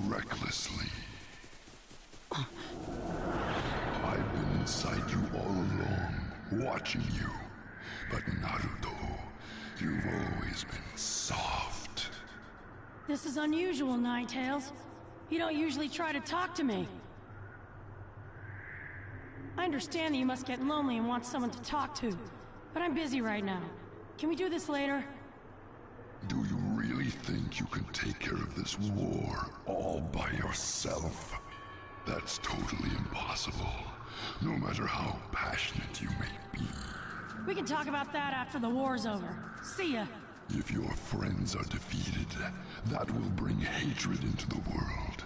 recklessly. I've been inside you all along, watching you. But Naruto, you've always been soft. This is unusual, Ninetales. You don't usually try to talk to me. I understand that you must get lonely and want someone to talk to, but I'm busy right now. Can we do this later? Do you really think you can take care of this war all by yourself? That's totally impossible, no matter how passionate you may be. We can talk about that after the war's over. See ya. If your friends are defeated, that will bring hatred into the world.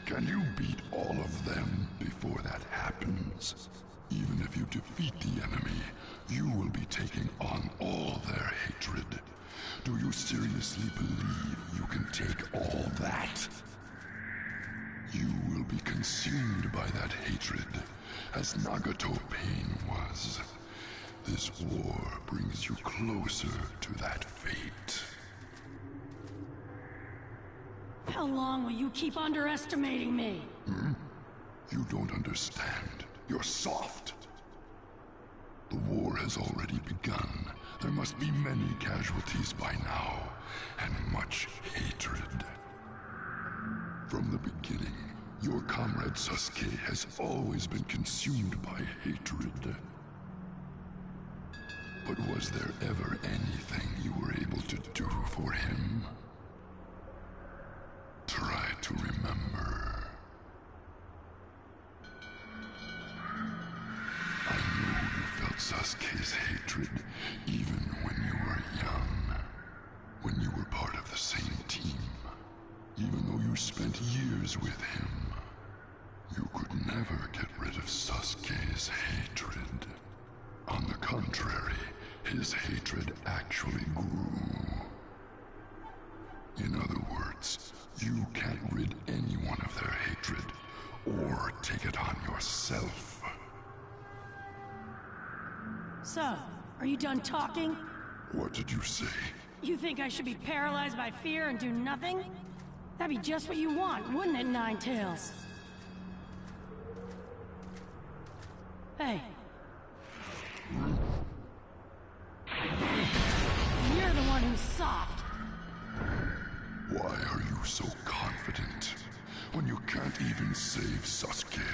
Can you beat all of them before that happens? Even if you defeat the enemy, you will be taking on all their hatred. Do you seriously believe you can take all that? You will be consumed by that hatred, as Nagato Pain was. This war brings you closer to that fate. How long will you keep underestimating me? You don't understand. You're soft. The war has already begun. There must be many casualties by now, and much hatred. From the beginning, your comrade Sasuke has always been consumed by hatred. But was there ever anything you were able to do for him? Try to remember. I know you felt Sasuke's hatred even when you were young. When you were part of the same team. Even though you spent years with him, you could never get rid of Sasuke's hatred. On the contrary, his hatred actually grew. In other words, you can't rid anyone of their hatred, or take it on yourself. So, are you done talking? What did you say? You think I should be paralyzed by fear and do nothing? That'd be just what you want, wouldn't it, Ninetales? Hey. You're the one who's soft. Why are you so confident when you can't even save Sasuke?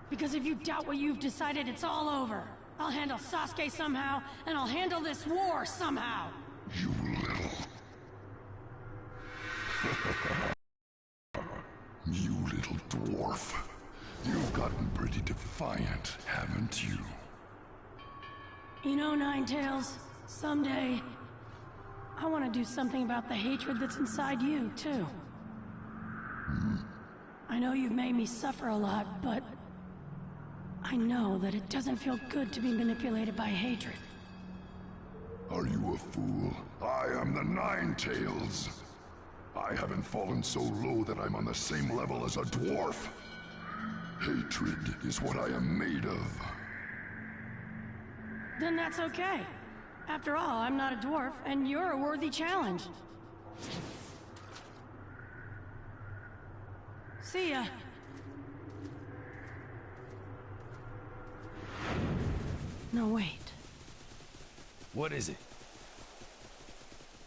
Because if you doubt what you've decided, it's all over. I'll handle Sasuke somehow, and I'll handle this war somehow. You little... You little dwarf. You've gotten pretty defiant, haven't you? You know, Ninetales, someday, I want to do something about the hatred that's inside you, too. I know you've made me suffer a lot, but I know that it doesn't feel good to be manipulated by hatred. Are you a fool? I am the Ninetales. I haven't fallen so low that I'm on the same level as a dwarf. Hatred is what I am made of. Then that's okay. After all, I'm not a dwarf, and you're a worthy challenge. See ya. No, wait. What is it?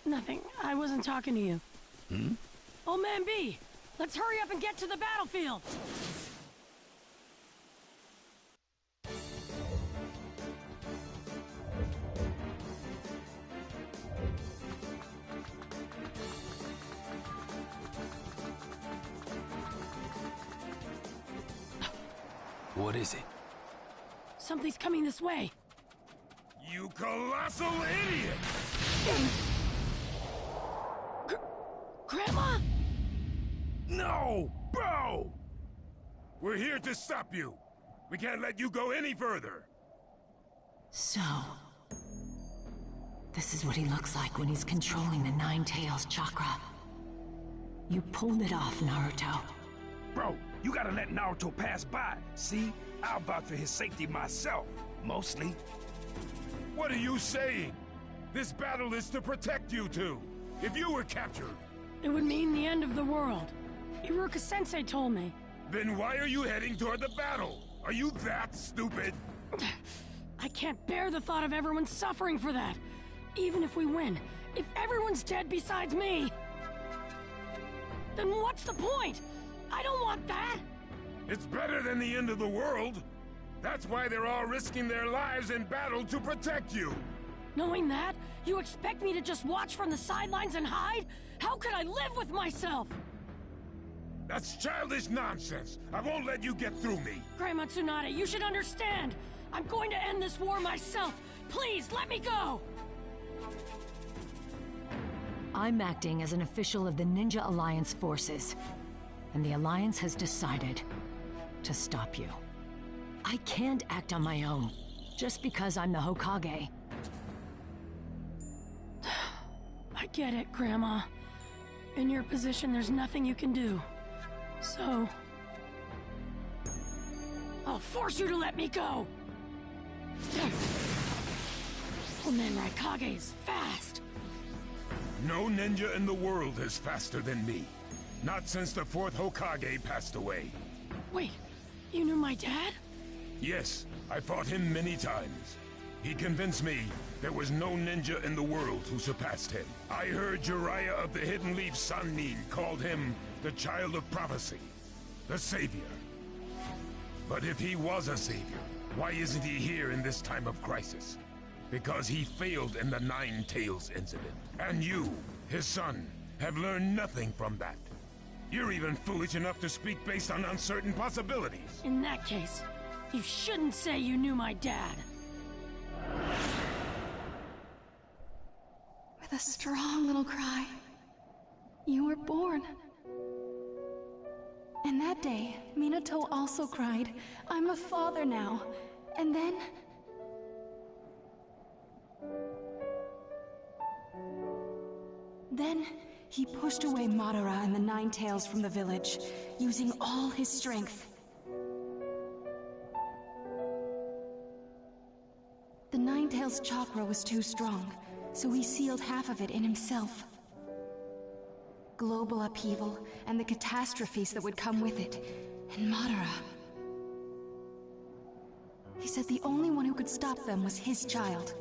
Nothing. I wasn't talking to you. Old Man B, let's hurry up and get to the battlefield! What is it? Something's coming this way. You colossal idiot! Grandma? No! Bro! We're here to stop you. We can't let you go any further. So... this is what he looks like when he's controlling the Nine-Tails chakra. You pulled it off, Naruto. Bro, you gotta let Naruto pass by. See? I'll vouch for his safety myself. Mostly. What are you saying? This battle is to protect you two. If you were captured, It would mean the end of the world. Iruka-sensei told me. Then why are you heading toward the battle? Are you that stupid? I can't bear the thought of everyone suffering for that. Even if we win, if everyone's dead besides me, then what's the point? I don't want that! It's better than the end of the world. That's why they're all risking their lives in battle to protect you. Knowing that, you expect me to just watch from the sidelines and hide? How could I live with myself? That's childish nonsense. I won't let you get through me. Grandma Tsunade, you should understand. I'm going to end this war myself. Please, let me go! I'm acting as an official of the Ninja Alliance forces, and the Alliance has decided to stop you. I can't act on my own, just because I'm the Hokage. I get it, Grandma. In your position, there's nothing you can do. So... I'll force you to let me go! Oh man, Raikage is fast! No ninja in the world is faster than me. Not since the 4th Hokage passed away. Wait, you knew my dad? Yes, I fought him many times. He convinced me there was no ninja in the world who surpassed him. I heard Jiraiya of the Hidden Leaf Sannin called him the Child of Prophecy, the Savior. But if he was a savior, why isn't he here in this time of crisis? Because he failed in the Nine Tails incident. And you, his son, have learned nothing from that. You're even foolish enough to speak based on uncertain possibilities. In that case, you shouldn't say you knew my dad. With a strong little cry, you were born. And that day, Minato also cried, "I'm a father now." And then... Then, he pushed away Madara and the Nine Tails from the village, using all his strength. The Nine Tails chakra was too strong, so he sealed half of it in himself. Global upheaval and the catastrophes that would come with it, and Madara. He said the only one who could stop them was his child.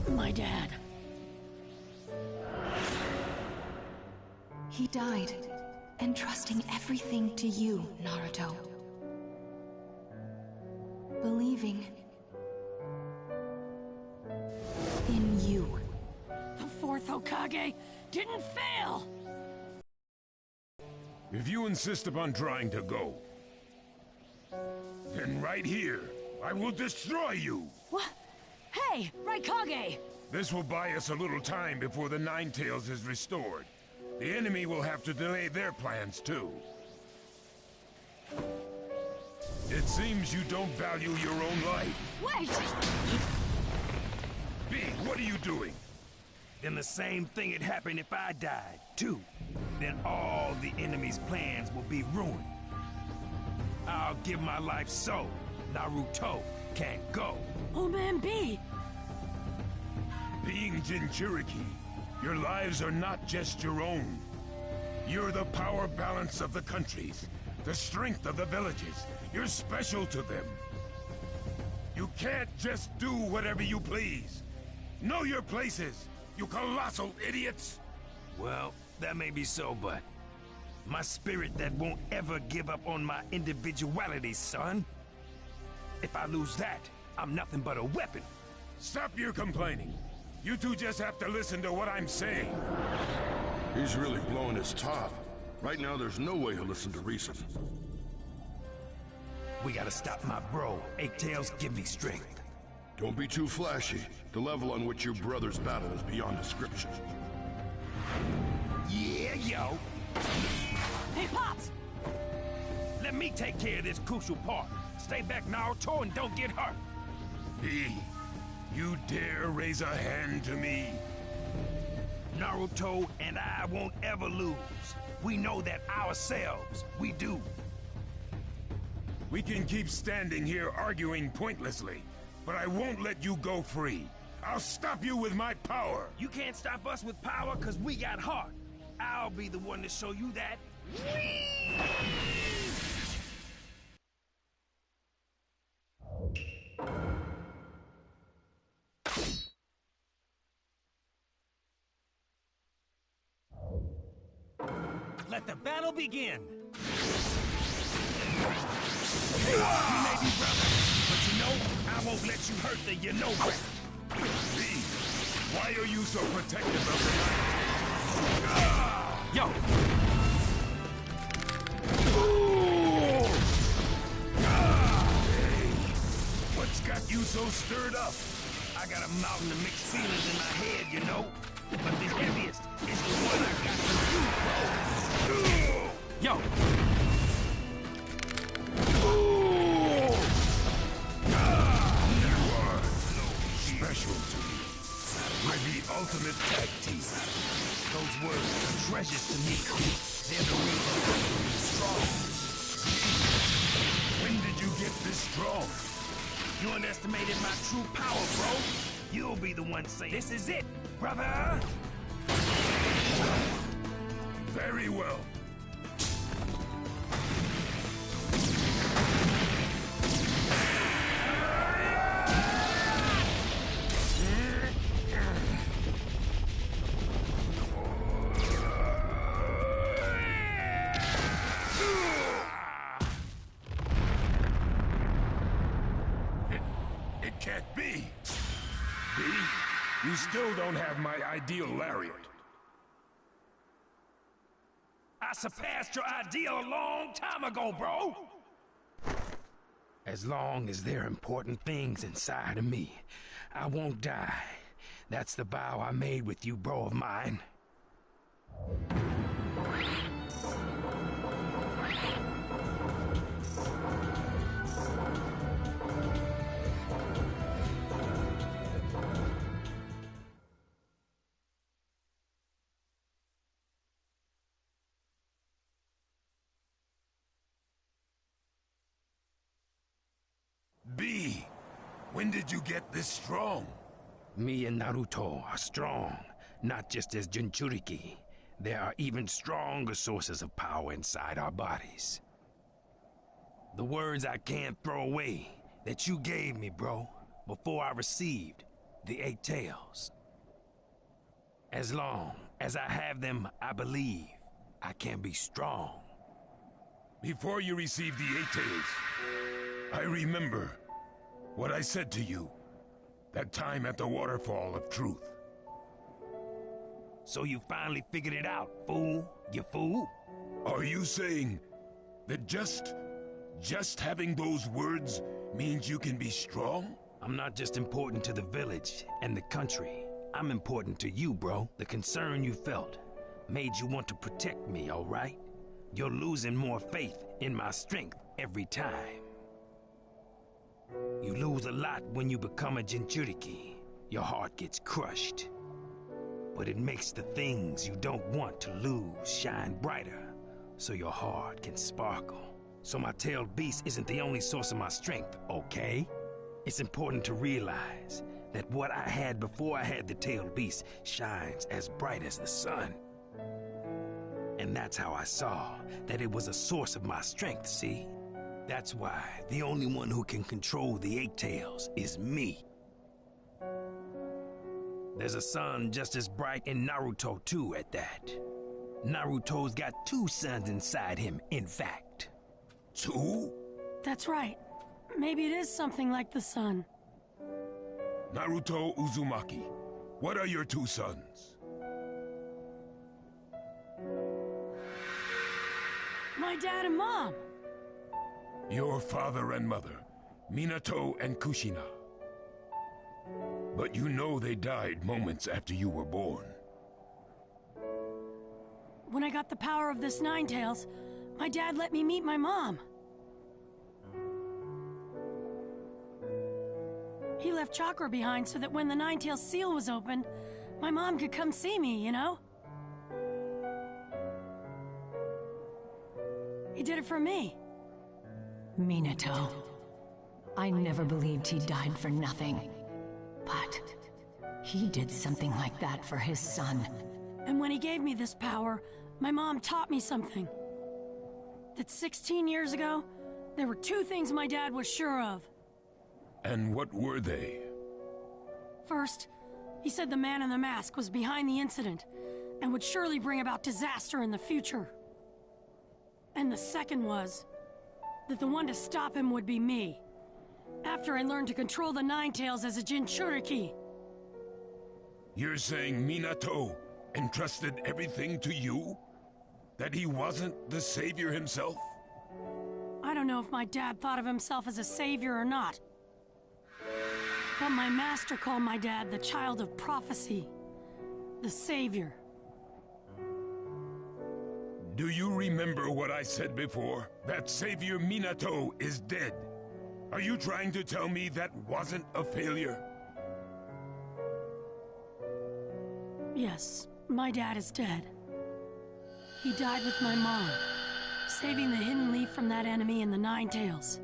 My dad. He died, entrusting everything to you, Naruto. Believing in you. The 4th Hokage didn't fail! If you insist upon trying to go, then right here, I will destroy you! What? Hey, Raikage! This will buy us a little time before the Nine Tails is restored. The enemy will have to delay their plans too. It seems you don't value your own life. Wait! B, what are you doing? Then the same thing had happened if I died, too. Then all the enemy's plans will be ruined. I'll give my life so Naruto can't go. Oh man, B! Being Jinchuriki, your lives are not just your own. You're the power balance of the countries, the strength of the villages. You're special to them. You can't just do whatever you please. Know your places, you colossal idiots! Well, that may be so, but my spirit that won't ever give up on my individuality, son. If I lose that, I'm nothing but a weapon. Stop your complaining. You two just have to listen to what I'm saying. He's really blowing his top. Right now, there's no way he'll listen to reason. We gotta stop my bro. Eight Tails, give me strength. Don't be too flashy. The level on which your brothers battle is beyond description. Yeah, yo! Hey, Pops! Let me take care of this crucial part. Stay back, Naruto, and don't get hurt. B, you dare raise a hand to me? Naruto and I won't ever lose. We know that ourselves. We do. We can keep standing here arguing pointlessly, but I won't let you go free. I'll stop you with my power. You can't stop us with power because we got heart. I'll be the one to show you that. Let the battle begin! You may be brother, but you know, I won't let you hurt the you-know-what. V, why are you so protective of the night? Yo! Hey, what's got you so stirred up? I got a mountain of mixed feelings in my head, you know? But the heaviest is the one I got from you, bro. Yo! You are special to me. We're the ultimate tag team. Those words are treasures to me. They're the reason I'm strong. When did you get this strong? You underestimated my true power, bro. You'll be the one saying, this is it, brother. Very well. It can't be. B, you still don't have my ideal lariat. I surpassed your ideal a long time ago, bro. As long as there are important things inside of me, I won't die. That's the vow I made with you, bro of mine. B, when did you get this strong? Me and Naruto are strong, not just as Jinchuriki. There are even stronger sources of power inside our bodies. The words I can't throw away that you gave me, bro, before I received the 8 tails. As long as I have them, I believe I can be strong. Before you received the 8 tails, I remember what I said to you that time at the waterfall of truth. So you finally figured it out, fool. You fool. Are you saying that just having those words means you can be strong? I'm not just important to the village and the country. I'm important to you, bro. The concern you felt made you want to protect me, all right? You're losing more faith in my strength every time. You lose a lot when you become a Jinchuriki. Your heart gets crushed. But it makes the things you don't want to lose shine brighter, so your heart can sparkle. So my tailed beast isn't the only source of my strength, okay? It's important to realize that what I had before I had the tailed beast shines as bright as the sun. And that's how I saw that it was a source of my strength, see? That's why the only one who can control the 8 tails is me. There's a sun just as bright in Naruto too at that. Naruto's got 2 suns inside him, in fact. 2? That's right. Maybe it is something like the sun. Naruto Uzumaki, what are your 2 sons? My dad and mom. Your father and mother, Minato and Kushina. But you know they died moments after you were born. When I got the power of this Nine Tails, my dad let me meet my mom. He left chakra behind so that when the Nine Tails seal was opened, my mom could come see me, you know? He did it for me. Minato. I never believed he died for nothing. But he did something like that for his son. And when he gave me this power, my mom taught me something. That 16 years ago, there were two things my dad was sure of. And what were they? First, he said the man in the mask was behind the incident and would surely bring about disaster in the future. And the second was that the one to stop him would be me, after I learned to control the Nine Tails as a Jinchuriki. You're saying Minato entrusted everything to you? That he wasn't the savior himself? I don't know if my dad thought of himself as a savior or not. But my master called my dad the child of prophecy. The savior. Do you remember what I said before? That Savior Minato is dead. Are you trying to tell me that wasn't a failure? Yes, my dad is dead. He died with my mom, saving the Hidden Leaf from that enemy in the Nine Tails.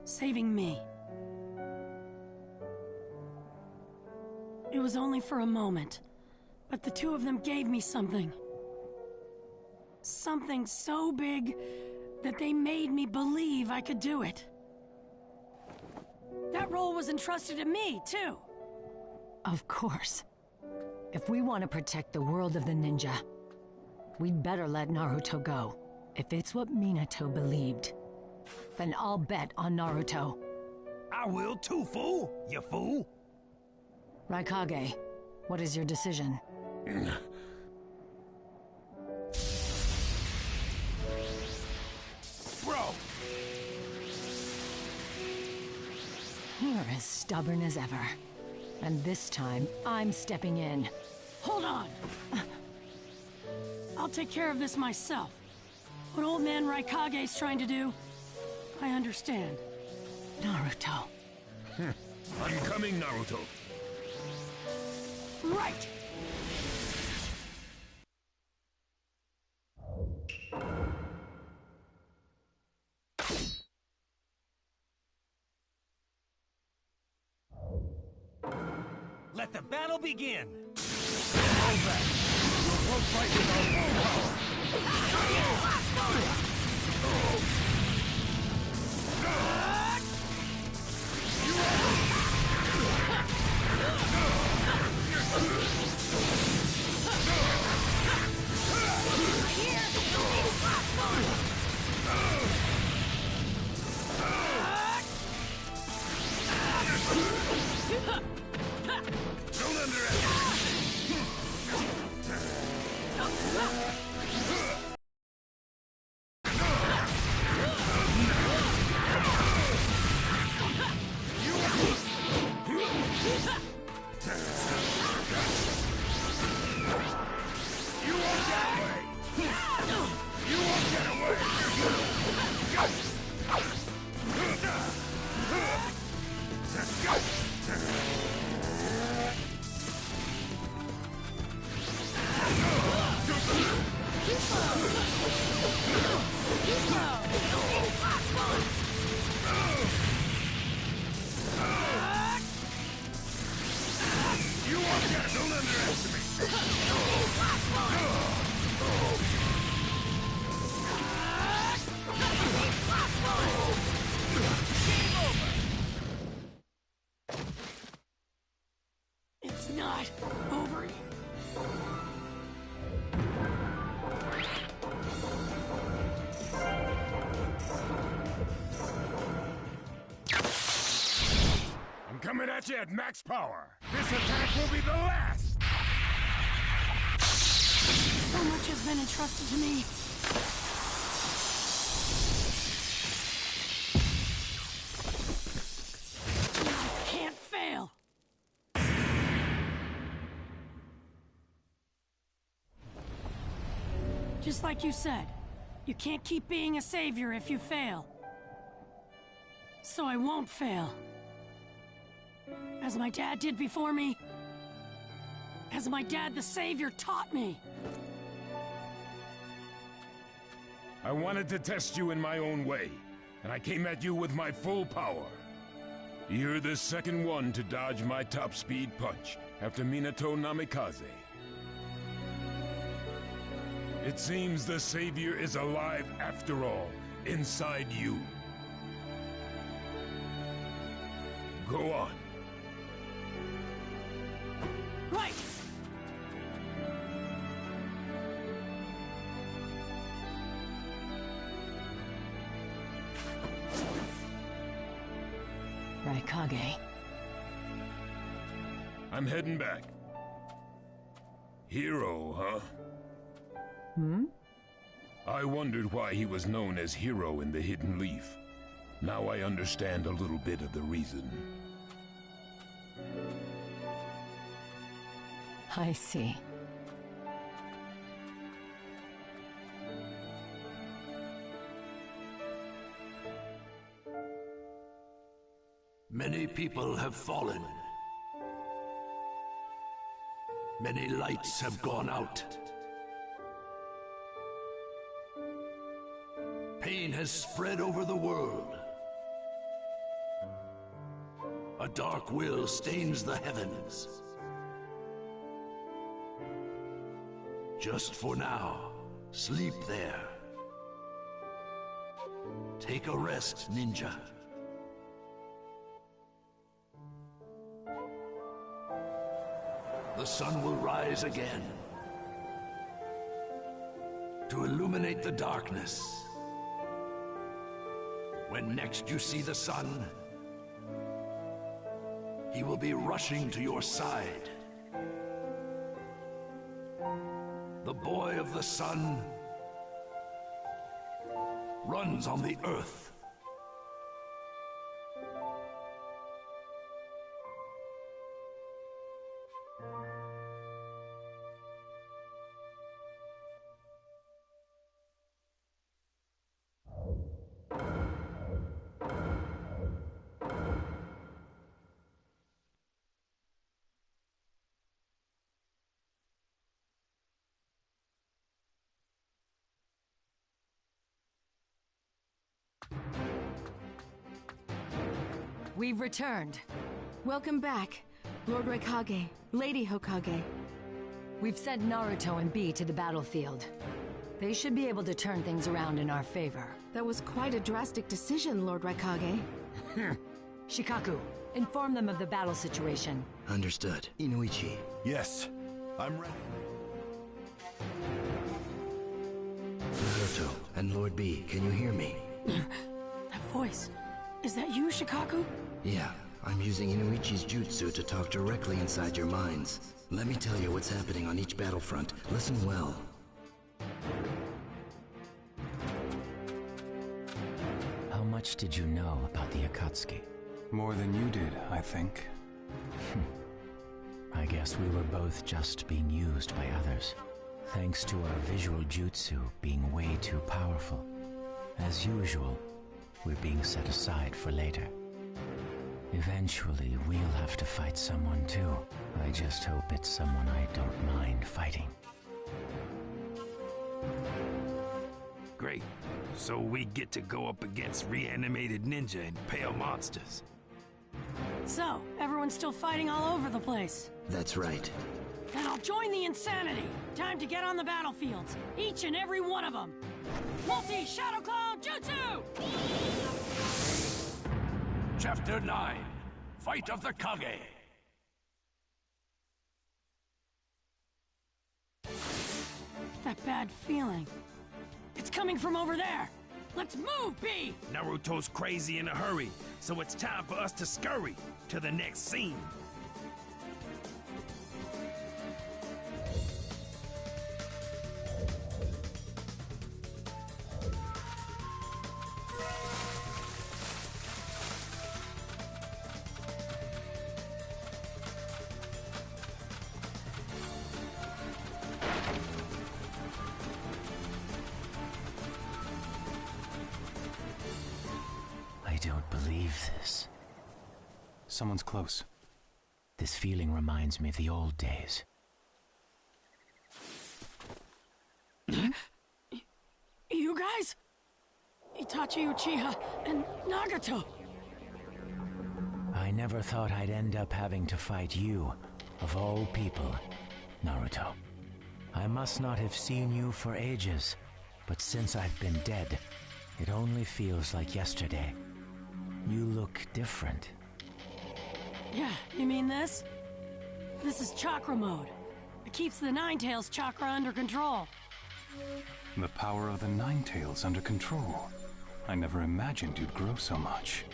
Saving me. It was only for a moment, but the two of them gave me something. Something so big that they made me believe I could do it. That role was entrusted to me, too. Of course. If we want to protect the world of the ninja, we'd better let Naruto go. If it's what Minato believed, then I'll bet on Naruto. I will too, fool! You fool! Raikage, what is your decision? Bro! You're as stubborn as ever. And this time, I'm stepping in. Hold on! I'll take care of this myself. What old man Raikage's trying to do, I understand. Naruto. I'm coming, Naruto. Right! Let the battle begin! Hold back! We'll both fight with our full power! Don't underestimate! You won't get away! You won't get away! You won't get it! Don't underestimate! It's not over yet. I'm coming at you at max power! This attack will be the last! So much has been entrusted to me. I can't fail. Just like you said, you can't keep being a savior if you fail. So I won't fail. As my dad did before me. As my dad the savior taught me. I wanted to test you in my own way, and I came at you with my full power. You're the second one to dodge my top-speed punch, after Minato Namikaze. It seems the Savior is alive after all, inside you. Go on. Right! Raikage. I'm heading back. Hero, huh? I wondered why he was known as Hero in the Hidden Leaf. Now I understand a little bit of the reason. I see. Many people have fallen. Many lights have gone out. Pain has spread over the world. A dark will stains the heavens. Just for now, sleep there. Take a rest, ninja. The sun will rise again to illuminate the darkness. When next you see the sun, he will be rushing to your side. The boy of the sun runs on the earth. We've returned. Welcome back, Lord Raikage, Lady Hokage. We've sent Naruto and Bee to the battlefield. They should be able to turn things around in our favor. That was quite a drastic decision, Lord Raikage. Shikaku, inform them of the battle situation. Understood. Inuichi. Yes, I'm ready. Naruto and Lord B, can you hear me? That voice. Is that you, Shikaku? Yeah, I'm using Inuichi's jutsu to talk directly inside your minds. Let me tell you what's happening on each battlefront. Listen well. How much did you know about the Akatsuki? More than you did, I think. I guess we were both just being used by others. Thanks to our visual jutsu being way too powerful. As usual, we're being set aside for later. Eventually, we'll have to fight someone too. I just hope it's someone I don't mind fighting. Great. So we get to go up against reanimated ninja and pale monsters. So, everyone's still fighting all over the place. That's right. Then I'll join the insanity. Time to get on the battlefields. Each and every one of them. Multi-Shadow Clone Jutsu! Chapter 9, Fight of the Kage. That bad feeling. It's coming from over there. Let's move, B! Naruto's crazy in a hurry, so it's time for us to scurry to the next scene. I don't believe this. Someone's close. This feeling reminds me of the old days. You guys? Itachi Uchiha and Nagato. I never thought I'd end up having to fight you, of all people, Naruto. I must not have seen you for ages, but since I've been dead, it only feels like yesterday. You look different. Yeah, you mean this? This is chakra mode. It keeps the Ninetales chakra under control. The power of the Ninetales under control. I never imagined you'd grow so much.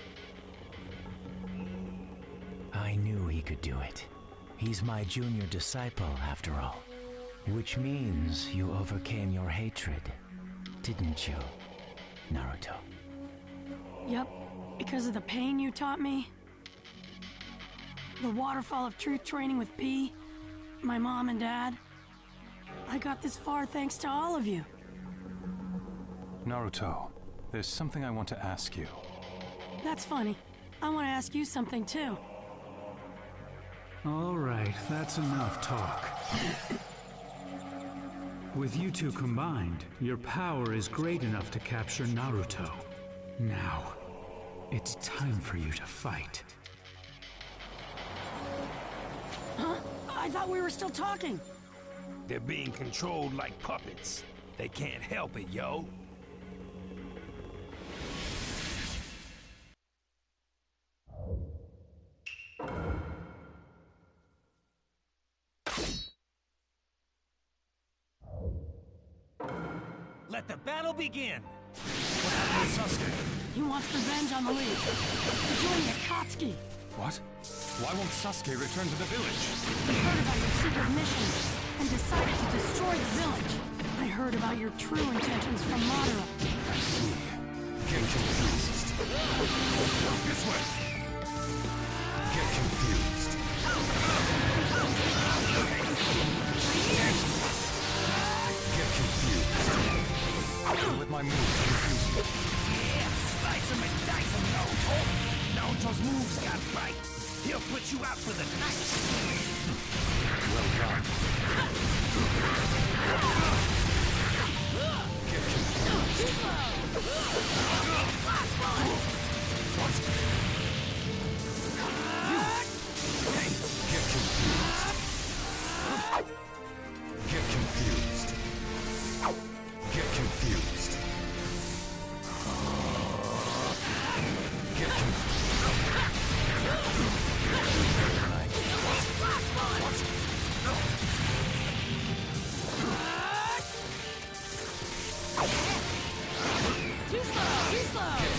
I knew he could do it. He's my junior disciple, after all. Which means you overcame your hatred, didn't you, Naruto? Yep, because of the pain you taught me. The Waterfall of Truth training with P, my mom and dad. I got this far thanks to all of you. Naruto, there's something I want to ask you. That's funny. I want to ask you something too. All right, that's enough talk. With you two combined, your power is great enough to capture Naruto. Now, it's time for you to fight. Huh? I thought we were still talking. They're being controlled like puppets. They can't help it, yo. Let the battle begin! What happened to Sasuke? He wants revenge on the League. He's joining Akatsuki. What? Why won't Sasuke return to the village? He heard about your secret mission and decided to destroy the village. I heard about your true intentions from Madara. I see. Get confused. This way! Get confused. Get confused. With my moves confuse you. Yeah, slice him and dice him, Naruto. Naruto's moves got bite. He'll put you out for the night. Well done. Get confused. Hey, Get confused. Get confused. Get confused. Get Too slow! Too slow!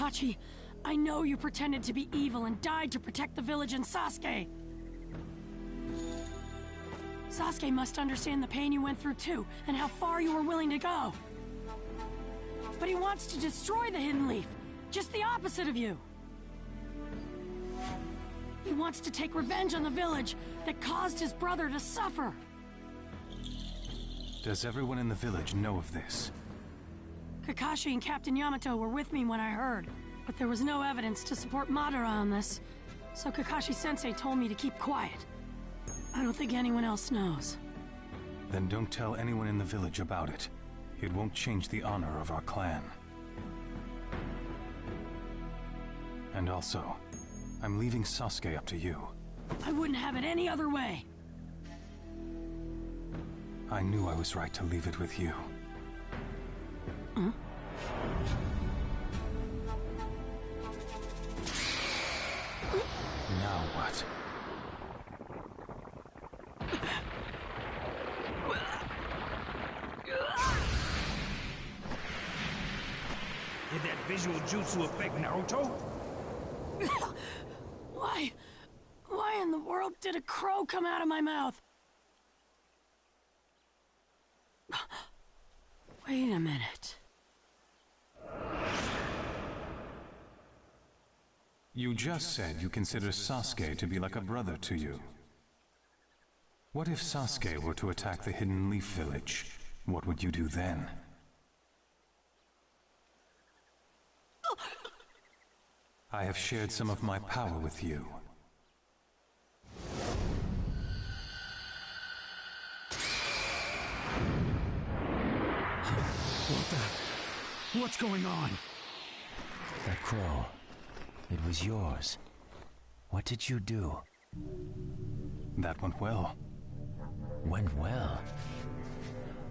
Itachi, I know you pretended to be evil and died to protect the village and Sasuke. Sasuke must understand the pain you went through too, and how far you were willing to go. But he wants to destroy the Hidden Leaf, just the opposite of you. He wants to take revenge on the village that caused his brother to suffer. Does everyone in the village know of this? Kakashi and Captain Yamato were with me when I heard, but there was no evidence to support Madara on this, so Kakashi-sensei told me to keep quiet. I don't think anyone else knows. Then don't tell anyone in the village about it. It won't change the honor of our clan. And also, I'm leaving Sasuke up to you. I wouldn't have it any other way. I knew I was right to leave it with you. Huh? Now what? Did that visual jutsu affect Naruto? Why in the world did a crow come out of my mouth? Wait a minute. You just said you consider Sasuke to be like a brother to you. What if Sasuke were to attack the Hidden Leaf Village? What would you do then? I have shared some of my power with you. What's going on? That crow. It was yours. What did you do? That went well. Went well?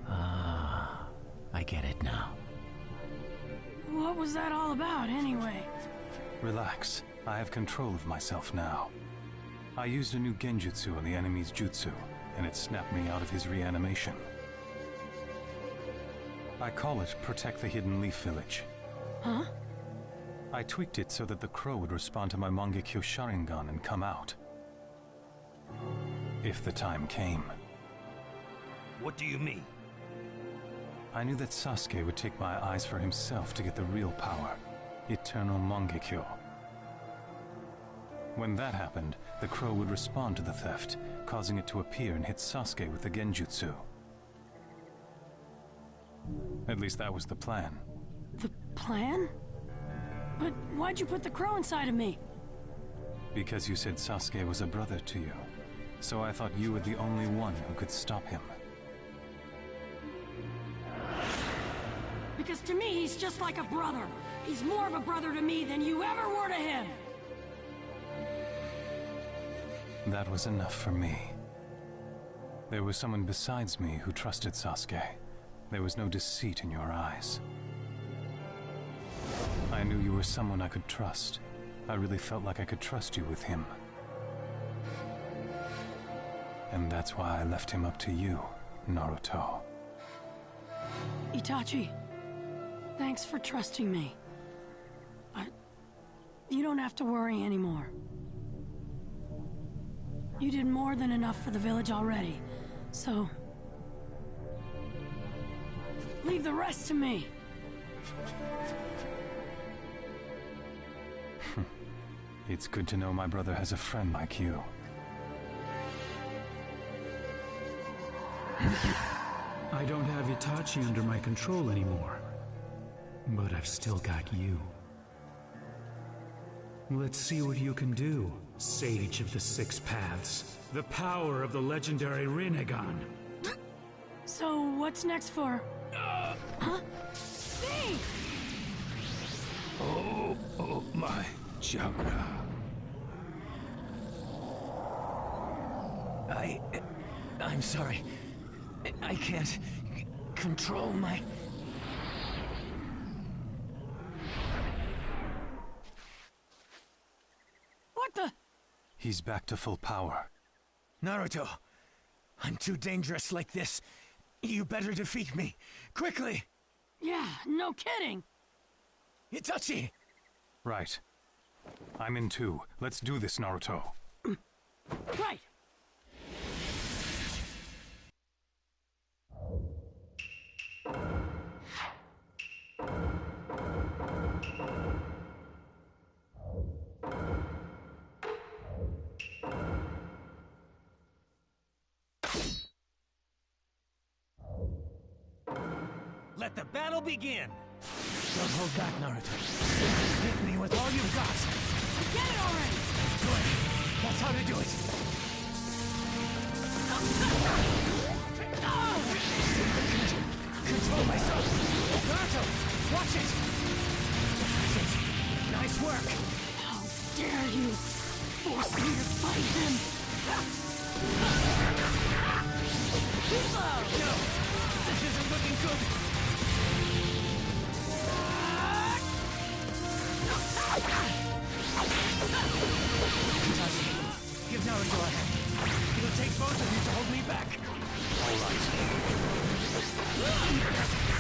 Ah, I get it now. What was that all about, anyway? Relax. I have control of myself now. I used a new genjutsu on the enemy's jutsu, and it snapped me out of his reanimation. I call it Protect the Hidden Leaf Village. Huh? I tweaked it so that the crow would respond to my Mangekyo Sharingan and come out. If the time came. What do you mean? I knew that Sasuke would take my eyes for himself to get the real power, Eternal Mangekyo. When that happened, the crow would respond to the theft, causing it to appear and hit Sasuke with the genjutsu. At least that was the plan. The plan? But why'd you put the crow inside of me? Because you said Sasuke was a brother to you. So I thought you were the only one who could stop him. Because to me, he's just like a brother. He's more of a brother to me than you ever were to him. That was enough for me. There was someone besides me who trusted Sasuke. There was no deceit in your eyes. I knew you were someone I could trust. I really felt like I could trust you with him. And that's why I left him up to you, Naruto. Itachi, thanks for trusting me. But you don't have to worry anymore. You did more than enough for the village already, so leave the rest to me. It's good to know my brother has a friend like you. I don't have Itachi under my control anymore. But I've still got you. Let's see what you can do, Sage of the Six Paths. The power of the legendary Rinnegan. So, what's next for... Huh? Me! Oh my chakra. I'm sorry. I can't control my... What the... He's back to full power. Naruto, I'm too dangerous like this. You better defeat me. Quickly! Yeah, no kidding. Itachi! Right. I'm in too. Let's do this, Naruto. Right! Let the battle begin! Don't hold back, Naruto. Hit me with all you've got! Get it already! Good. That's how to do it. Control myself! Naruto, watch it! That's it. Nice work! How dare you force me to fight him! Too slow! No! This isn't looking good! Give Naruto a hand. It'll take both of you to hold me back. All right.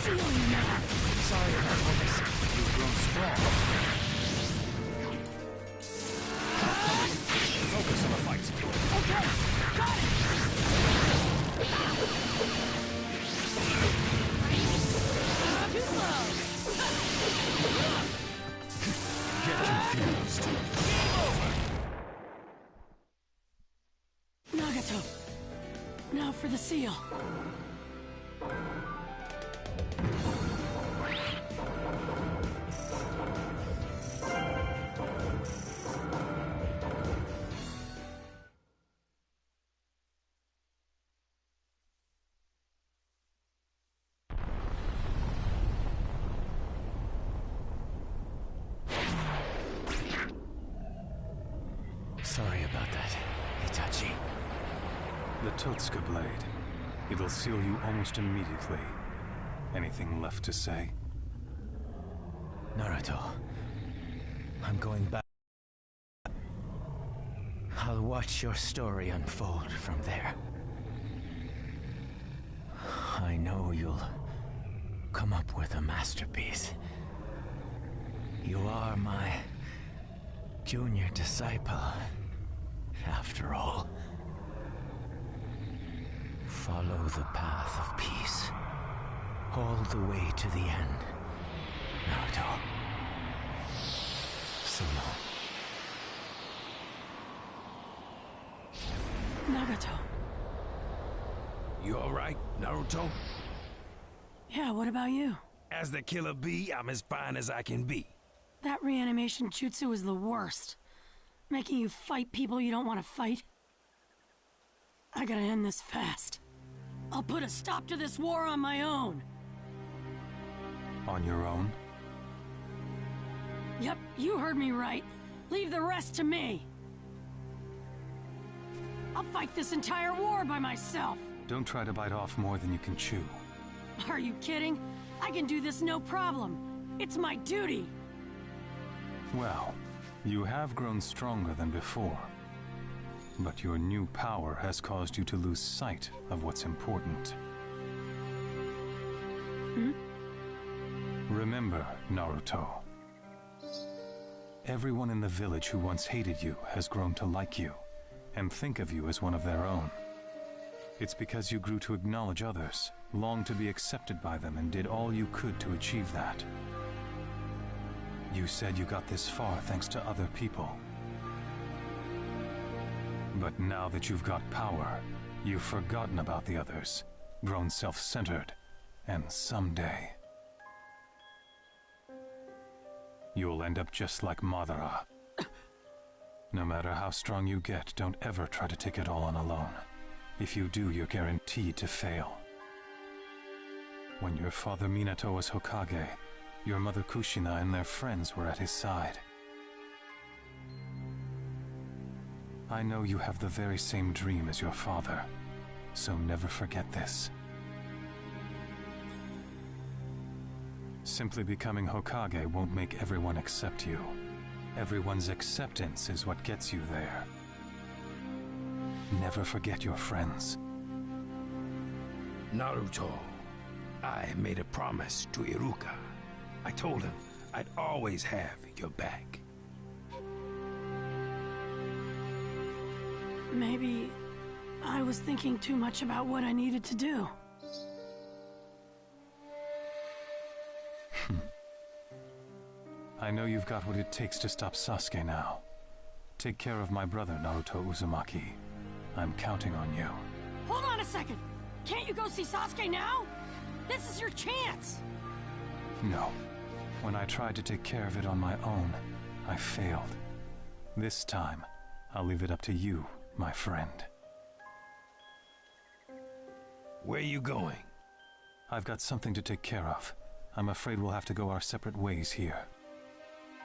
Seal you now! Sorry about all this. You've grown strong. Focus on the fight. Okay, got it! Too slow! Get confused. Nagato, now for the seal. Sorry about that, Itachi. The Totsuka blade. It'll seal you almost immediately. Anything left to say? Naruto, I'm going back. I'll watch your story unfold from there. I know you'll come up with a masterpiece. You are my junior disciple, after all. Follow the path of peace, all the way to the end, Naruto. So long. Nagato. You alright, Naruto? Yeah, what about you? As the killer bee, I'm as fine as I can be. That reanimation jutsu is the worst. Making you fight people you don't want to fight. I gotta end this fast. I'll put a stop to this war on my own. On your own? Yep, you heard me right. Leave the rest to me. I'll fight this entire war by myself. Don't try to bite off more than you can chew. Are you kidding? I can do this no problem. It's my duty. Well, you have grown stronger than before. But your new power has caused you to lose sight of what's important. Remember, Naruto. Everyone in the village who once hated you has grown to like you, and think of you as one of their own. It's because you grew to acknowledge others, longed to be accepted by them, and did all you could to achieve that. You said you got this far thanks to other people. But now that you've got power, you've forgotten about the others, grown self-centered, and someday you'll end up just like Madara. No matter how strong you get, don't ever try to take it all on alone. If you do, you're guaranteed to fail. When your father Minato was Hokage, your mother Kushina and their friends were at his side. I know you have the very same dream as your father, so never forget this. Simply becoming Hokage won't make everyone accept you. Everyone's acceptance is what gets you there. Never forget your friends. Naruto, I made a promise to Iruka. I told him I'd always have your back. Maybe I was thinking too much about what I needed to do. I know you've got what it takes to stop Sasuke now. Take care of my brother, Naruto Uzumaki. I'm counting on you. Hold on a second! Can't you go see Sasuke now? This is your chance! No. When I tried to take care of it on my own, I failed. This time, I'll leave it up to you, my friend. Where you going? I've got something to take care of. I'm afraid we'll have to go our separate ways here.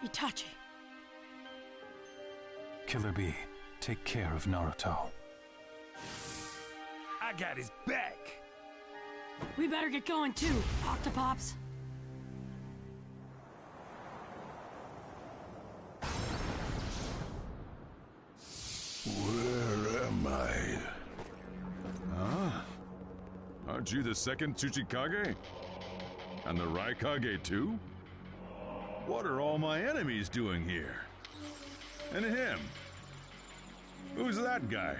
Itachi. Killer Bee, take care of Naruto. I got his back! We better get going too, Octopops. Where am I? Huh? Aren't you the second Tsuchikage? And the Raikage too? What are all my enemies doing here? And him? Who's that guy?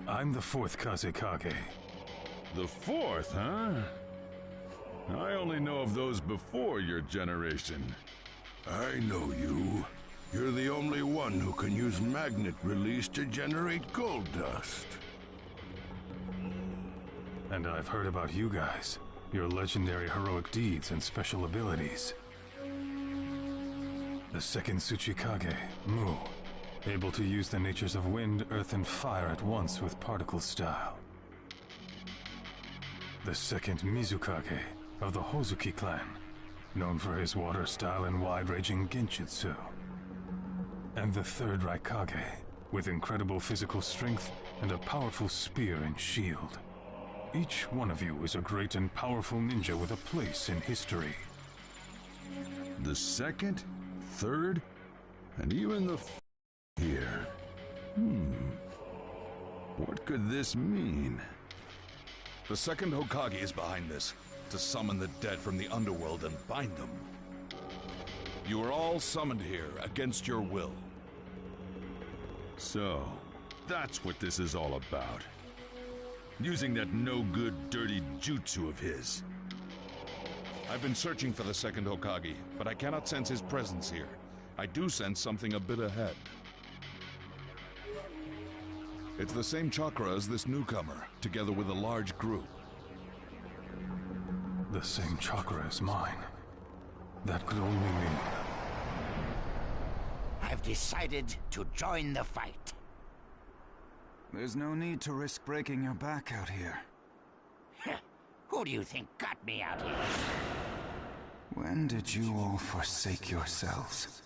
I'm the fourth Kazekage. The fourth, huh? I only know of those before your generation. I know you. You're the only one who can use magnet release to generate gold dust. And I've heard about you guys. Your legendary heroic deeds and special abilities. The second Tsuchikage, Mu, able to use the natures of wind, earth, and fire at once with particle style. The second Mizukage, of the Hozuki clan, known for his water style and wide-ranging genjutsu. And the third Raikage, with incredible physical strength and a powerful spear and shield. Each one of you is a great and powerful ninja with a place in history. The second, third, and even the here. What could this mean? The second Hokage is behind this, to summon the dead from the underworld and bind them. You are all summoned here against your will. So, that's what this is all about. Using that no-good, dirty jutsu of his. I've been searching for the second Hokage, but I cannot sense his presence here. I do sense something a bit ahead. It's the same chakra as this newcomer, together with a large group. The same chakra as mine. That could only mean... I've decided to join the fight. There's no need to risk breaking your back out here. Who do you think got me out here? When did you all forsake yourselves?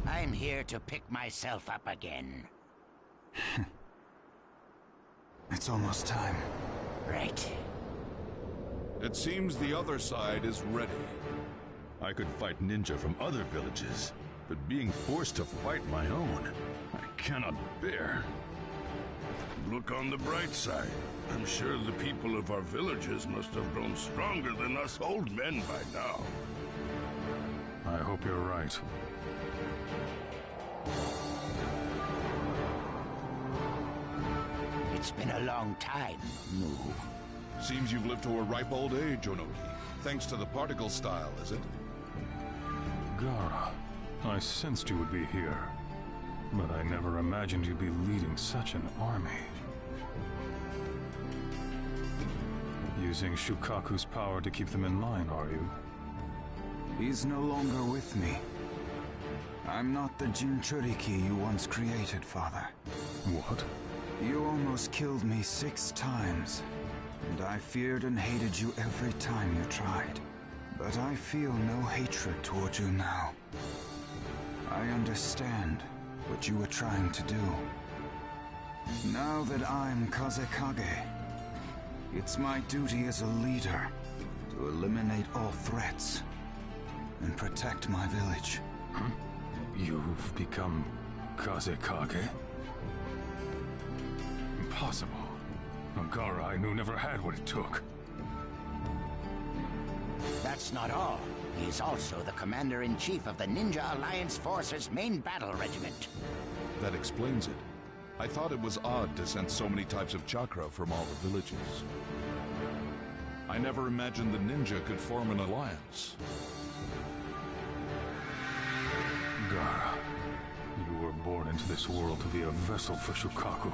I'm here to pick myself up again. It's almost time. Right. It seems the other side is ready. I could fight ninja from other villages, but being forced to fight my own, I cannot bear. Look on the bright side. I'm sure the people of our villages must have grown stronger than us old men by now. I hope you're right. It's been a long time, Mu. Seems you've lived to a ripe old age, Onoki. Thanks to the particle style, is it? Gaara, I sensed you would be here. But I never imagined you'd be leading such an army. Using Shukaku's power to keep them in line, are you? He's no longer with me. I'm not the Jinchuriki you once created, Father. What? You almost killed me 6 times, and I feared and hated you every time you tried. But I feel no hatred toward you now. I understand what you were trying to do. Now that I'm Kazekage, it's my duty as a leader to eliminate all threats and protect my village. You've become Kazekage? Impossible. Gaara I knew never had what it took. The that's not all. He's also the Commander-in-Chief of the Ninja Alliance Force's main battle regiment. That explains it. I thought it was odd to send so many types of chakra from all the villages. I never imagined the ninja could form an alliance. Gara, you were born into this world to be a vessel for Shukaku.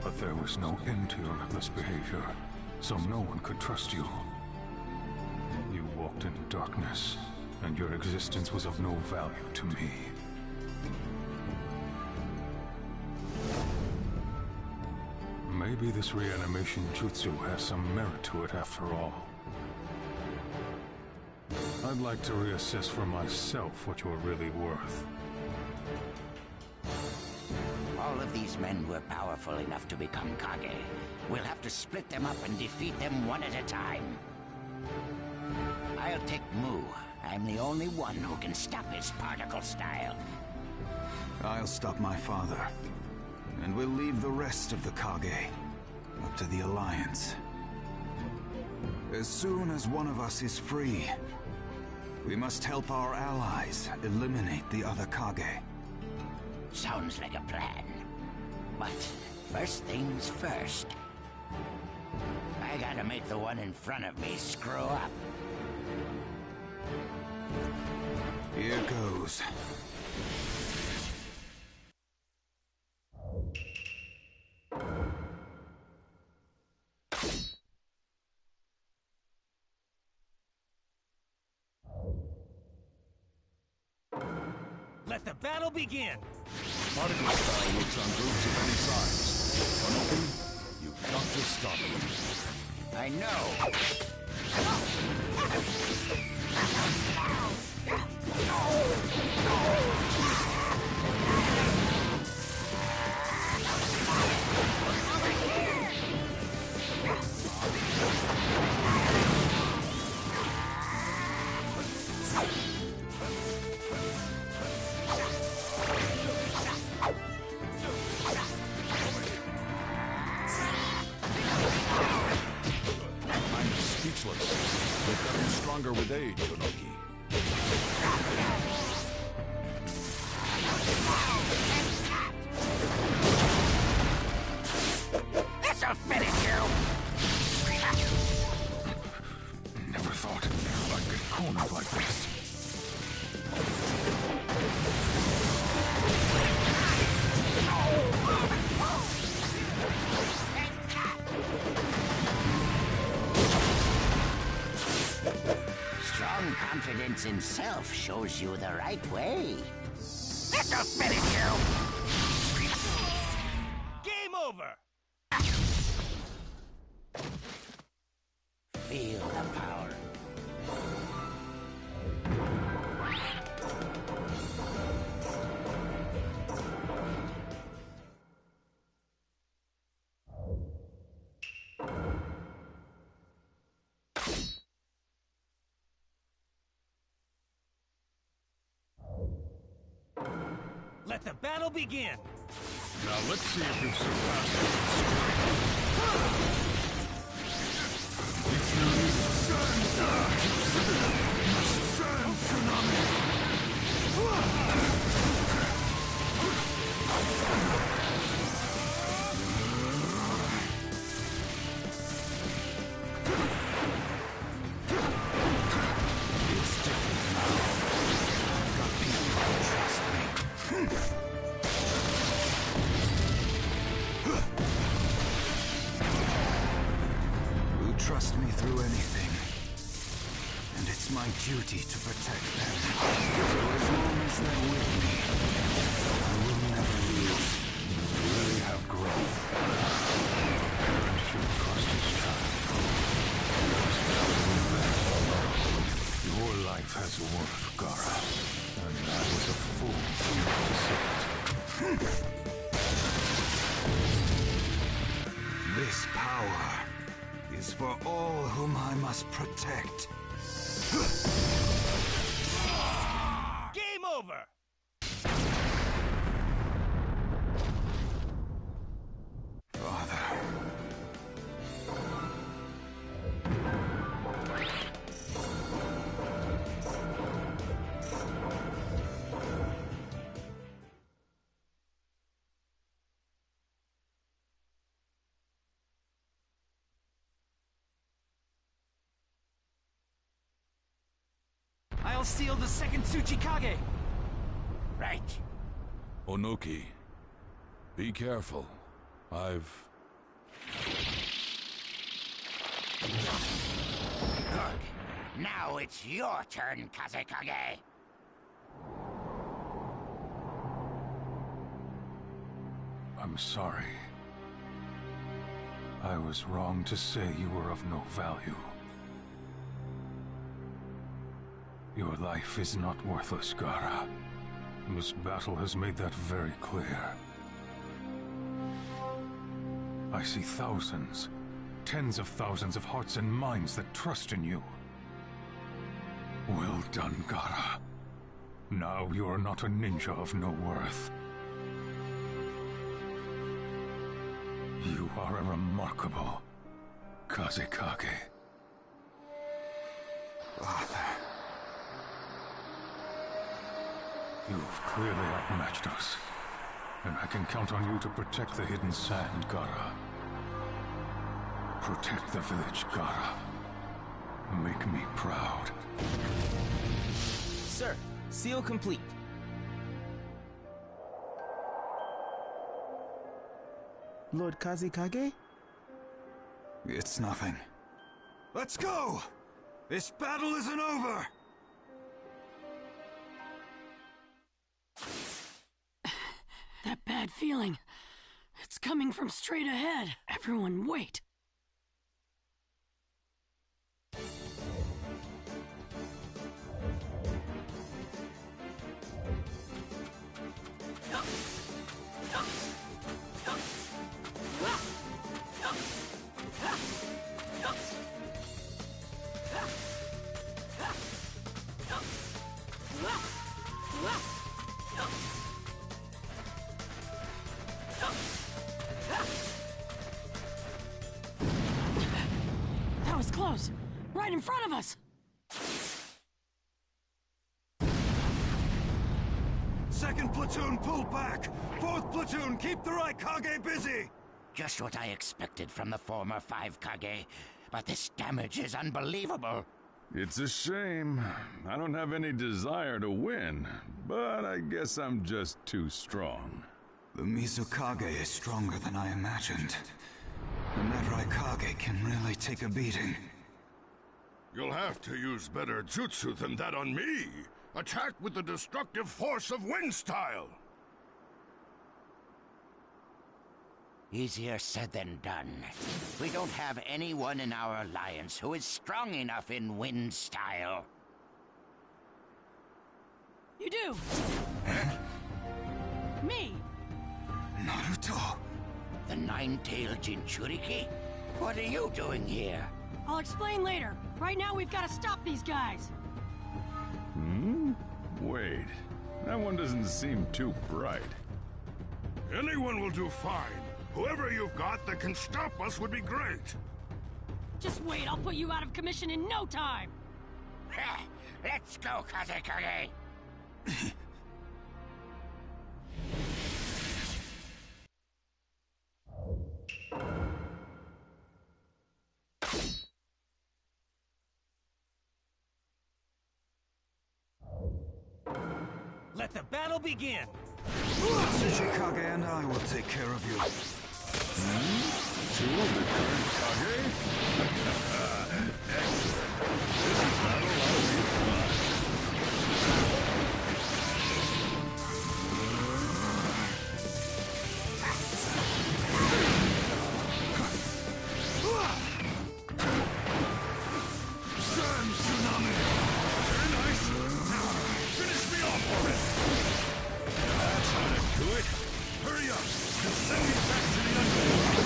But there was no end to your reckless behavior, so no one could trust you. You walked into darkness, and your existence was of no value to me. Maybe this reanimation jutsu has some merit to it after all. I'd like to reassess for myself what you're really worth. All of these men were powerful enough to become Kage. We'll have to split them up and defeat them one at a time. I'll take Mu. I'm the only one who can stop his particle style. I'll stop my father. And we'll leave the rest of the Kage up to the Alliance. As soon as one of us is free, we must help our allies eliminate the other Kage. Sounds like a plan. But first things first. I gotta make the one in front of me screw up. Here goes. Let the battle begin! Particle style looks on groups of any size. Unoki, you've got to stop it. I know. They've gotten stronger with age, Unoki. This'll finish you! Never thought I'd get cornered like this. Strong confidence in self shows you the right way. This'll finish you! Game over! Feel the power. Let the battle begin! Now let's see if you've surpassed it. Trust me through anything. And it's my duty to protect them. So as long as they're with me, I will never lose. You really have grown. A parent should trust his child. Your life has worth, Gara. And I was a fool not to see it. This power is for all whom I must protect. Game over! Father. seal the second Tsuchikage. Right. Onoki, be careful. I've... Good. Now it's your turn, Kazekage. I'm sorry. I was wrong to say you were of no value. Your life is not worthless, Gaara. This battle has made that very clear. I see thousands, tens of thousands of hearts and minds that trust in you. Well done, Gaara. Now you are not a ninja of no worth. You are a remarkable Kazekage. Father. You've clearly outmatched us, and I can count on you to protect the hidden sand, Gaara. Protect the village, Gaara. Make me proud. Sir, seal complete. Lord Kazekage? It's nothing. Let's go! This battle isn't over! That bad feeling. It's coming from straight ahead. Everyone, wait. That was close. Right in front of us. Second platoon, pull back! Fourth platoon, keep the Raikage busy! Just what I expected from the former 5 Kage, but this damage is unbelievable. It's a shame. I don't have any desire to win, but I guess I'm just too strong. The Mizukage is stronger than I imagined. And that Raikage can really take a beating. You'll have to use better jutsu than that on me. Attack with the destructive force of wind style. Easier said than done. We don't have anyone in our alliance who is strong enough in wind style. You do. Me. Naruto. The nine-tailed Jinchuriki? What are you doing here? I'll explain later. Right now we've got to stop these guys. Wait. That one doesn't seem too bright. Anyone will do fine. Whoever you've got that can stop us would be great. Just wait, I'll put you out of commission in no time. Let's go, Kazekage. Let the battle begin! Tsuchikage and I will take care of you. Two of the current Kage? Excellent. This battle ought to be fun. Sand tsunami! Very nice. Now, finish me off already. That's how to do it. Hurry up and send me back to the underworld.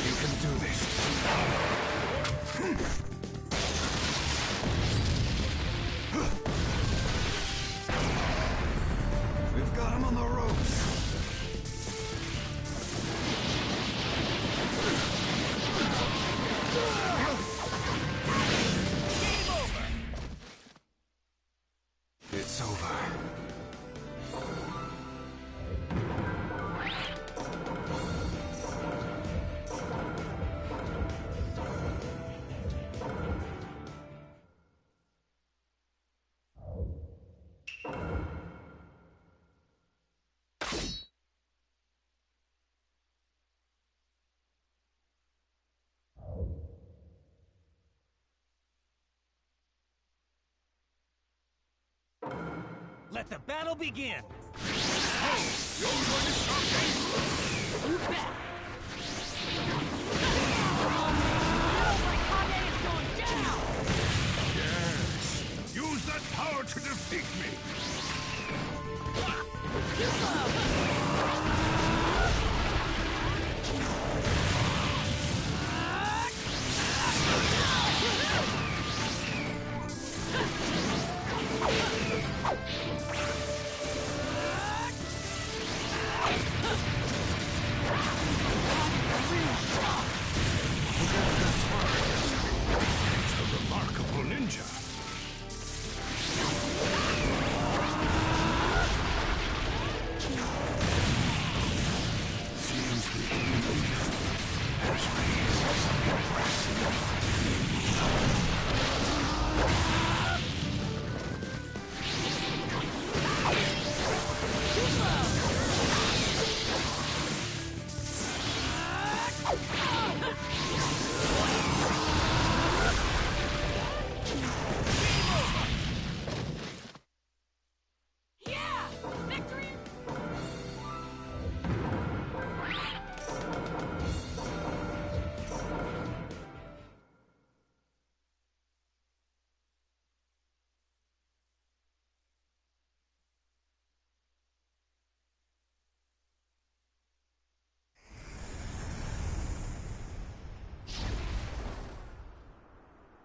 You can do this. We've got him on the ropes. Let the battle begin! Oh, you're going to stop me? You bet! Raikage is going down! Yes! Use that power to defeat me! Too slow! Remarkable ninja. Seems the enemy has raised some impressive.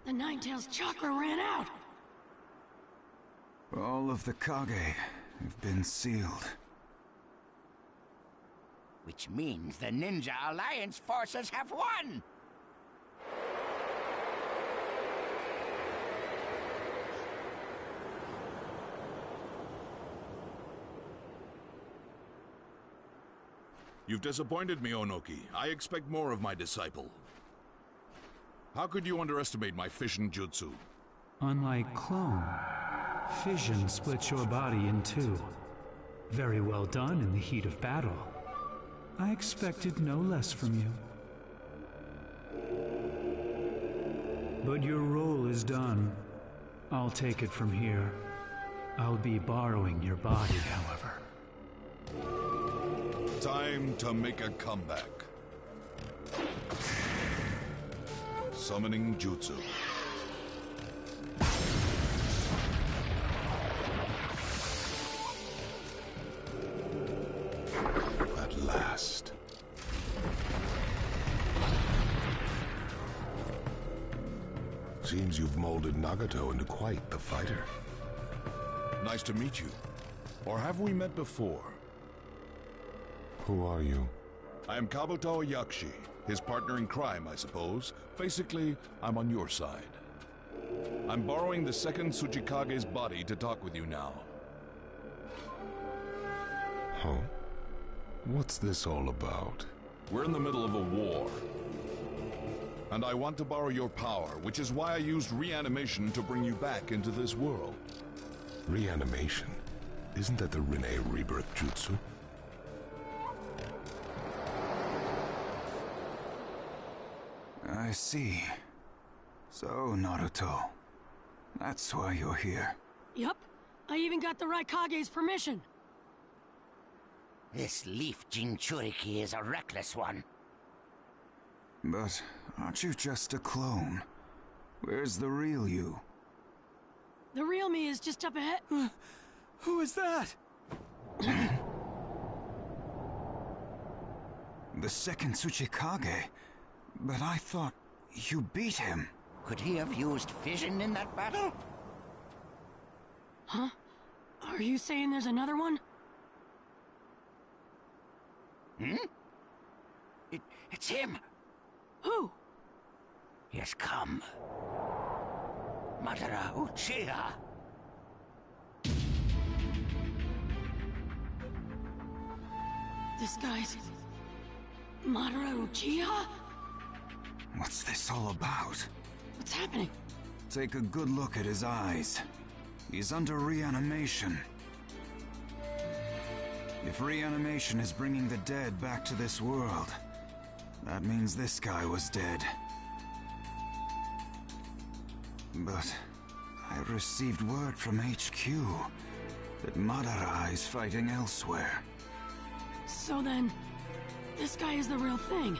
The Ninetales chakra ran out! All of the Kage have been sealed. Which means the Ninja Alliance forces have won! You've disappointed me, Onoki. I expect more of my disciple. How could you underestimate my fission jutsu? Unlike clone, fission splits your body in two. Very well done in the heat of battle. I expected no less from you. But your role is done. I'll take it from here. I'll be borrowing your body, however. Time to make a comeback. Summoning jutsu. At last. Seems you've molded Nagato into quite the fighter. Nice to meet you. Or have we met before? Who are you? I am Kabuto Yakshi, his partner in crime, I suppose. Basically, I'm on your side. I'm borrowing the second Tsuchikage's body to talk with you now. Huh? What's this all about? We're in the middle of a war. And I want to borrow your power, which is why I used reanimation to bring you back into this world. Reanimation? Isn't that the Rinne rebirth jutsu? I see. So, Naruto. That's why you're here. Yup. I even got the Raikage's permission. This leaf Jinchuriki is a reckless one. But aren't you just a clone? Where's the real you? The real me is just up ahead. Who is that? The second Tsuchikage? But I thought you beat him. Could he have used fission in that battle? Huh? Are you saying there's another one? Hmm? It's him! Who? He has come. Madara Uchiha! This guy's... Madara Uchiha? What's this all about? What's happening? Take a good look at his eyes. He's under reanimation. If reanimation is bringing the dead back to this world, that means this guy was dead. But I received word from HQ. that Madara is fighting elsewhere. So then, this guy is the real thing.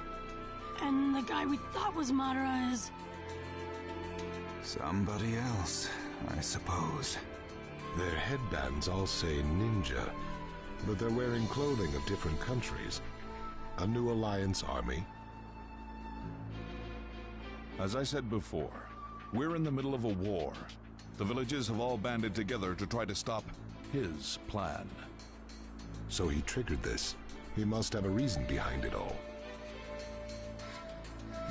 And the guy we thought was Madara is... somebody else, I suppose. Their headbands all say ninja, but they're wearing clothing of different countries. A new alliance army? As I said before, we're in the middle of a war. The villages have all banded together to try to stop his plan. So he triggered this. He must have a reason behind it all.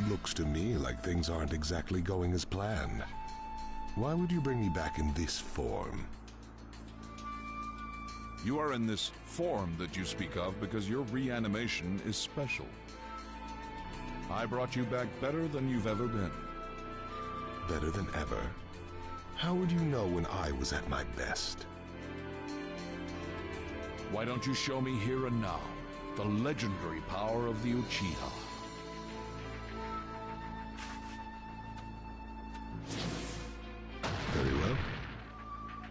Looks to me like things aren't exactly going as planned. Why would you bring me back in this form? You are in this form that you speak of because your reanimation is special. I brought you back better than you've ever been. Better than ever? How would you know when I was at my best? Why don't you show me here and now the legendary power of the Uchiha? Very well.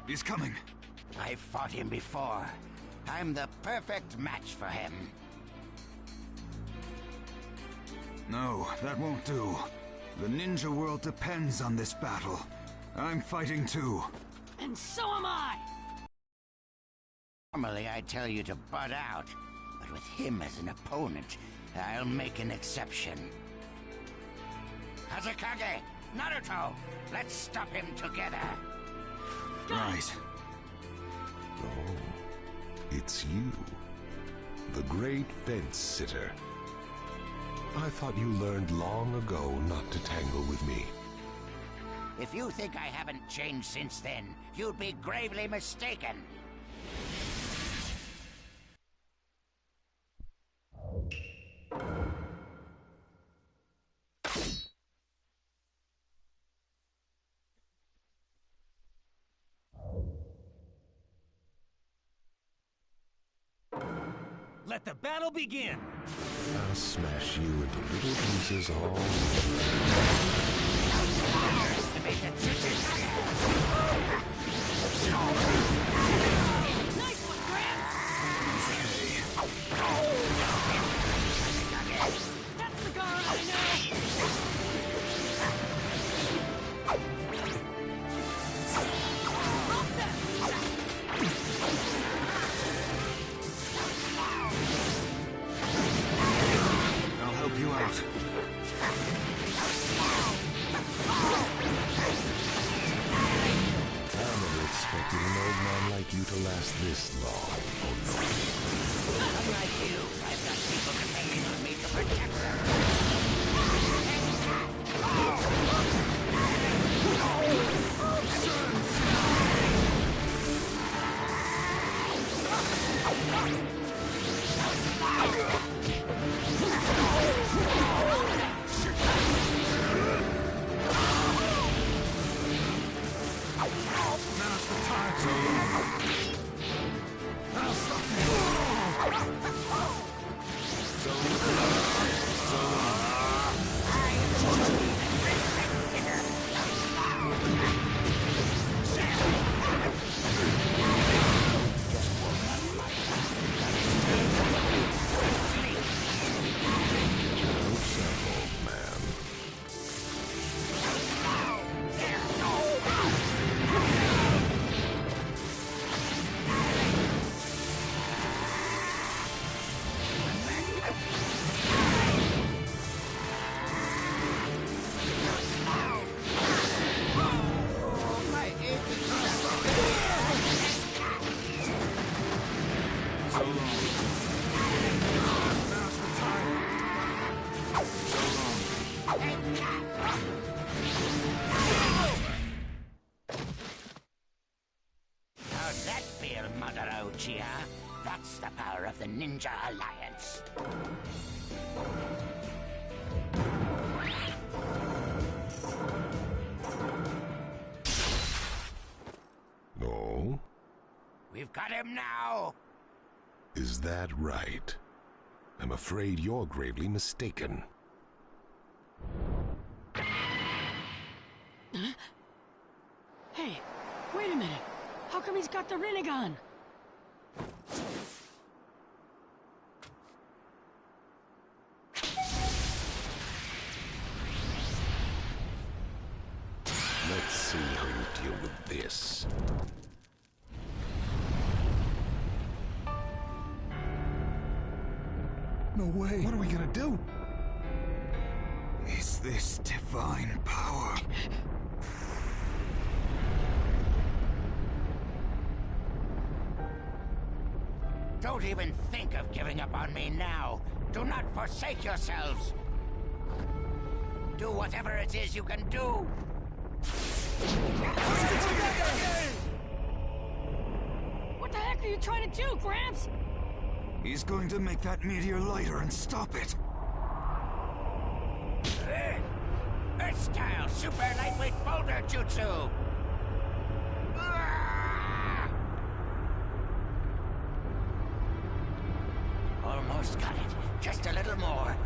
He's coming. I've fought him before. I'm the perfect match for him. No, that won't do. The ninja world depends on this battle. I'm fighting too. And so am I! Normally I tell you to butt out, but with him as an opponent, I'll make an exception. Hazekage! Naruto! Let's stop him together! Right. Oh, it's you. The great fence sitter. I thought you learned long ago not to tangle with me. If you think I haven't changed since then, you'd be gravely mistaken. Let the battle begin! I'll smash you into little pieces all over. Nice one, Gramps! That's the Gara I know! I'll help you out. I never expected an old man like you to last this long. Unlike you, I've got people depending on me to protect them. Now's the time. So long. I'll stop you. So long. Joke's up, old man. So long. Now's the time. So long. How's that feel, Madara Uchiha? That's the power of the Ninja Alliance. No? We've got him now! Is that right? I'm afraid you're gravely mistaken. Hey, wait a minute. How come he's got the Rinnegan? see how you deal with this. No way. What are we gonna do? Is this divine power? Don't even think of giving up on me now. Do not forsake yourselves. Do whatever it is you can do. What the heck are you trying to do, Gramps? He's going to make that meteor lighter and stop it. Earth-style super lightweight boulder jutsu. Almost got it. Just a little more.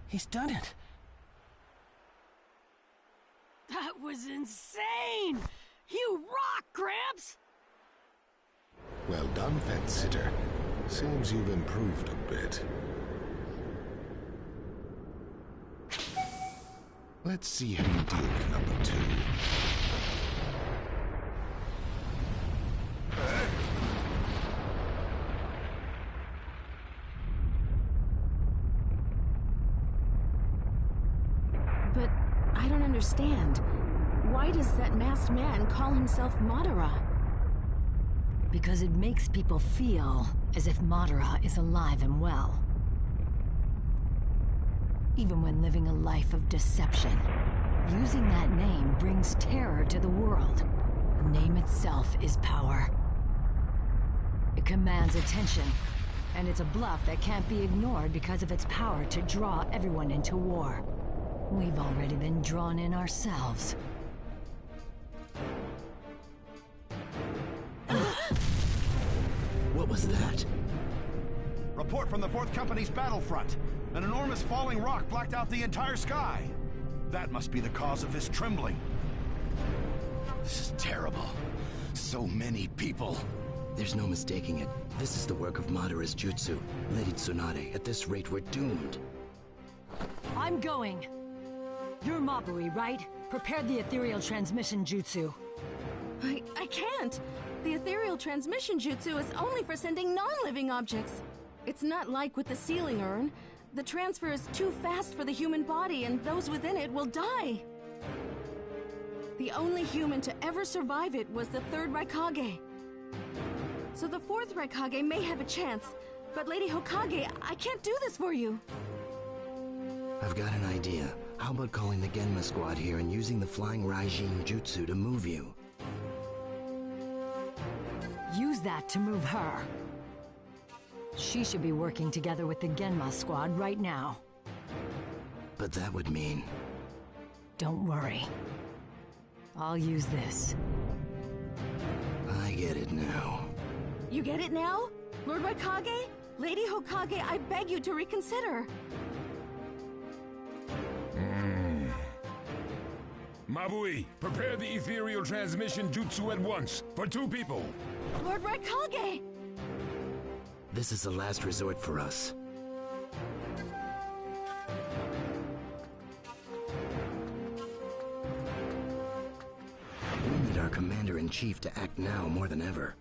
He's done it. That was insane! You rock, Gramps! Well done, Fence Sitter. Seems you've improved a bit. Let's see how you deal with number 2. But I don't understand. Why does that masked man call himself Madara? Because it makes people feel as if Madara is alive and well. Even when living a life of deception, using that name brings terror to the world. The name itself is power. It commands attention, and it's a bluff that can't be ignored because of its power to draw everyone into war. We've already been drawn in ourselves. What was that? Report from the 4th Company's battlefront. An enormous falling rock blacked out the entire sky. That must be the cause of this trembling. This is terrible. So many people. There's no mistaking it. This is the work of Madara's jutsu. Lady Tsunade, at this rate, we're doomed. I'm going. You're Mabui, right? Prepare the ethereal transmission jutsu. I can't. The ethereal transmission jutsu is only for sending non-living objects. It's not like with the sealing urn. The transfer is too fast for the human body, and those within it will die. The only human to ever survive it was the 3rd Raikage. So the 4th Raikage may have a chance, but Lady Hokage, I can't do this for you. I've got an idea. How about calling the Genma squad here and using the flying Raijin jutsu to move you? Use that to move her. She should be working together with the Genma squad right now. But that would mean... Don't worry. I'll use this. I get it now. You get it now? Lord Raikage? Lady Hokage, I beg you to reconsider. Mabui, prepare the ethereal transmission jutsu at once, for 2 people. Lord Raikage! This is the last resort for us. We need our commander-in-chief to act now more than ever.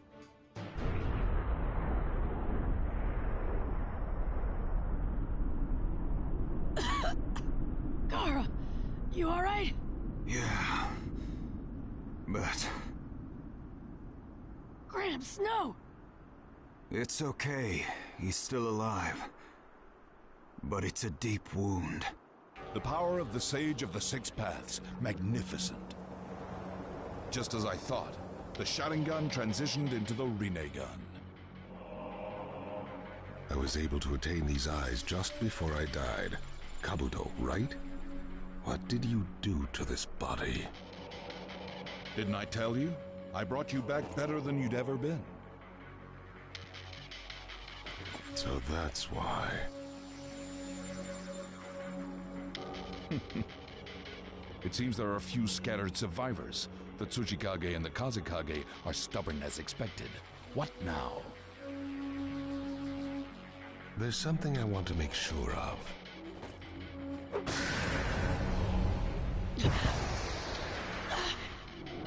Gaara, you alright? Yeah. But... Gramps, no! it's okay. He's still alive. But it's a deep wound. The power of the Sage of the 6 Paths. Magnificent. Just as I thought, the Sharingan transitioned into the Rinnegan. I was able to attain these eyes just before I died. Kabuto, right? What did you do to this body? Didn't I tell you? I brought you back better than you'd ever been. So that's why. It seems there are a few scattered survivors. The Tsuchikage and the Kazekage are stubborn as expected. What now? There's something I want to make sure of.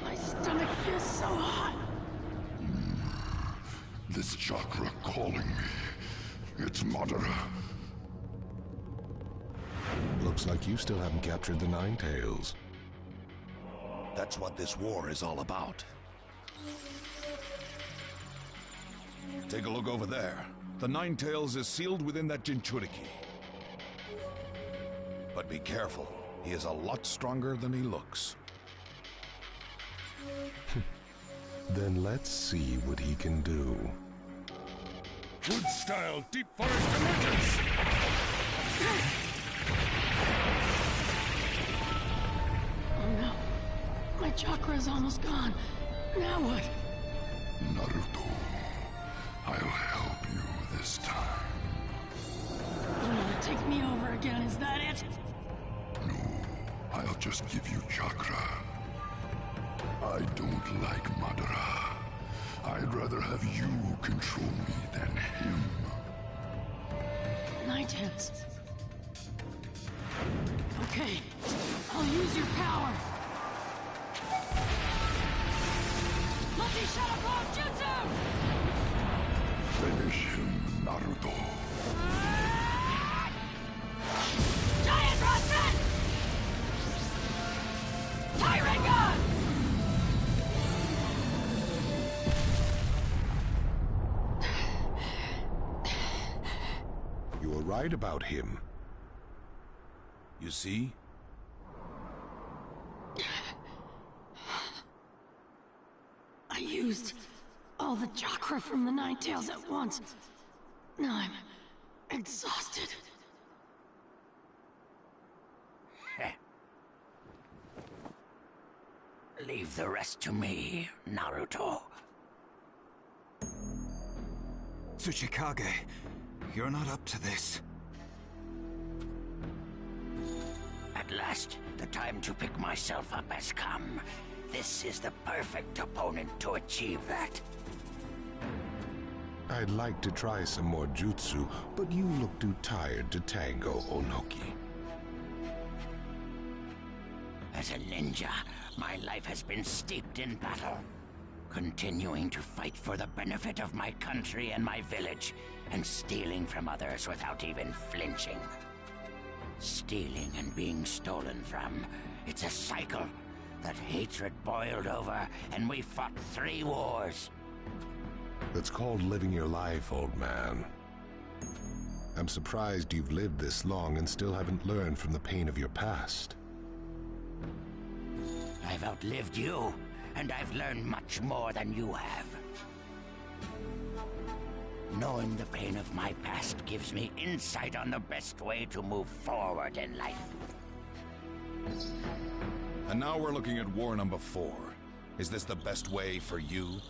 My stomach feels so hot. This chakra calling me. It's Madara. Looks like you still haven't captured the Nine Tails. That's what this war is all about. Take a look over there. The Nine Tails is sealed within that Jinchuriki. But be careful. He is a lot stronger than he looks. Then let's see what he can do. Wood-style deep forest emergence! Oh no. My chakra is almost gone. Now what? Naruto, I'll help you this time. You want to take me over again, is that it? No, I'll just give you chakra. I don't like Madara. I'd rather have you control me than him. Nine Tails. Okay, I'll use your power. Multi-shadow blow jutsu! Finish him, Naruto. Giant Rasen! Tyranga! You were right about him. You see? I used all the chakra from the Nine Tails at once. Now I'm exhausted. Leave the rest to me, Naruto. Tsuchikage, you're not up to this. At last, the time to pick myself up has come. This is the perfect opponent to achieve that. I'd like to try some more jutsu, but you look too tired to tango, Onoki. As a ninja, my life has been steeped in battle. Continuing to fight for the benefit of my country and my village, and stealing from others without even flinching. Stealing and being stolen from, it's a cycle. That hatred boiled over, and we fought 3 wars. That's called living your life, old man. I'm surprised you've lived this long and still haven't learned from the pain of your past. I've outlived you, and I've learned much more than you have. Knowing the pain of my past gives me insight on the best way to move forward in life. And now we're looking at war number 4. Is this the best way for you?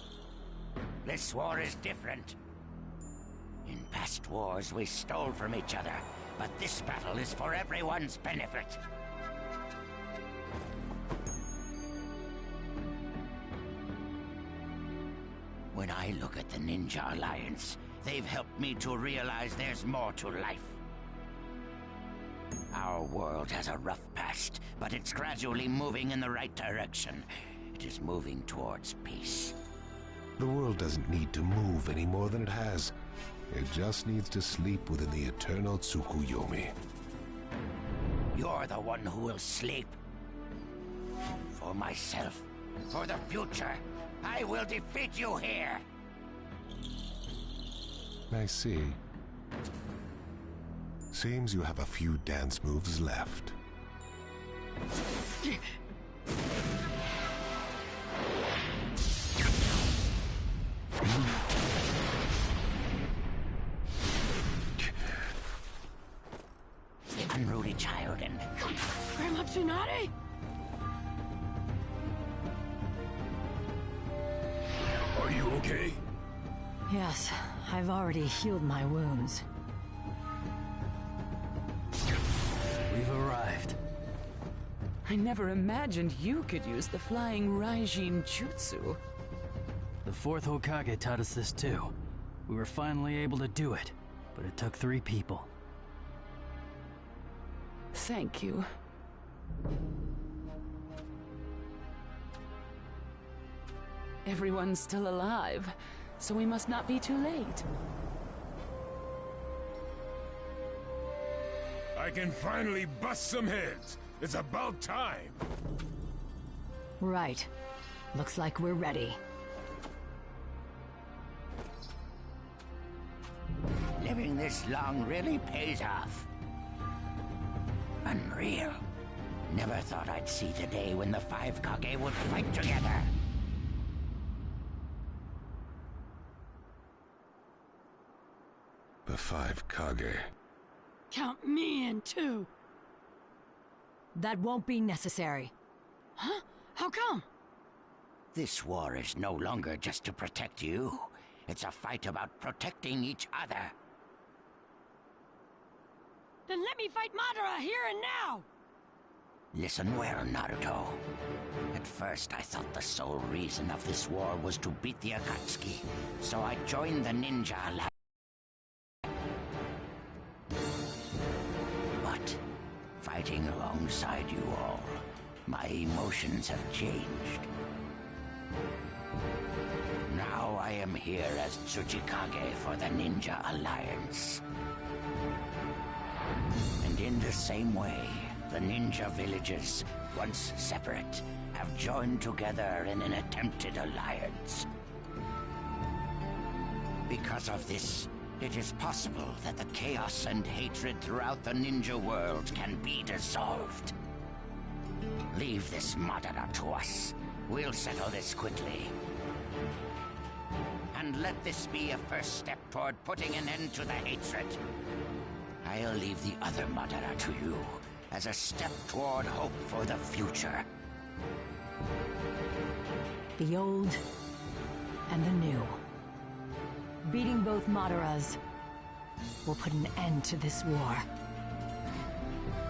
This war is different. In past wars, we stole from each other, but this battle is for everyone's benefit. When I look at the Ninja Alliance, they've helped me to realize there's more to life. Our world has a rough past, but it's gradually moving in the right direction. It is moving towards peace. The world doesn't need to move any more than it has. It just needs to sleep within the eternal Tsukuyomi. You're the one who will sleep. For myself, for the future, I will defeat you here. I see. Seems you have a few dance moves left. Unruly child and... Grandma Tsunade? Are you okay? Yes, I've already healed my wounds. We've arrived. I I never imagined you could use the flying Raijin jutsu. The fourth Hokage taught us this too. We were finally able to do it, but it took 3 people. Thank you. Everyone's still alive, so we must not be too late. I can finally bust some heads. It's about time. Right. Looks like we're ready. Living this long really pays off. Unreal. Never thought I'd see the day when the 5 Kage would fight together. The 5 Kage. Count me in too. That won't be necessary. Huh? How come? This war is no longer just to protect you. It's a fight about protecting each other. Then let me fight Madara here and now! Listen well, Naruto. At first, I thought the sole reason of this war was to beat the Akatsuki, so I joined the Ninja Alliance. But, fighting alongside you all, my emotions have changed. Now I am here as Tsuchikage for the Ninja Alliance. And in the same way, the ninja villages, once separate, have joined together in an attempted alliance. Because of this, it is possible that the chaos and hatred throughout the ninja world can be dissolved. Leave this Madara to us. We'll settle this quickly. And let this be a first step toward putting an end to the hatred. I'll leave the other Madara to you, as a step toward hope for the future. The old and the new. Beating both Madaras will put an end to this war.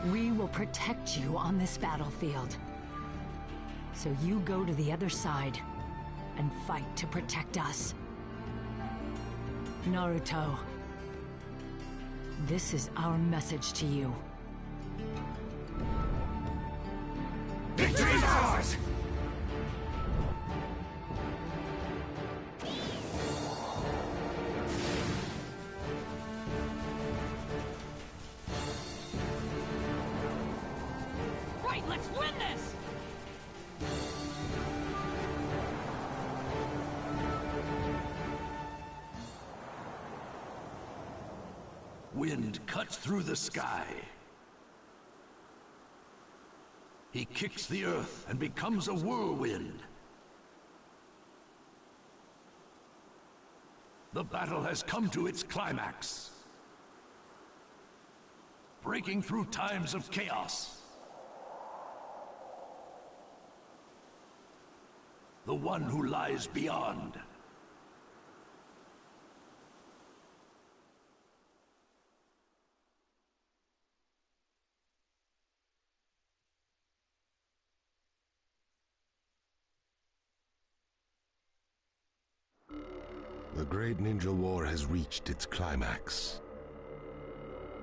We will protect you on this battlefield. So you go to the other side and fight to protect us. Naruto, this is our message to you. Victory is ours! Right, let's win this! Wind cuts through the sky. He kicks the earth and becomes a whirlwind. The battle has come to its climax. Breaking through times of chaos. The one who lies beyond. The Great Ninja War has reached its climax.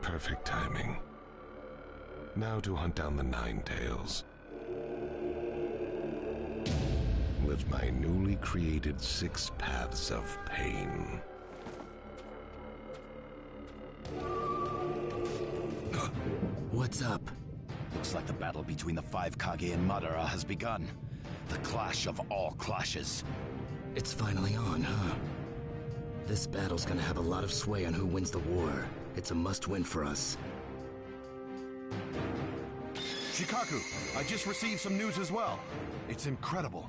Perfect timing. Now to hunt down the Nine Tails. With my newly created 6 paths of pain. What's up? Looks like the battle between the 5 Kage and Madara has begun. The clash of all clashes. It's finally on, huh? This battle's gonna have a lot of sway on who wins the war. It's a must-win for us. Shikaku, I just received some news as well. It's incredible.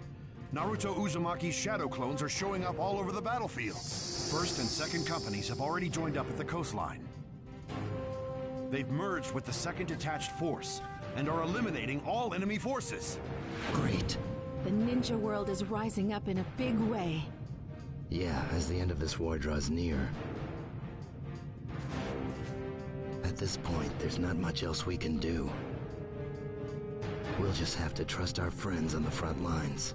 Naruto Uzumaki's shadow clones are showing up all over the battlefield. First and second companies have already joined up at the coastline. They've merged with the 2nd Detached Force and are eliminating all enemy forces. Great. The ninja world is rising up in a big way. Yeah, as the end of this war draws near. At this point, there's not much else we can do. We'll just have to trust our friends on the front lines.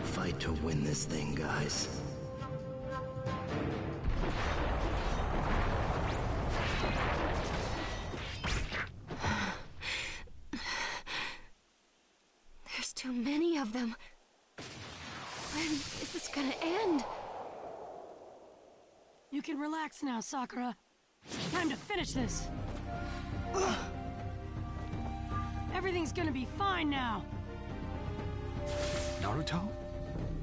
Fight to win this thing, guys. There's too many of them. When is this gonna end? You can relax now, Sakura. Time to finish this. Everything's gonna be fine now. Naruto?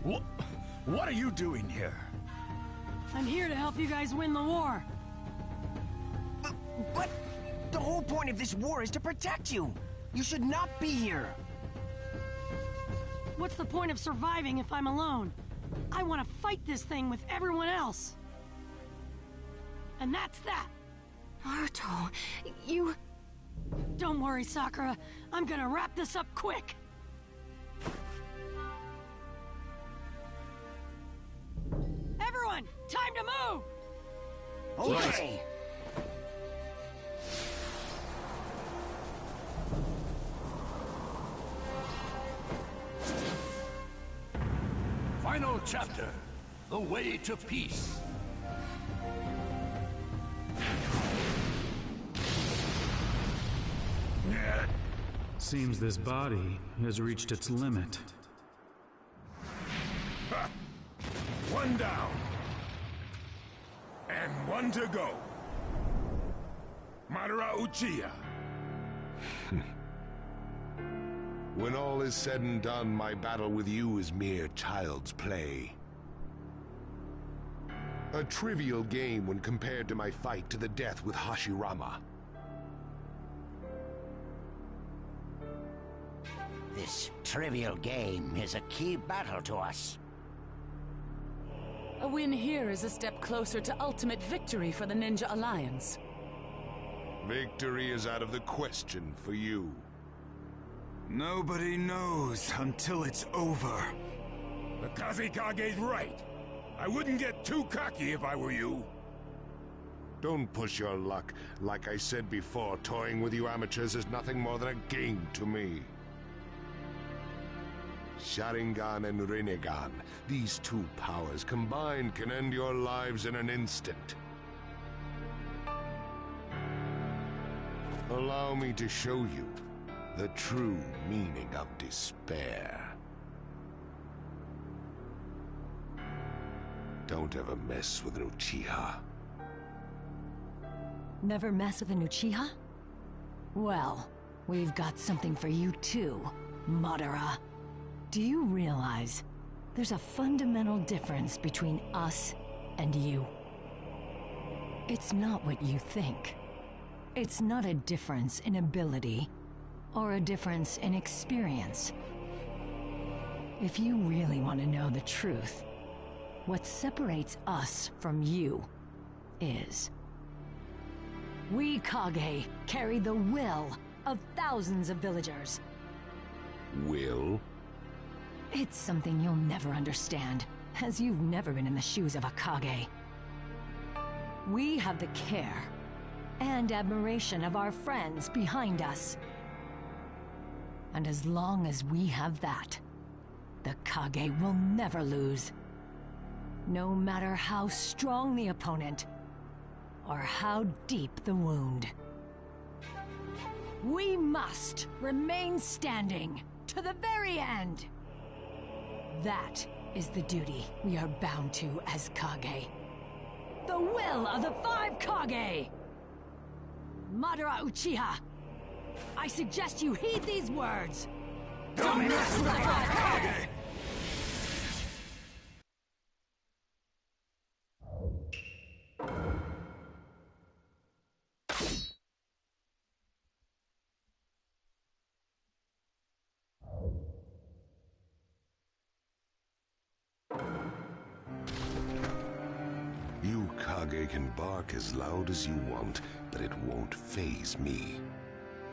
What are you doing here? I'm here to help you guys win the war. But the whole point of this war is to protect you. You should not be here. What's the point of surviving if I'm alone? I want to fight this thing with everyone else. And that's that. Naruto, you... Don't worry, Sakura. I'm gonna wrap this up quick. Everyone, time to move! Okay. Final chapter, The Way to Peace. Seems this body has reached its limit. Ha! One down. And one to go. Madara Uchiha. When all is said and done, my battle with you is mere child's play. A trivial game when compared to my fight to the death with Hashirama. This trivial game is a key battle to us. A win here is a step closer to ultimate victory for the Ninja Alliance. Victory is out of the question for you. Nobody knows until it's over. The Kazekage's right. I wouldn't get too cocky if I were you. Don't push your luck. Like I said before, toying with you amateurs is nothing more than a game to me. Sharingan and Rinnegan, these two powers combined can end your lives in an instant. Allow me to show you the true meaning of despair. Don't ever mess with an Uchiha. Never mess with an Uchiha? Well, we've got something for you too, Madara. Do you realize there's a fundamental difference between us and you? It's not what you think. It's not a difference in ability or a difference in experience. If you really want to know the truth, what separates us from you is we Kage carry the will of thousands of villagers. Will? It's something you'll never understand, as you've never been in the shoes of a Kage. We have the care and admiration of our friends behind us. And as long as we have that, the Kage will never lose. No matter how strong the opponent, or how deep the wound. We must remain standing to the very end. That is the duty we are bound to as Kage. The will of the 5 Kage! Madara Uchiha, I suggest you heed these words. Don't mess with the 5 Kage! You Kage can bark as loud as you want, but it won't faze me.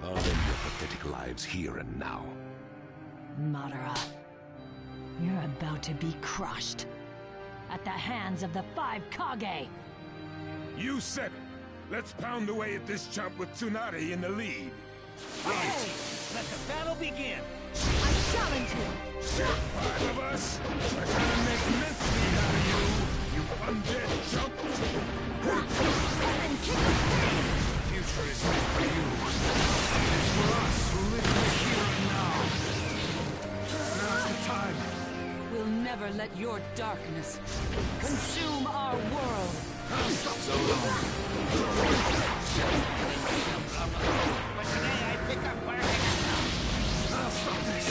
I'll end your pathetic lives here and now. Madara, you're about to be crushed at the hands of the 5 Kage. You said it. Let's pound away at this chump with Tsunade in the lead. Right. Let the battle begin! I challenge you! 5 of us? We're gonna make mincemeat out of you undead chump! And kick the pain! The future is meant for you. It's for us who live in the here and now. Now's the time. We'll never let your darkness consume our world. Stop so long. But today I pick up where I'll stop this.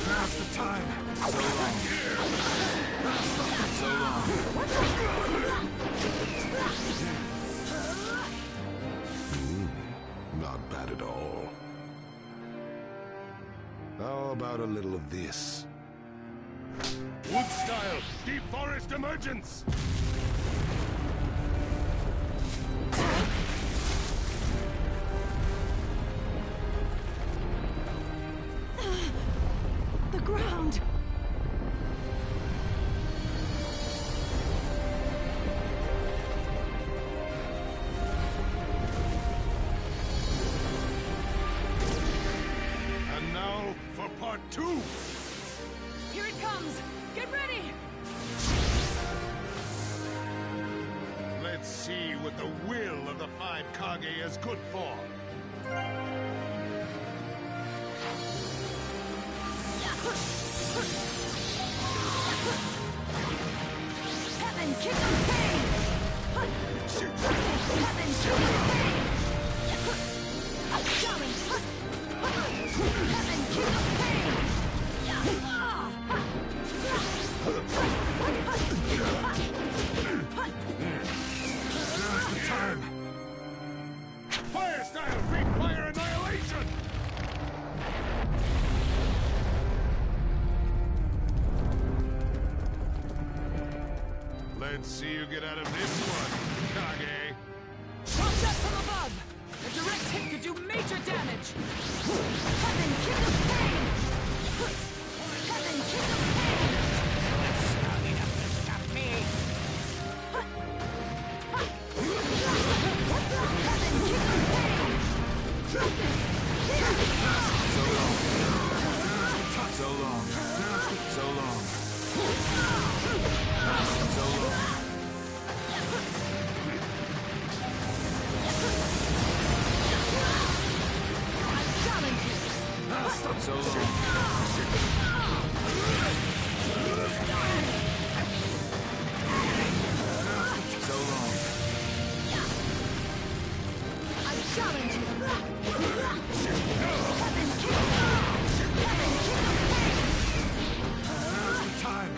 Now's the time. So long. I'll stop it so long. Not bad at all. How about a little of this? Wood style, deep forest emergence! The ground! And now for part 2! Here it comes! Get ready! Let's see what the will of the 5 Kage is good for. Heaven, kick of pain! Heaven, kick of pain! I challenge! Heaven, kick of pain! Now's the time. Fire style, great fire annihilation! Let's see you get out of this one, Kage. Watch out from above! A direct hit could do major damage! Heaven, kick of pain! Heaven, kick of pain! strong enough to stop me! Heaven, kick of pain! So long. So long. So long. Stop so long. So long. I challenge you! Now's the time.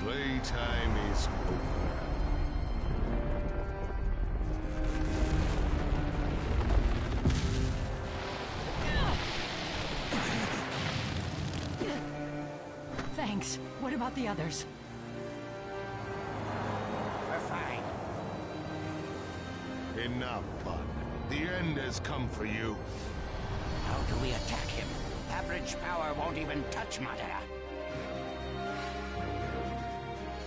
Playtime is over. Thanks. What about the others? We're fine. Enough fun. The end has come for you. How do we attack him? Average power won't even touch Madara.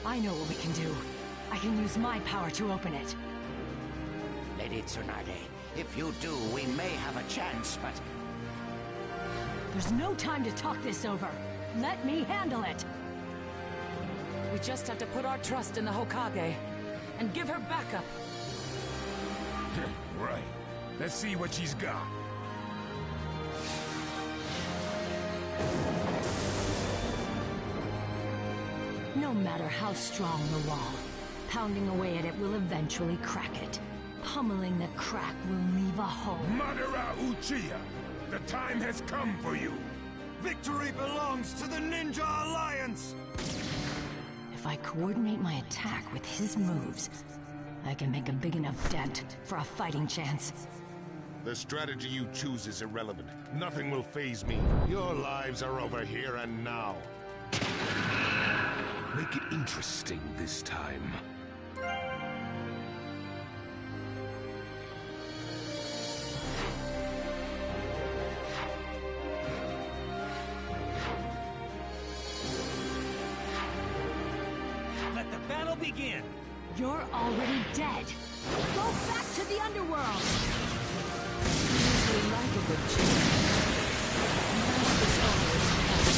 I know what we can do. I can use my power to open it. Lady Tsunade, if you do, we may have a chance, but... There's no time to talk this over. Let me handle it. We just have to put our trust in the Hokage and give her backup. Right. Let's see what she's got. No matter how strong the wall, pounding away at it will eventually crack it. Pummeling the crack will leave a hole. Madara Uchiha, the time has come for you. Victory belongs to the Ninja Alliance! If I coordinate my attack with his moves, I can make a big enough dent for a fighting chance. The strategy you choose is irrelevant. Nothing will faze me. Your lives are over here and now. Make it interesting this time. Let the battle begin! You're already dead. Go back to the underworld. You usually like a good chance. Now this over is past.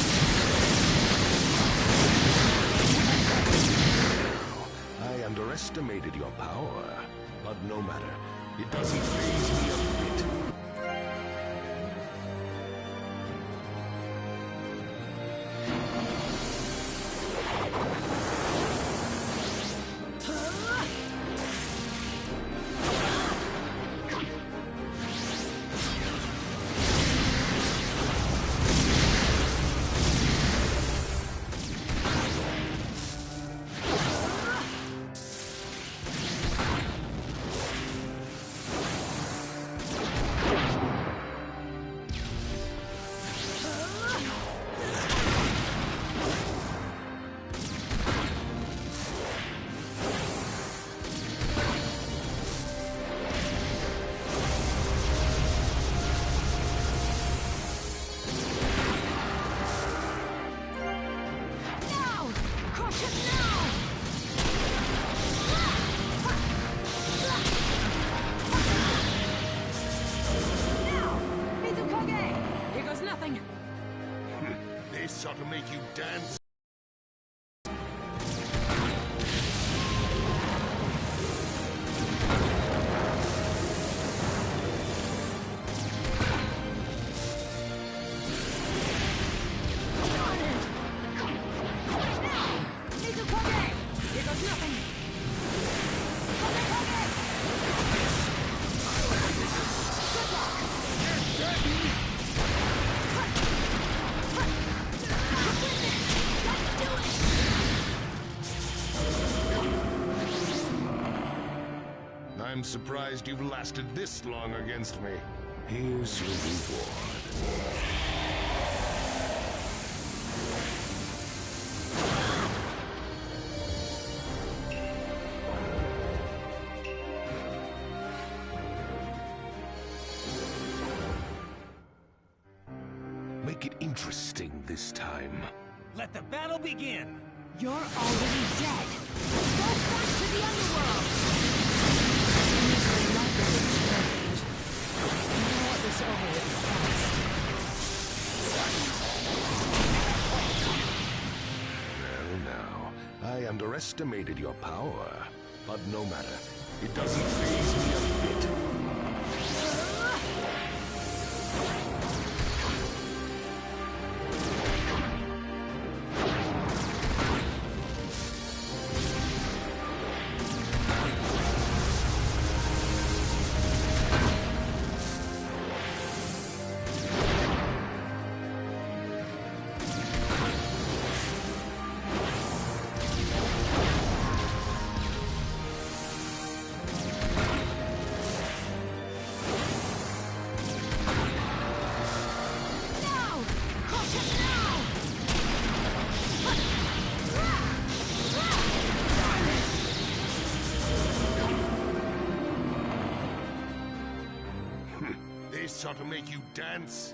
I underestimated your power, but no matter. It doesn't faze me a bit. This ought to make you dance. I'm surprised you've lasted this long against me. Here's your reward. Make it interesting this time. Let the battle begin! You're already dead. Go back to the underworld. Well, now, I underestimated your power, but no matter. It doesn't faze me a bit. This ought to make you dance.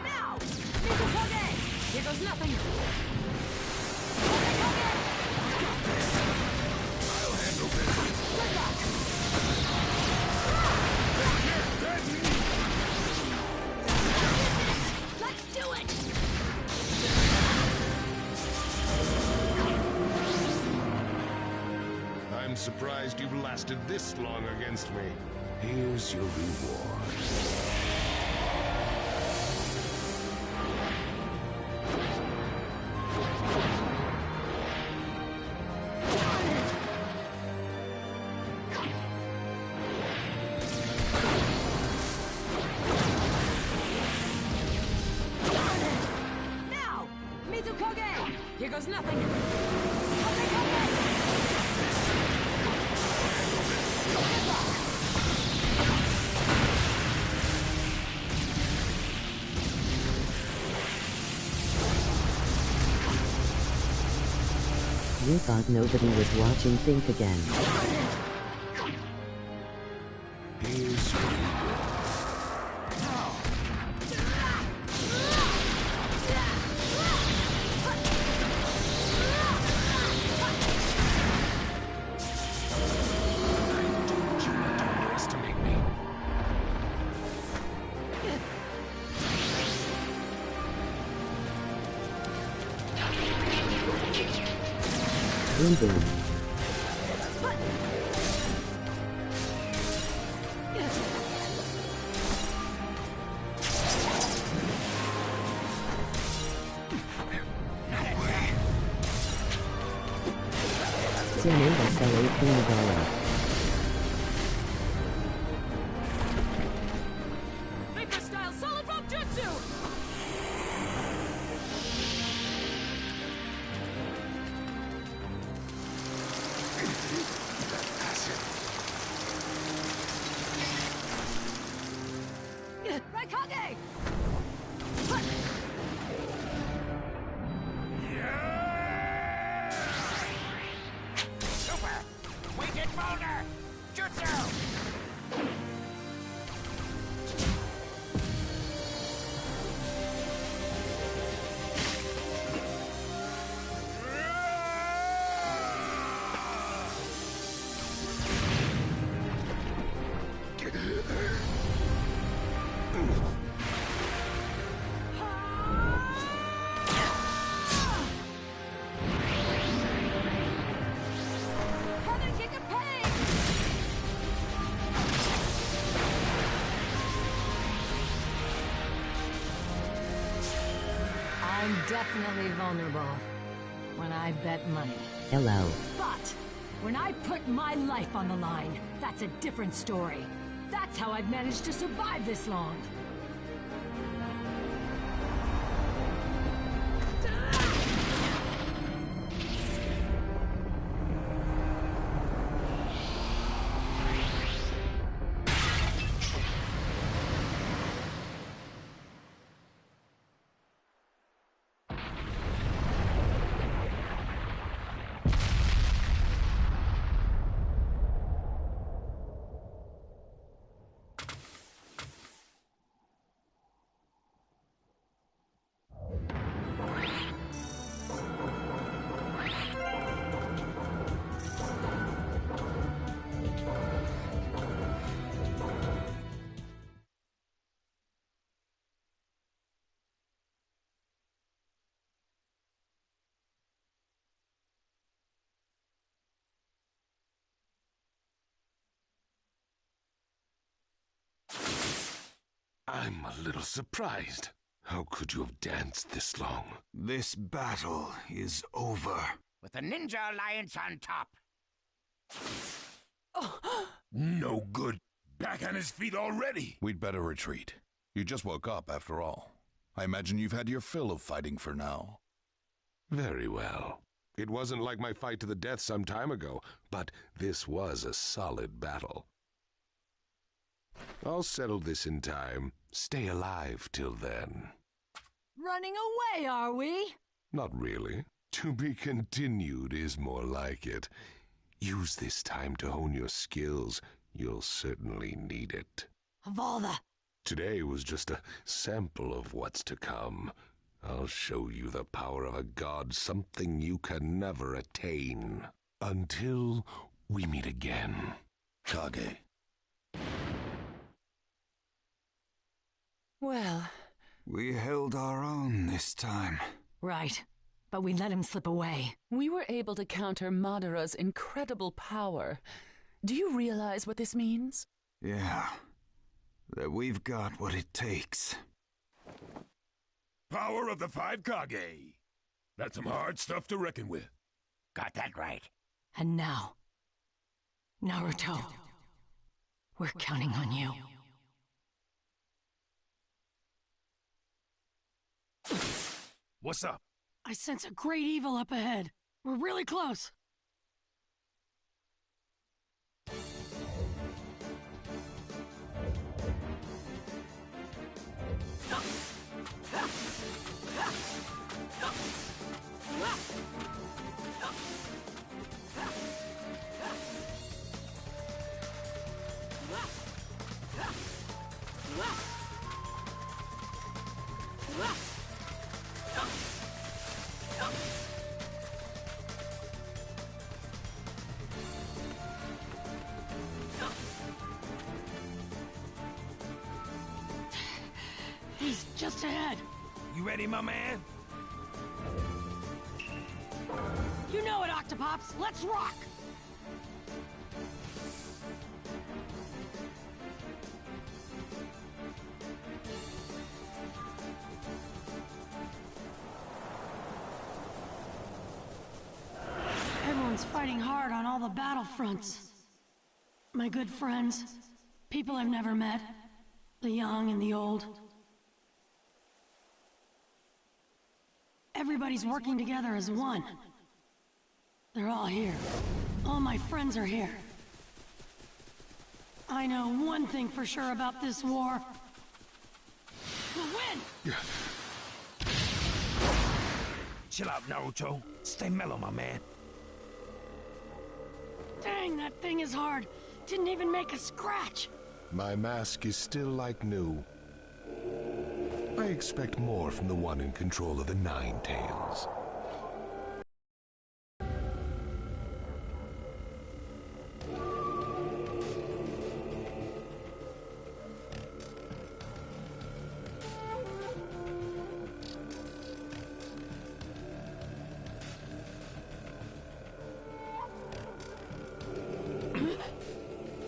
Now! Mizukoge! Here goes nothing! I'll handle this. Good luck! Let's do it! I'm surprised you've lasted this long against me. Here's your reward. Now! Mizukoge! Here goes nothing! You thought nobody was watching? Think again. Here's your Boom boom. Sinanga sell $18. Vapor style solid rope jutsu! Raikage! Super! Winged boulder! Jutsu! I'm definitely vulnerable when I bet money. Hello. But when I put my life on the line, that's a different story. That's how I've managed to survive this long. I'm a little surprised. How could you have danced this long? This battle is over. With the Ninja Alliance on top. No good. Back on his feet already. We'd better retreat. You just woke up, after all. I imagine you've had your fill of fighting for now. Very well. It wasn't like my fight to the death some time ago, but this was a solid battle. I'll settle this in time. Stay alive till then. Running away, are we? Not really. To be continued is more like it. Use this time to hone your skills. You'll certainly need it. Of all the... Today was just a sample of what's to come. I'll show you the power of a god, something you can never attain. Until we meet again. Kage. Well... We held our own this time. Right. But we let him slip away. We were able to counter Madara's incredible power. Do you realize what this means? Yeah. That we've got what it takes. Power of the 5 Kage. That's some hard stuff to reckon with. Got that right. And now, Naruto, we're counting on you. What's up? I sense a great evil up ahead. We're really close. just ahead. You ready, my man? You know it, Octopops. Let's rock! Everyone's fighting hard on all the battlefronts. My good friends, people I've never met, the young and the old. Everybody's working together as one. They're all here. All my friends are here. I know one thing for sure about this war. We'll win! Chill out, Naruto. Stay mellow, my man. Dang, that thing is hard. Didn't even make a scratch. My mask is still like new. I expect more from the one in control of the Nine Tails.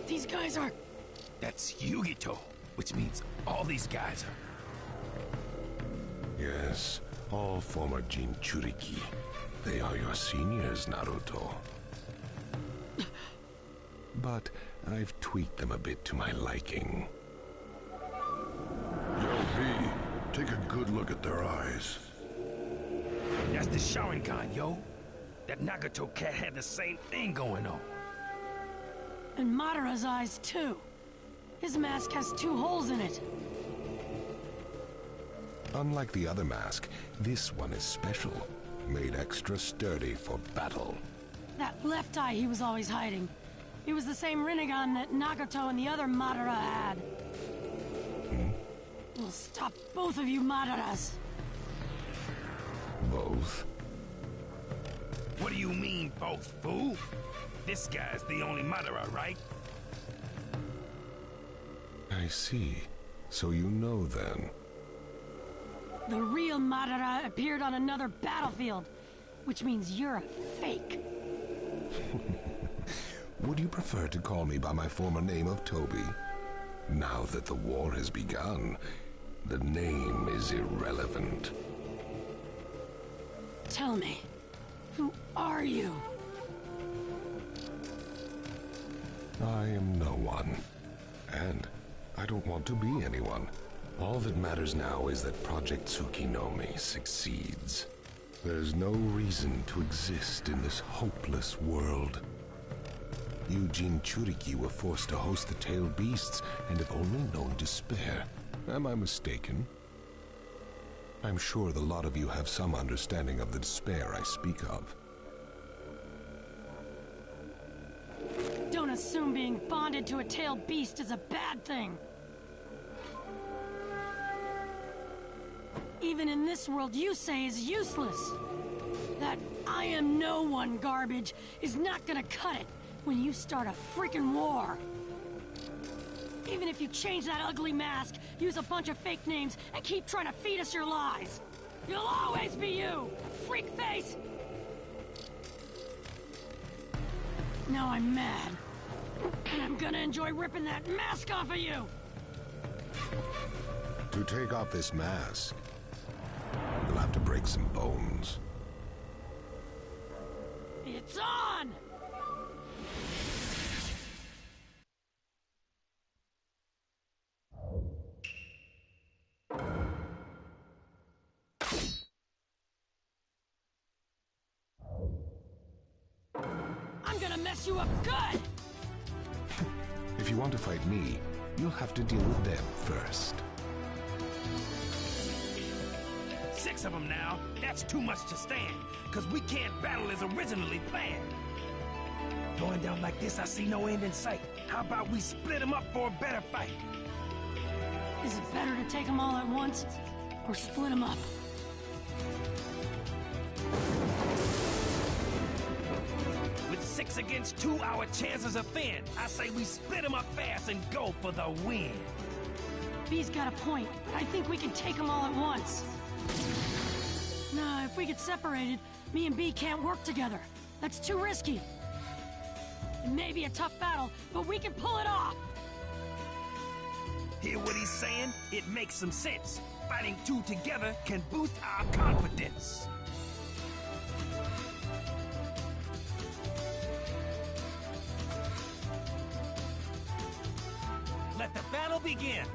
These guys are... That's Yugito, which means all these guys are... Yes, all former Jinchuriki. They are your seniors, Naruto. But I've tweaked them a bit to my liking. Yo, B, take a good look at their eyes. That's the Sharingan, yo. That Nagato cat had the same thing going on. And Madara's eyes, too. His mask has 2 holes in it. Unlike the other mask, this one is special. Made extra sturdy for battle. That left eye he was always hiding. It was the same Rinnegan that Nagato and the other Madara had. We'll stop both of you Madaras. Both? What do you mean, both, fool? This guy's the only Madara, right? I see. So you know then. The real Madara appeared on another battlefield, which means you're a fake. Would you prefer to call me by my former name of Toby? Now that the war has begun, the name is irrelevant. Tell me, who are you? I am no one. And I don't want to be anyone. All that matters now is that Project Tsukinome succeeds. There's no reason to exist in this hopeless world. You Jinchuriki were forced to host the tailed beasts and have only known despair. Am I mistaken? I'm sure the lot of you have some understanding of the despair I speak of. Don't assume being bonded to a tailed beast is a bad thing. Even in this world you say is useless. That I am no one garbage is not gonna cut it when you start a freaking war. Even if you change that ugly mask, use a bunch of fake names, and keep trying to feed us your lies, you'll always be you, freak face! Now I'm mad. And I'm gonna enjoy ripping that mask off of you! To take off this mask, you'll have to break some bones. It's on! I'm gonna mess you up good! If you want to fight me, you'll have to deal with them first. 6 of them now. That's too much to stand, because we can't battle as originally planned. Going down like this, I see no end in sight. How about we split them up for a better fight? Is it better to take them all at once, or split them up? With 6 against 2, our chances are thin. I say we split them up fast and go for the win. B's got a point, but I think we can take them all at once. Nah, if we get separated, me and B can't work together. That's too risky. It may be a tough battle, but we can pull it off! Hear what he's saying? It makes some sense. Fighting two together can boost our confidence. Let the battle begin.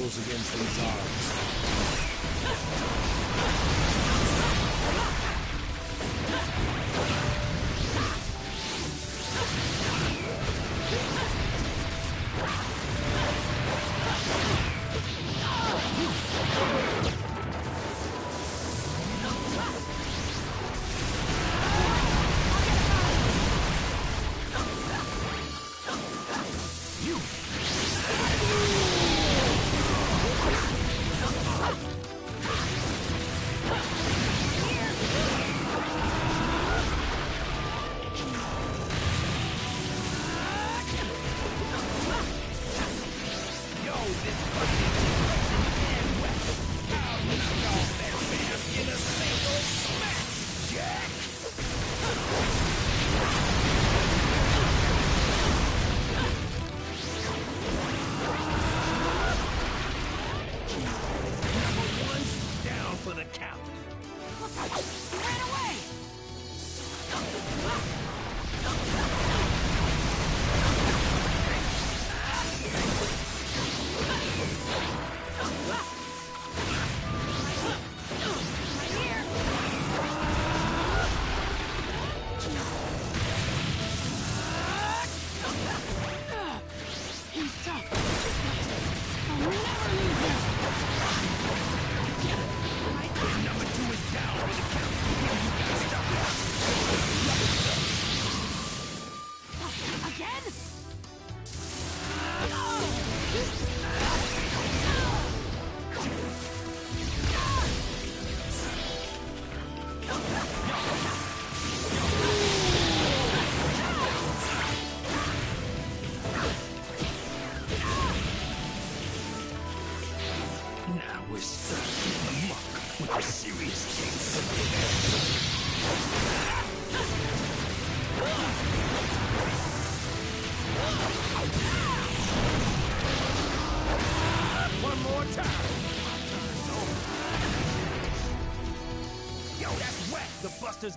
Against these odds.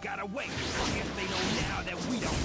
Gotta wait. I guess they know now that we don't.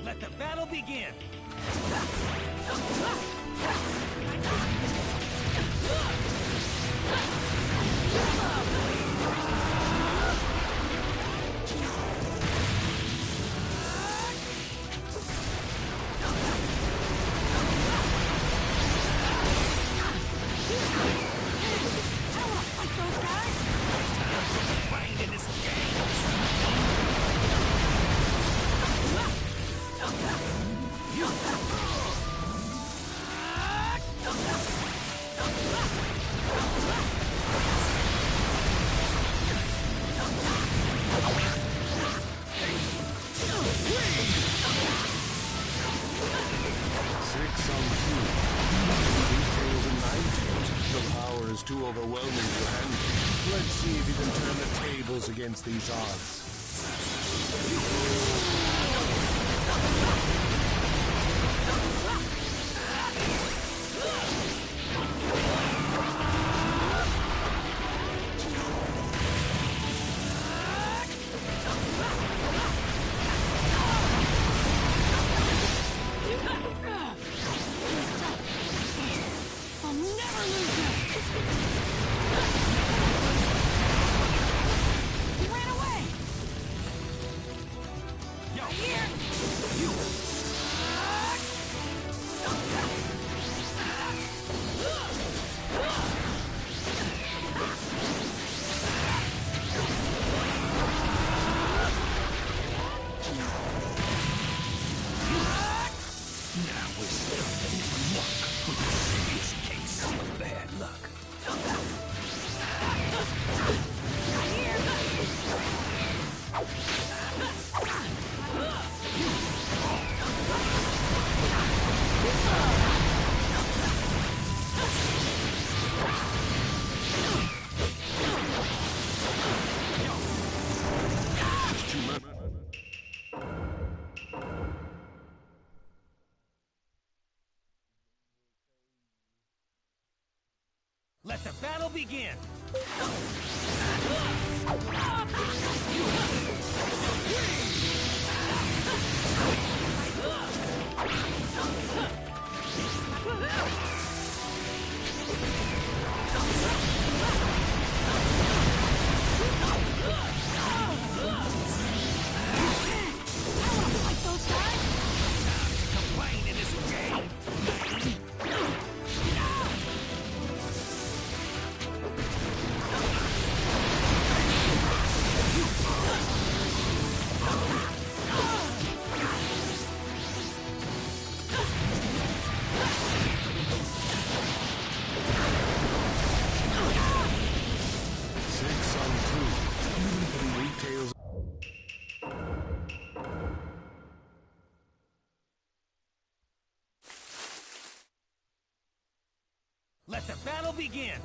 Let the battle begin! Find in this game! too overwhelming to handle. Let's see if you can turn the tables against these odds. Let the battle begin! Let the battle begin!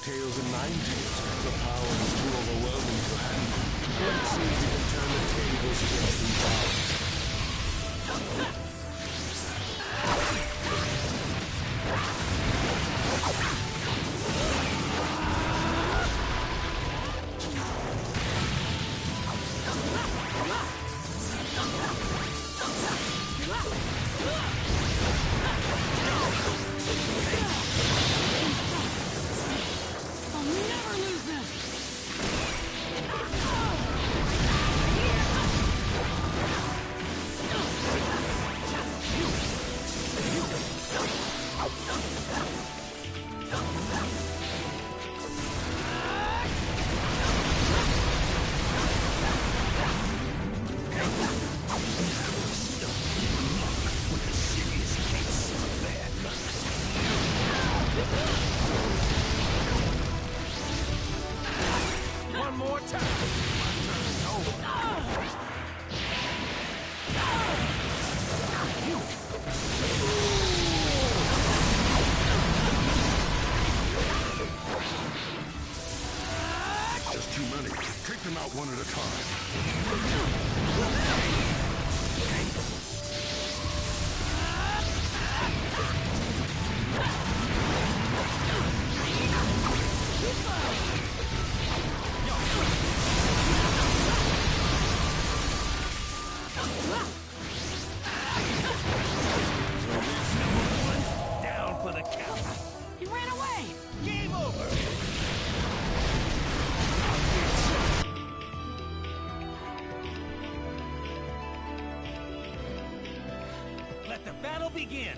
Tails and Nine Tails, the power is too overwhelming to handle. Let's see if you can turn the tables against these odds. One more time. My turn's over. Just too many. Take them out one at a time. Down for the begin!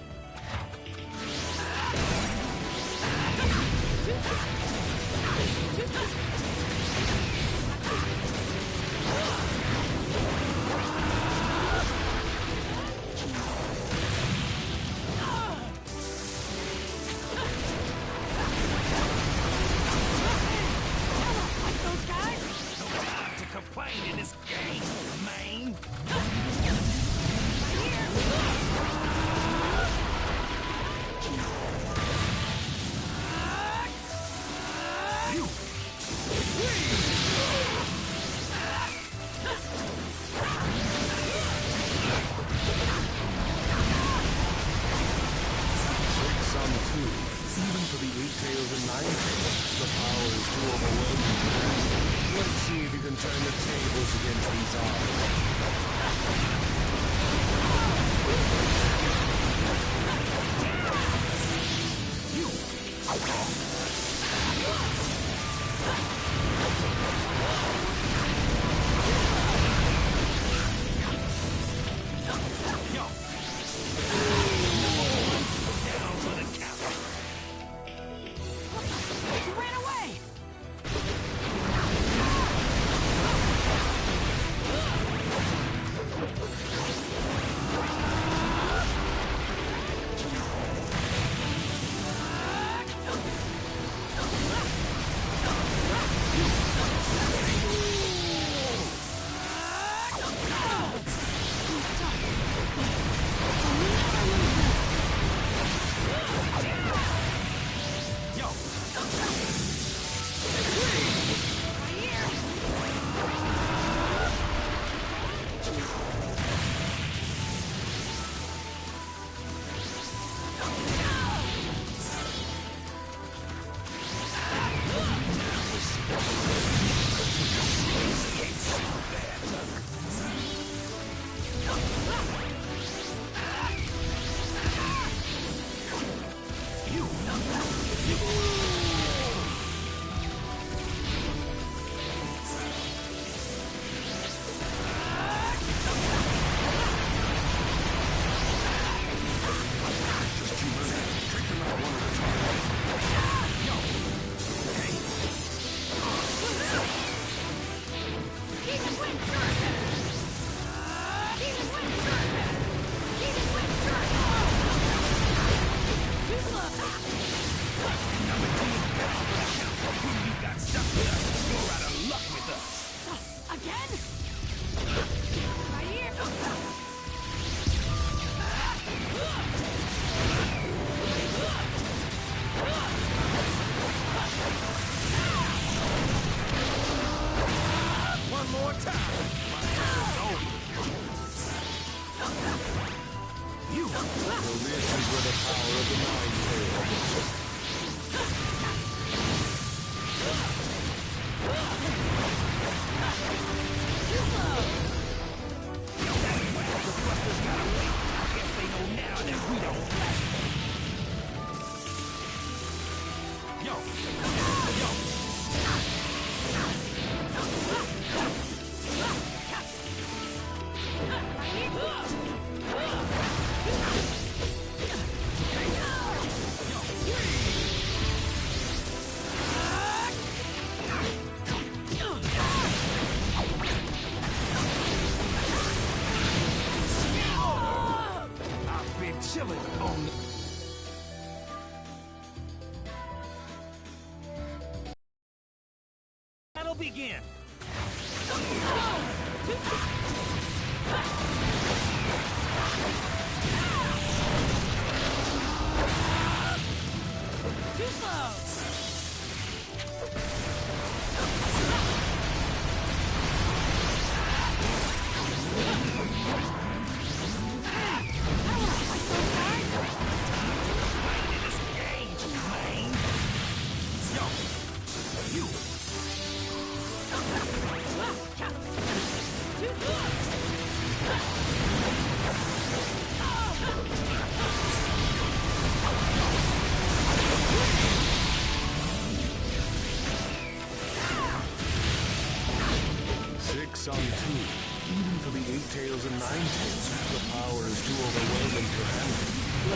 In this game, man. Some too. Even for the 8 tails and 9 tails, the power is too overwhelming to handle. Let's see if you can turn the tables against these odds. Begin. Too slow. On 2. Even for the 8 tails and 9 tails, the power is too overwhelming to handle.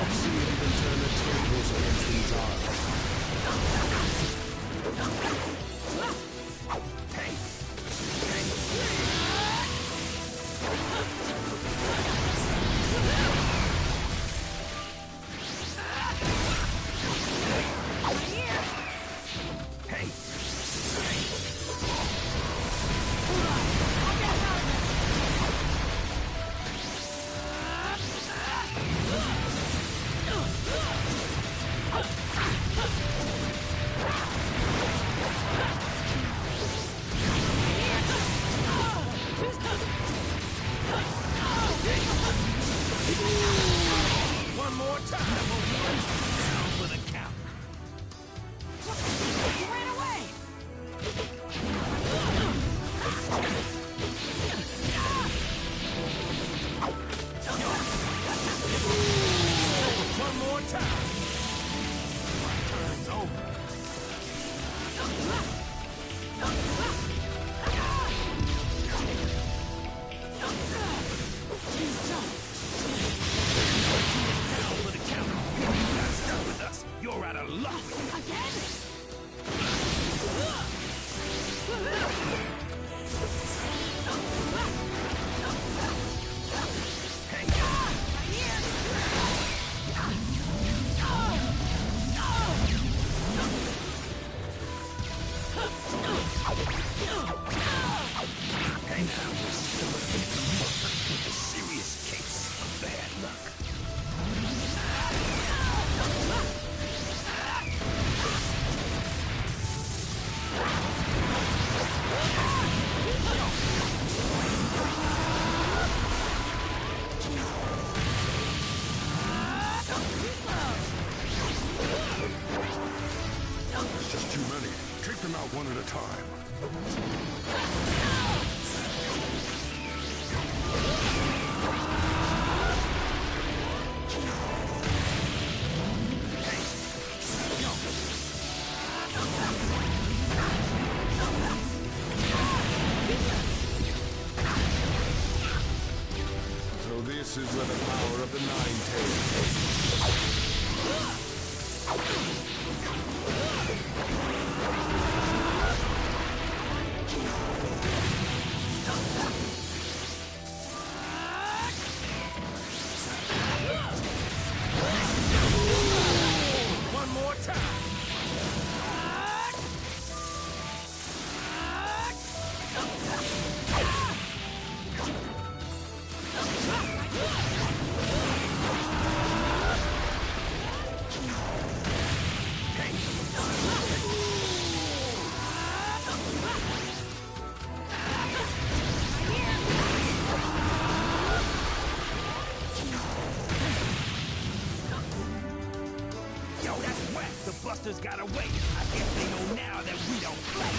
more time. Down for the count. You ran away! One more time. My turn's over. Down for the count. You got stuck with us. You're out of luck. Again? And now we're still with a serious case of bad luck. There's just too many. Take them out one at a time. So this is where the power of the Nine-Tails. One more time. Yo, that's whack. The Busters got away. I guess they know now that we don't play.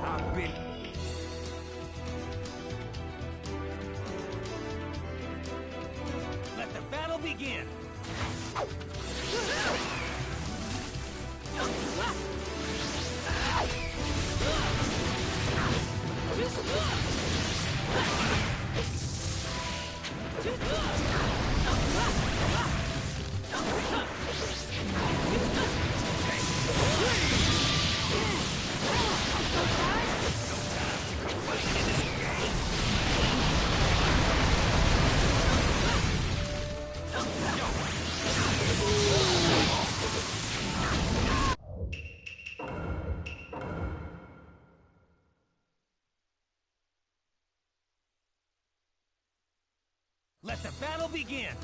I've been... Let the battle begin. Let the battle begin.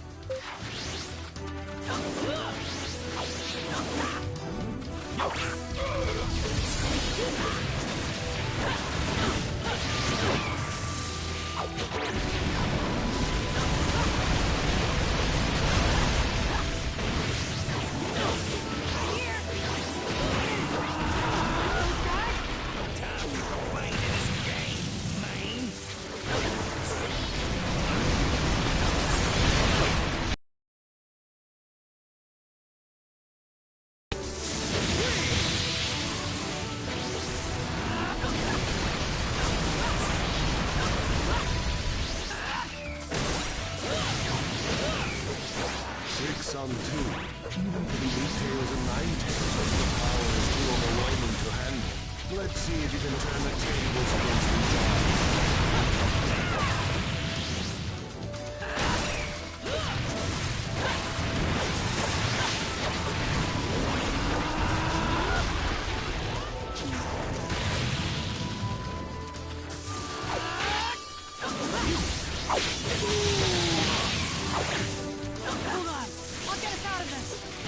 On two. Even for the Eight-Tails and Nine-Tails, the power is too overwhelming to handle. Let's see if you can turn the tables against these Hold on. I'll get us out of this.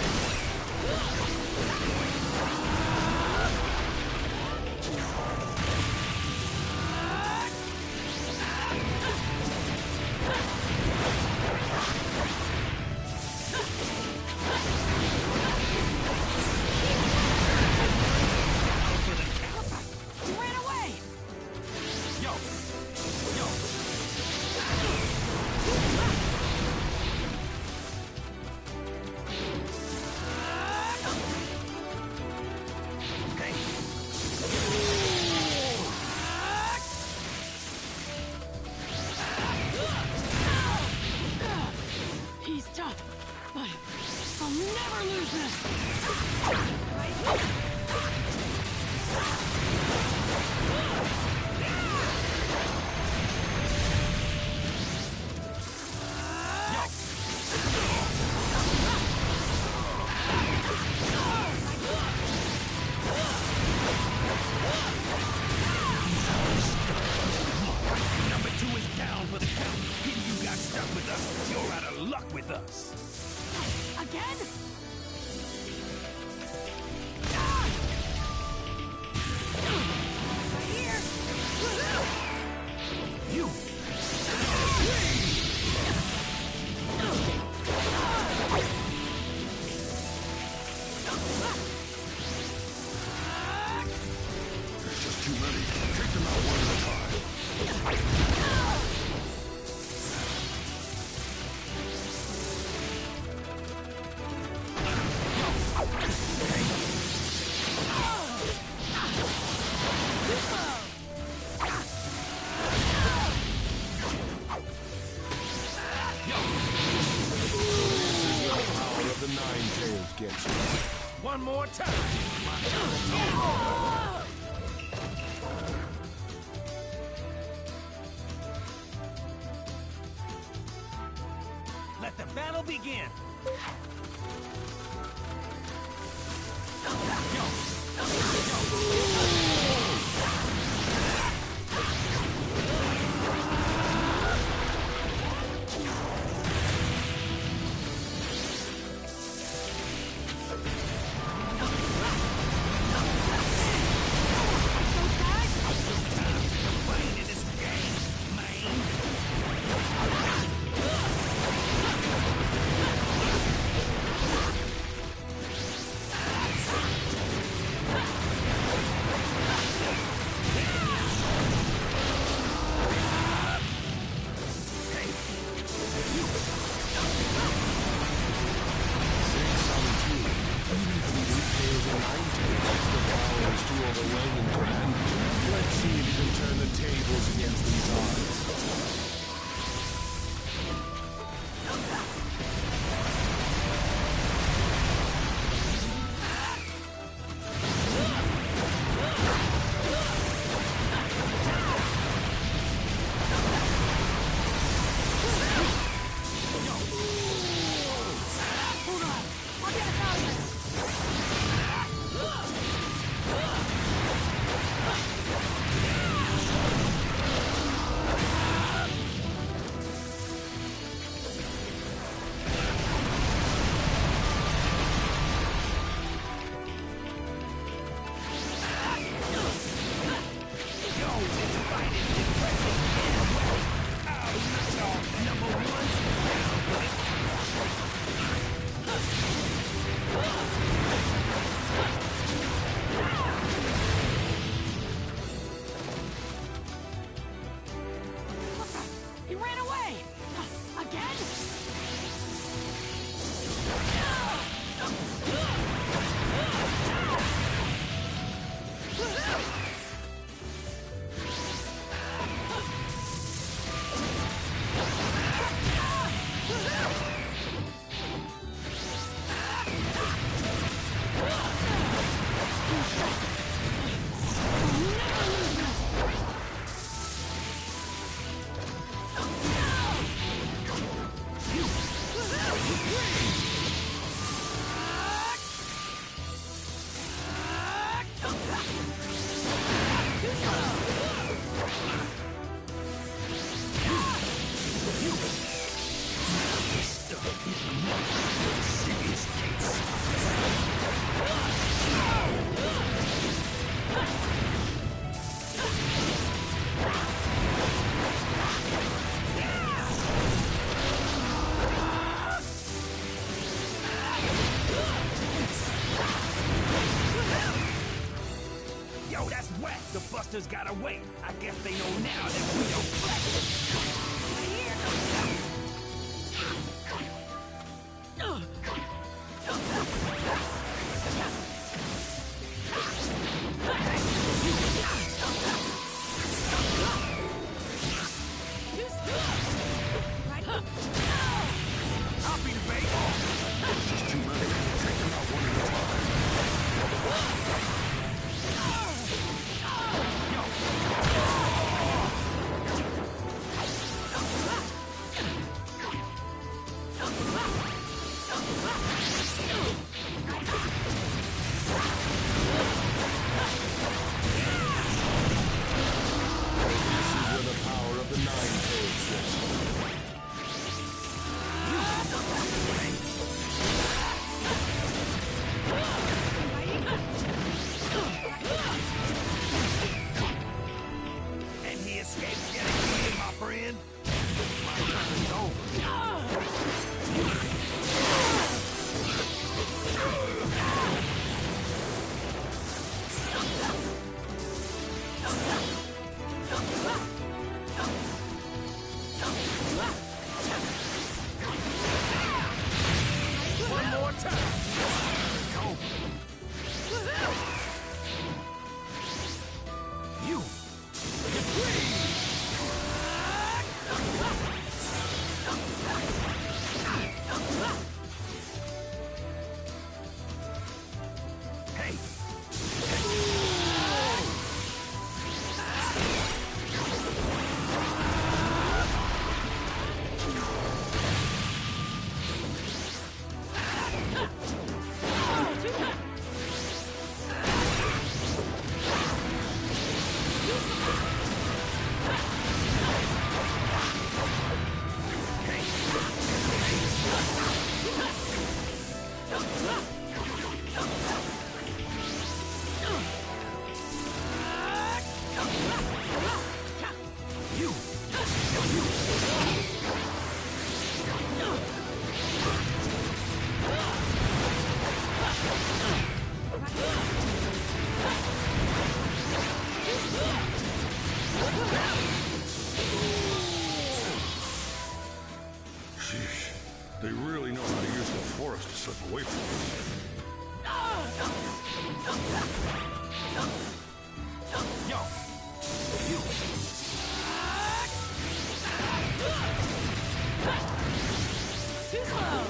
never lose this! Number 2 is down for the count. You got stuck with us. You're out of luck with us. Again? You. There's just too many. Take them out one at a time. Power of the Nine Tails gets you. One more time. My turn. Let the battle begin. Let's see if you can turn the tables against these odds. He ran away! Again? Yo, that's whack. The Busters got away. I guess they know now that we don't I'll be the bait. Just too many. Yo! You! Too slow!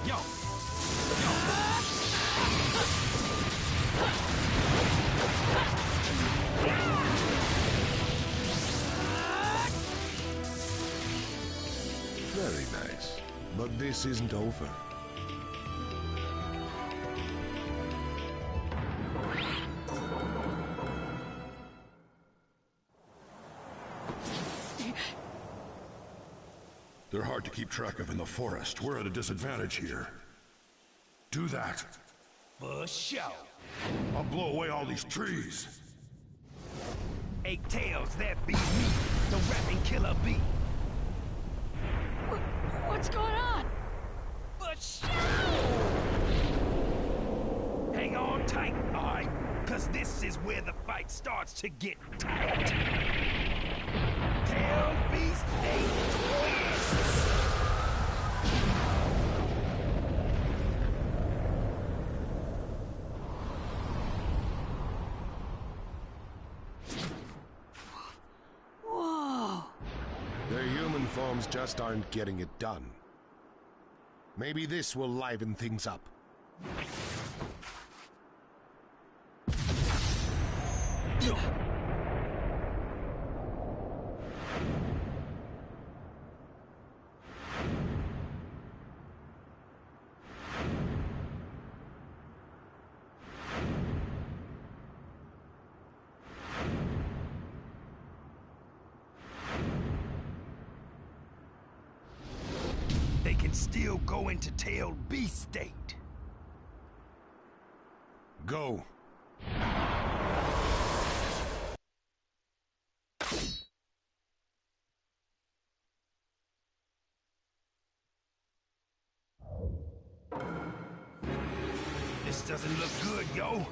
Yo! Very nice. But this isn't over. They're hard to keep track of in the forest. We're at a disadvantage here. Do that. For sure. I'll blow away all these trees. Eight tails, that be me, the rapping killer bee. What's going on? For sure! Hang on tight, alright? Cause this is where the fight starts to get tight. Tail beast, eight twists! Whoa! Their human forms just aren't getting it done. Maybe this will liven things up. They can still go into tail beast state. Go. This doesn't look good, yo. Be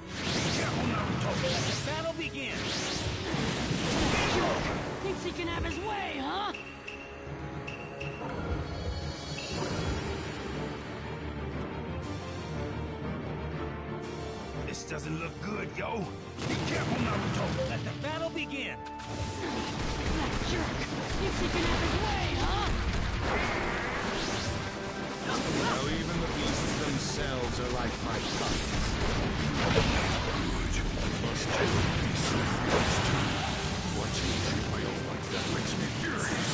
careful, Naruto. Let the battle begin. Thinks he can have his way, huh? This doesn't look good, yo. Be careful, Naruto. Let the battle begin. That jerk thinks he can have his way, huh? Now even the beasts themselves are like my puppets. Good. Must kill these beasts too. Watching you treat my own like that makes me furious.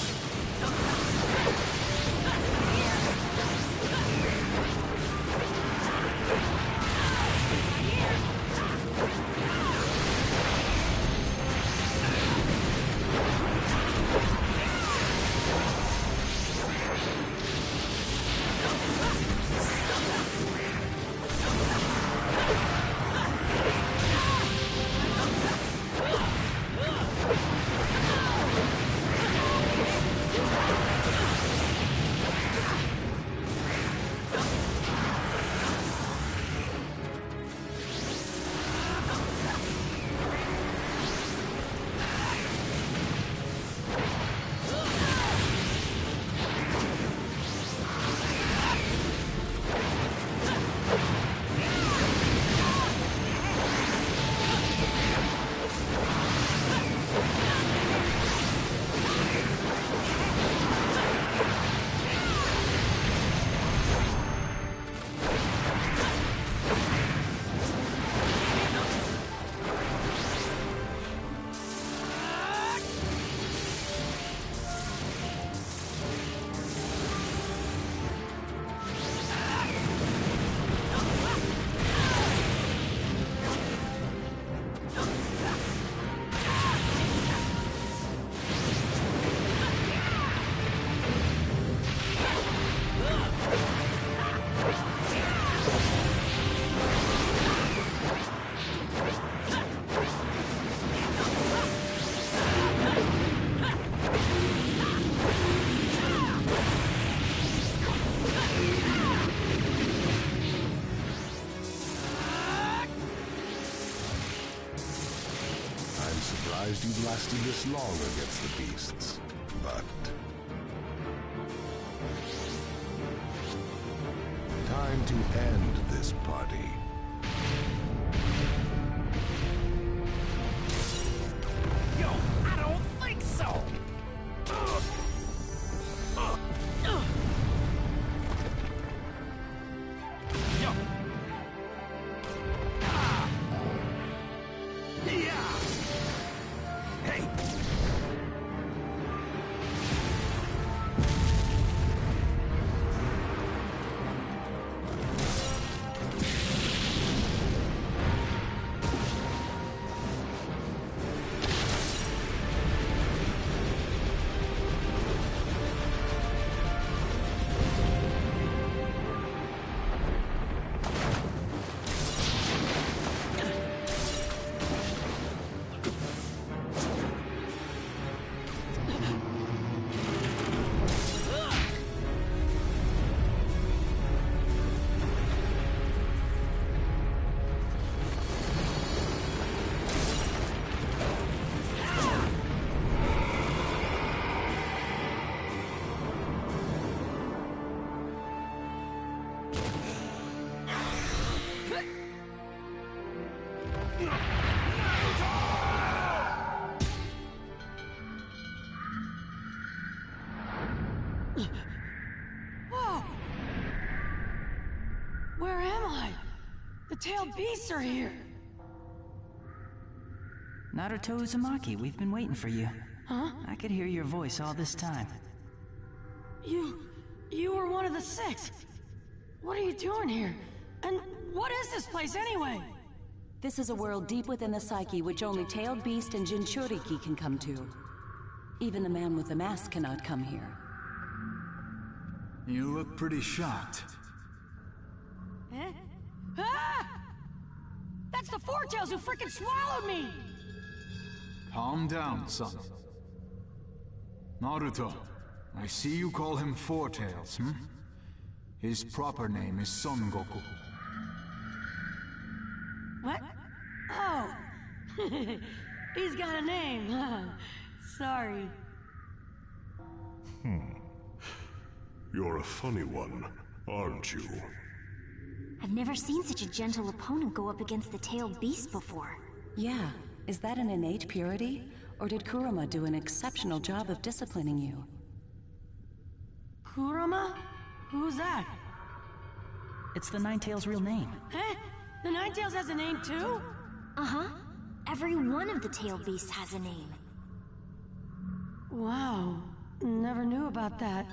You've lasted this long against the beasts. but... time to end this party. Yo, I don't think so! Yo! Yeah! Hey! Whoa! Where am I? The tailed beasts are here! Naruto Uzumaki, we've been waiting for you. Huh? I could hear your voice all this time. You were one of the 6. What are you doing here? And what is this place anyway? This is a world deep within the psyche which only Tailed Beast and Jinchuriki can come to. Even the man with the mask cannot come here. You look pretty shocked. Eh? Ah! That's the Four-Tails who frickin' swallowed me! Calm down, son. Naruto, I see you call him Four-Tails, hmm? His proper name is Son Goku. What? Oh! He's got a name. Sorry. You're a funny one, aren't you? I've never seen such a gentle opponent go up against the tailed beast before. Yeah, is that an innate purity? Or did Kurama do an exceptional job of disciplining you? Kurama? Who's that? It's the Ninetales' real name. Eh? The Ninetales has a name too? Uh-huh. Every one of the tailed beasts has a name. Wow. Never knew about that.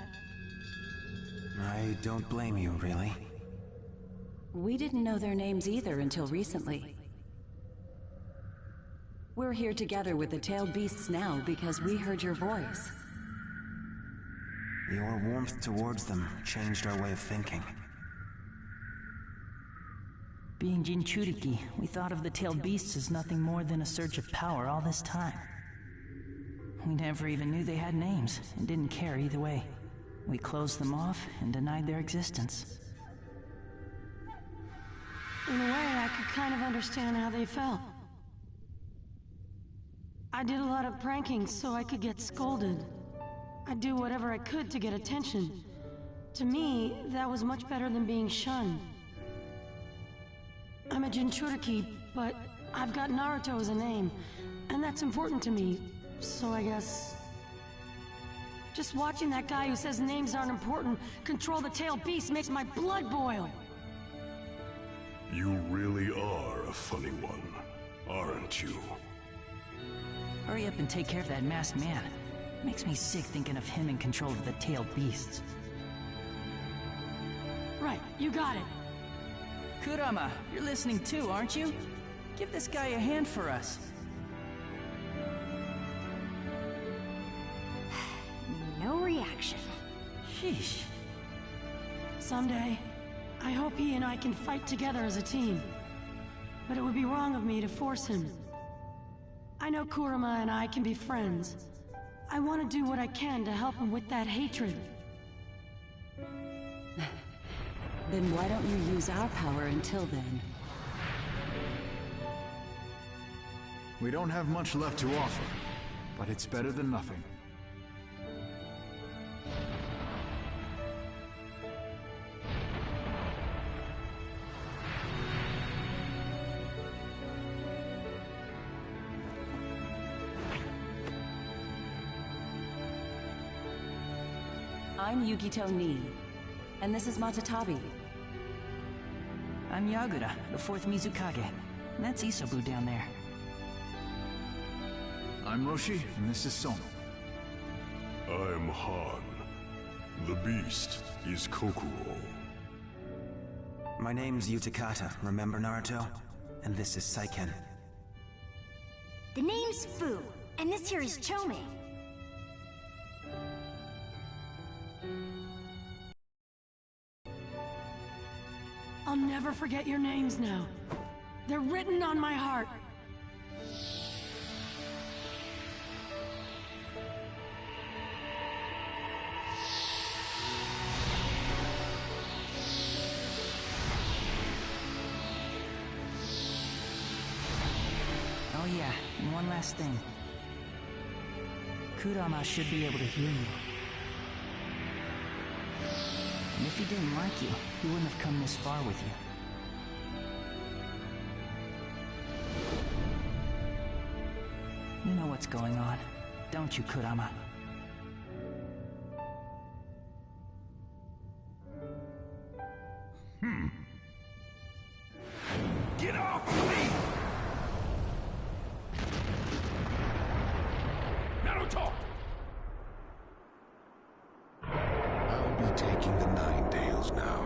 I don't blame you, really. We didn't know their names either until recently. We're here together with the tailed beasts now because we heard your voice. Your warmth towards them changed our way of thinking. Being Jinchuriki, we thought of the tailed beasts as nothing more than a surge of power all this time. We never even knew they had names, and didn't care either way. We closed them off and denied their existence. In a way, I could kind of understand how they felt. I did a lot of pranking so I could get scolded. I'd do whatever I could to get attention. To me, that was much better than being shunned. I'm a Jinchuriki, but I've got Naruto as a name, and that's important to me, so I guess... Just watching that guy who says names aren't important control the tailed beast makes my blood boil! You really are a funny one, aren't you? Hurry up and take care of that masked man. Makes me sick thinking of him in control of the tailed beasts. Right, you got it. Kurama, you're listening too, aren't you? Give this guy a hand for us. No reaction. Sheesh. Someday, I hope he and I can fight together as a team. But it would be wrong of me to force him. I know Kurama and I can be friends. I want to do what I can to help him with that hatred. Then why don't you use our power until then? We don't have much left to offer, but it's better than nothing. I'm Yukito Nii. And this is Matatabi. I'm Yagura, the 4th Mizukage. And that's Isobu down there. I'm Roshi, and this is Son. I'm Han. The beast is Kokuro. My name's Utakata, remember Naruto? And this is Saiken. The name's Fu, and this here is Chome. I'll never forget your names now. They're written on my heart. Oh yeah, and one last thing. Kurama should be able to hear you. And if he didn't like you, he wouldn't have come this far with you. You know what's going on, don't you, Kurama? Get off of me! Naruto! I'll be taking the Nine Tails now.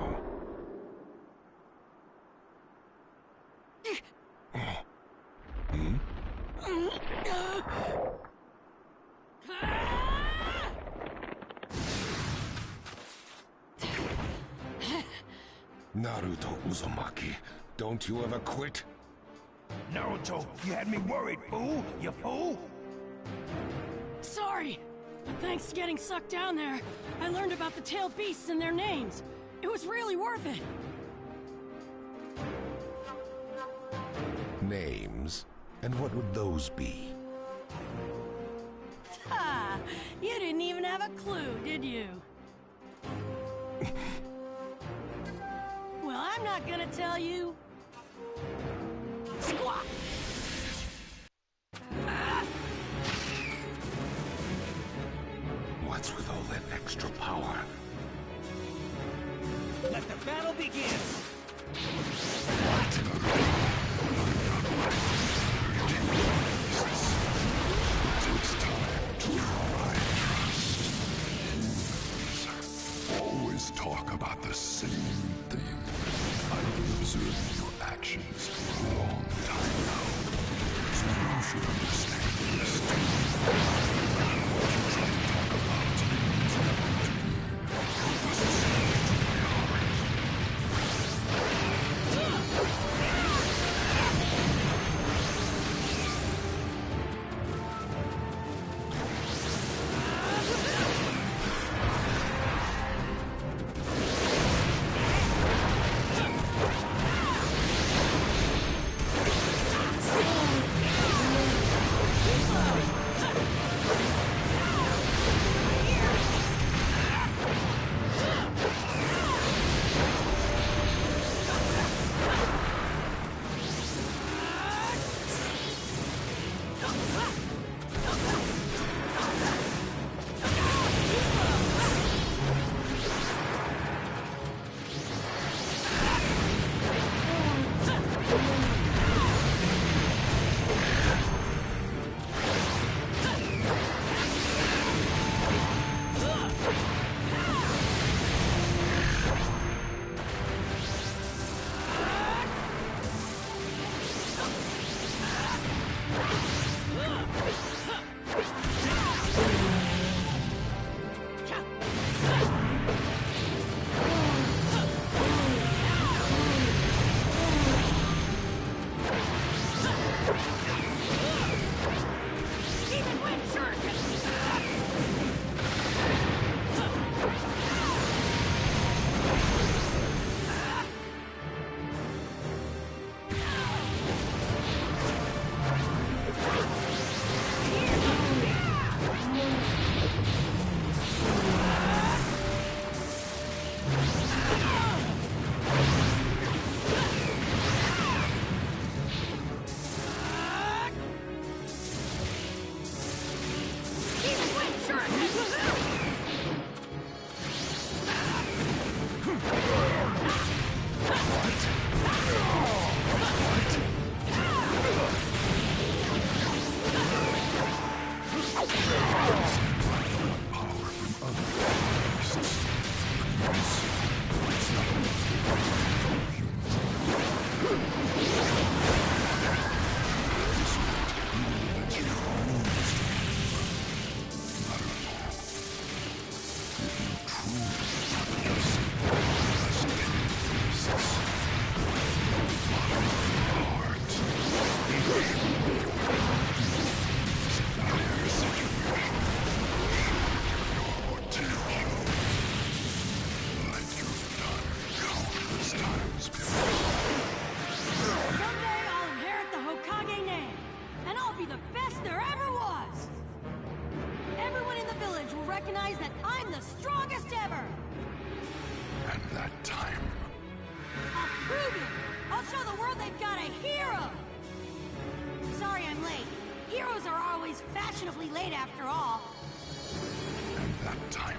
Naruto Uzumaki, don't you ever quit? Naruto, you had me worried, fool! You fool! Sorry, but thanks to getting sucked down there, I learned about the tailed beasts and their names. It was really worth it. Names? And what would those be? Ha! You didn't even have a clue, did you? Well, I'm not gonna tell you. Squawk! What's with all that extra power? Let the battle begin! It's time to my trust. Always talk about the same thing. I've been observing your actions for a long time now. So you should understand this too. What you try to talk about means nothing to me. It was sent to my heart. That I'm the strongest ever! And that time... I'll prove it! I'll show the world they've got a hero! Sorry I'm late. Heroes are always fashionably late after all. And that time...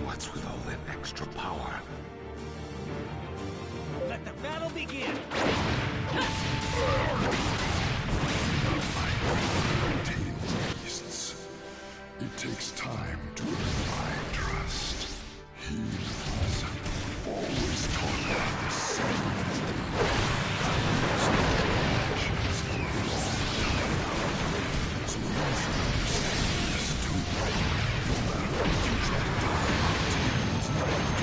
What's with all that extra power? Let the battle begin! Beasts. It takes time to earn my trust. Heroes always taught me the same thing. Actions for a long time. So you should understand this too. No matter what you try to do, it's not to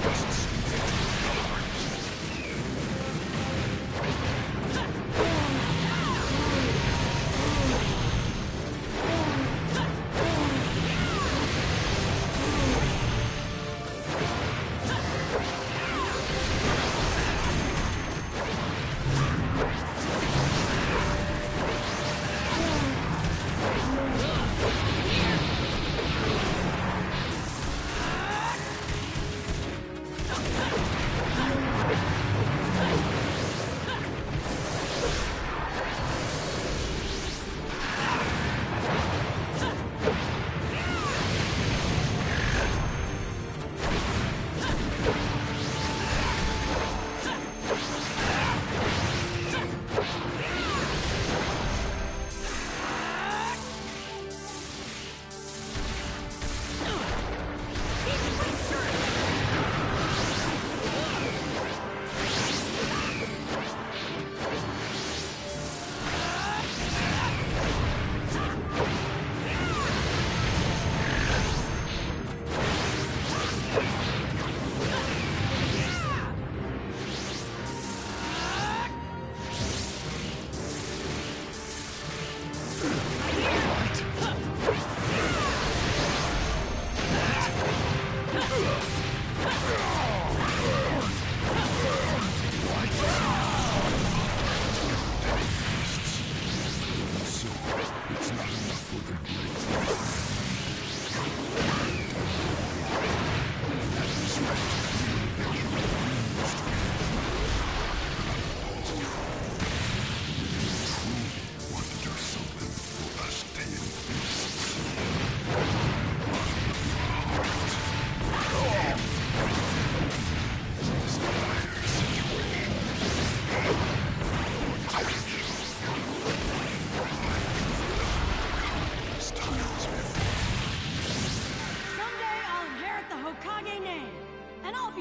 just speak to the heart.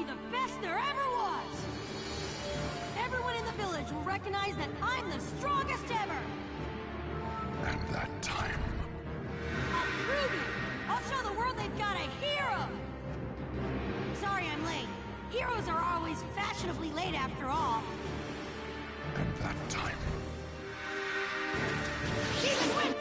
be the best there ever was! Everyone in the village will recognize that I'm the strongest ever! And that time... I'll prove it! I'll show the world they've got a hero! Sorry I'm late. Heroes are always fashionably late after all. And that time... Switch!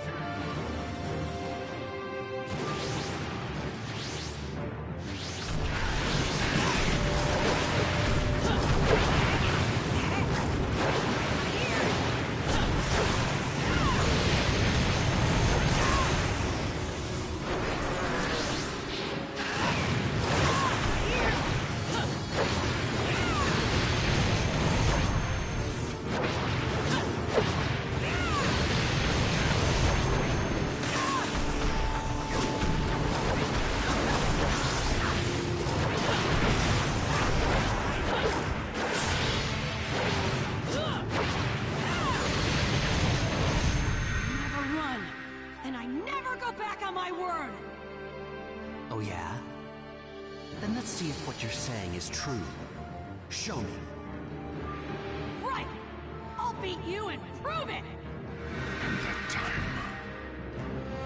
Oh yeah? Then let's see if what you're saying is true. Show me. Right! I'll beat you and prove it! And that time...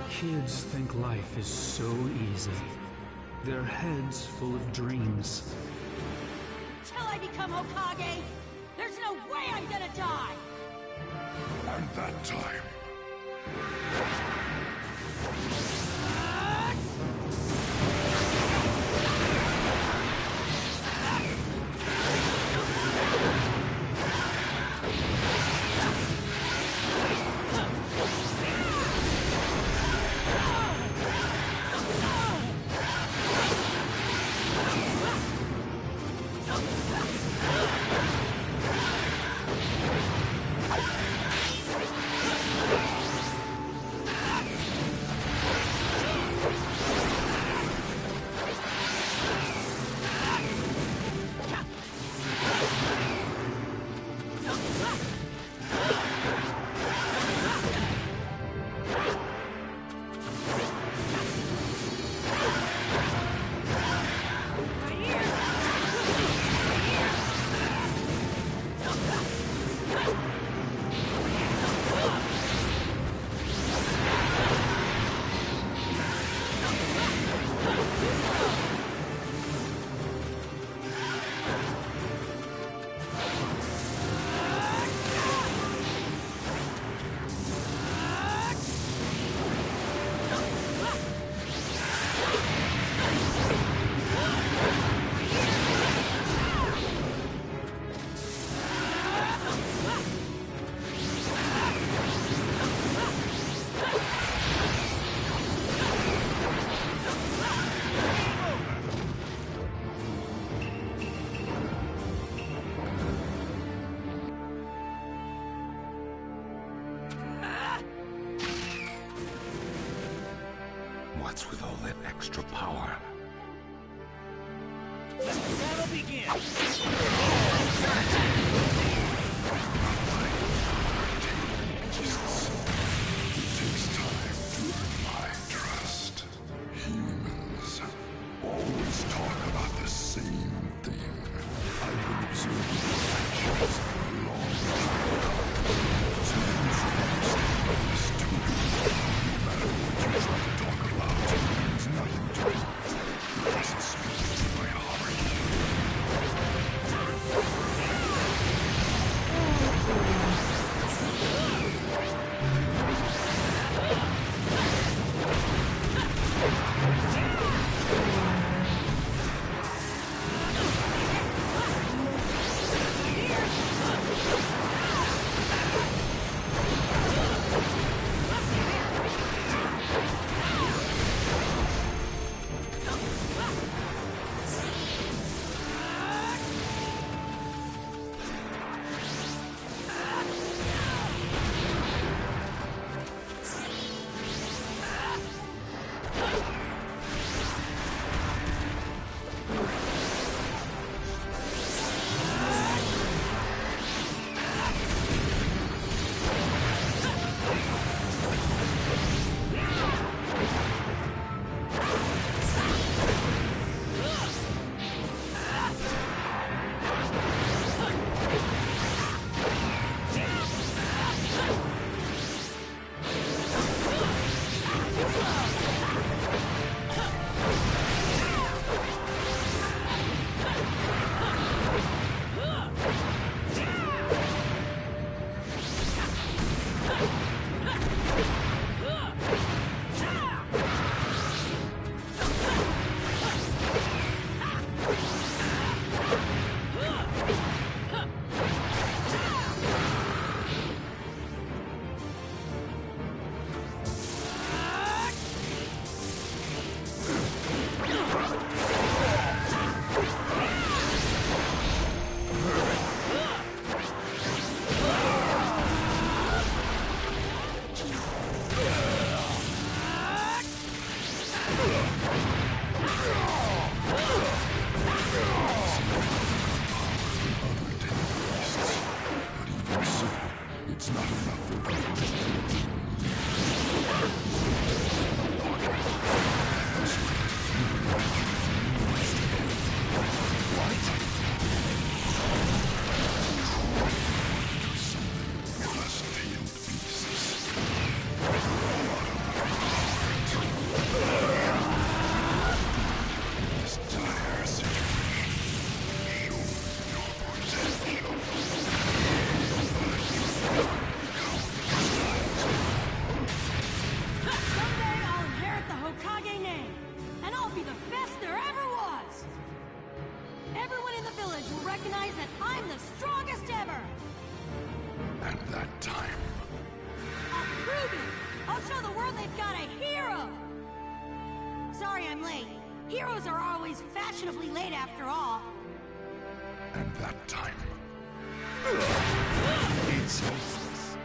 Kids think life is so easy. Their heads full of dreams. Till I become Hokage, there's no way I'm gonna die! And that time... What's with all that extra power? Let the battle begin! It takes time to earn my trust. Humans always talk about the same thing. I've been observing their actions for a long time. So you should understand this too. No matter what you try to talk about, it's nothing to me. It doesn't speak to my heart. Heroes are always fashionably late after all. And that time... It's useless.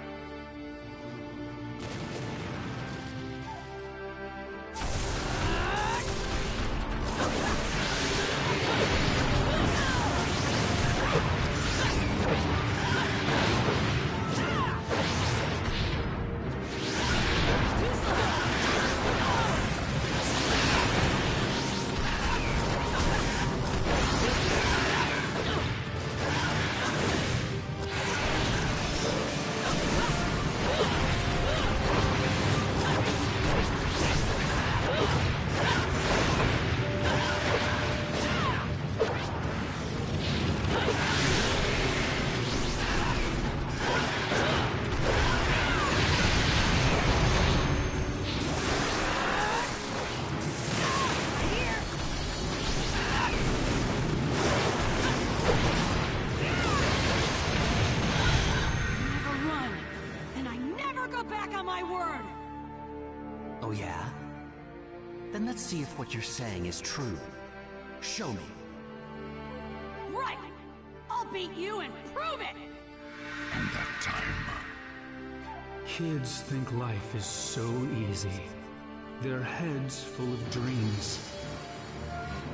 Oh yeah? Then let's see if what you're saying is true. Show me. Right! I'll beat you and prove it! And that time... Kids think life is so easy. Their heads full of dreams.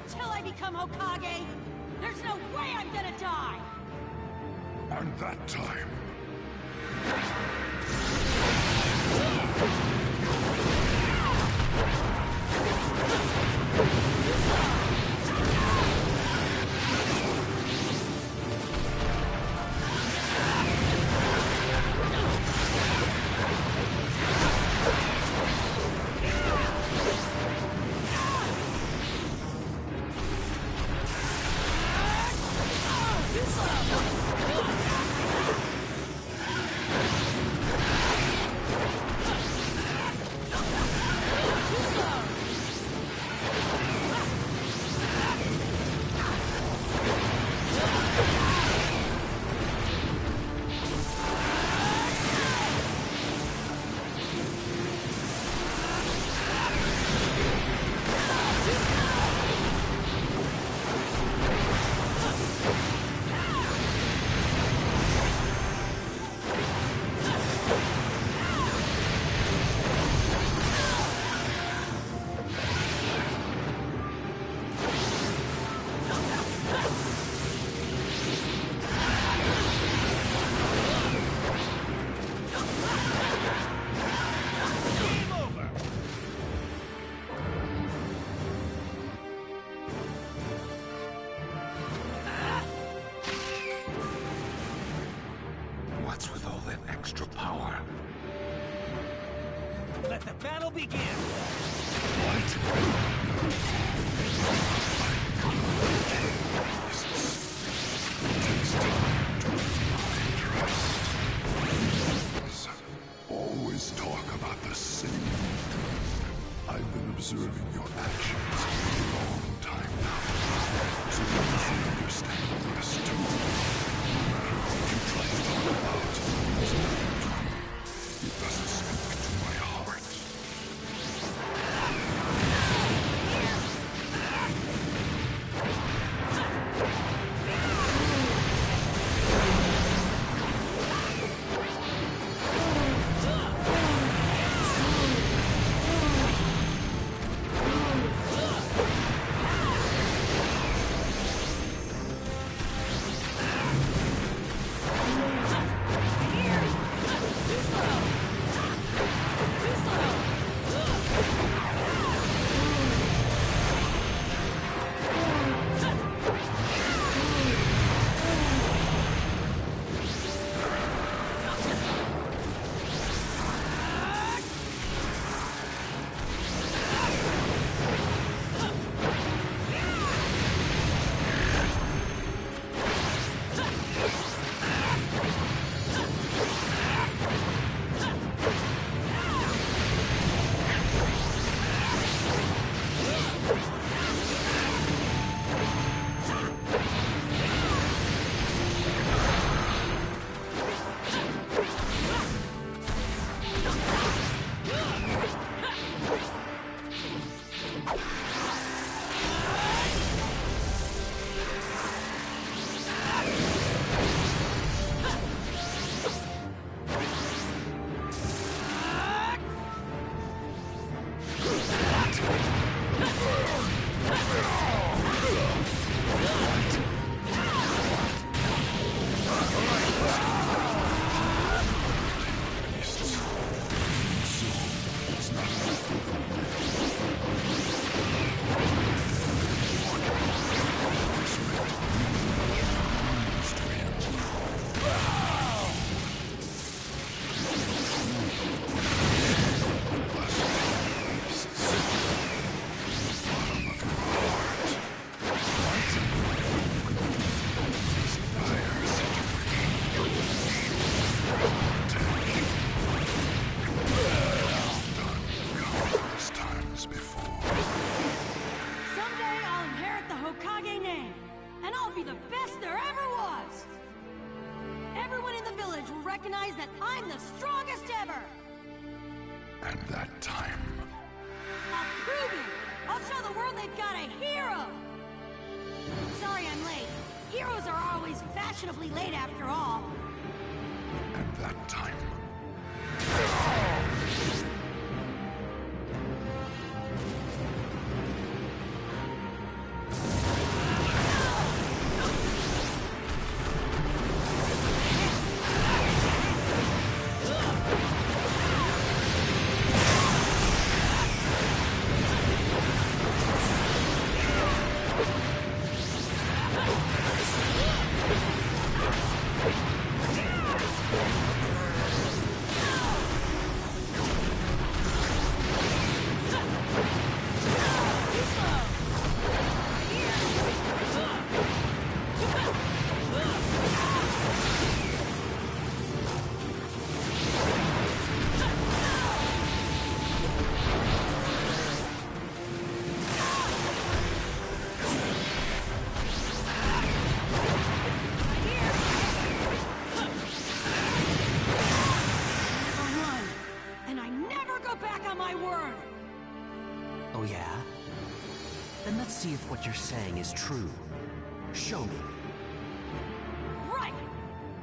Till I become Hokage, there's no way I'm gonna die! And that time... What's with all that extra power? Let the battle begin! Always talk about the same thing. I've been observing your actions for a long time now. So you should understand this too. No matter what you try to talk about, it doesn't speak to my heart. Hokage name, and I'll be the best there ever was! Everyone in the village will recognize that I'm the strongest ever! And that time... I'll prove it! I'll show the world they've got a hero! Sorry I'm late. Heroes are always fashionably late after all. And that time... Oh yeah? Then let's see if what you're saying is true. Show me. Right!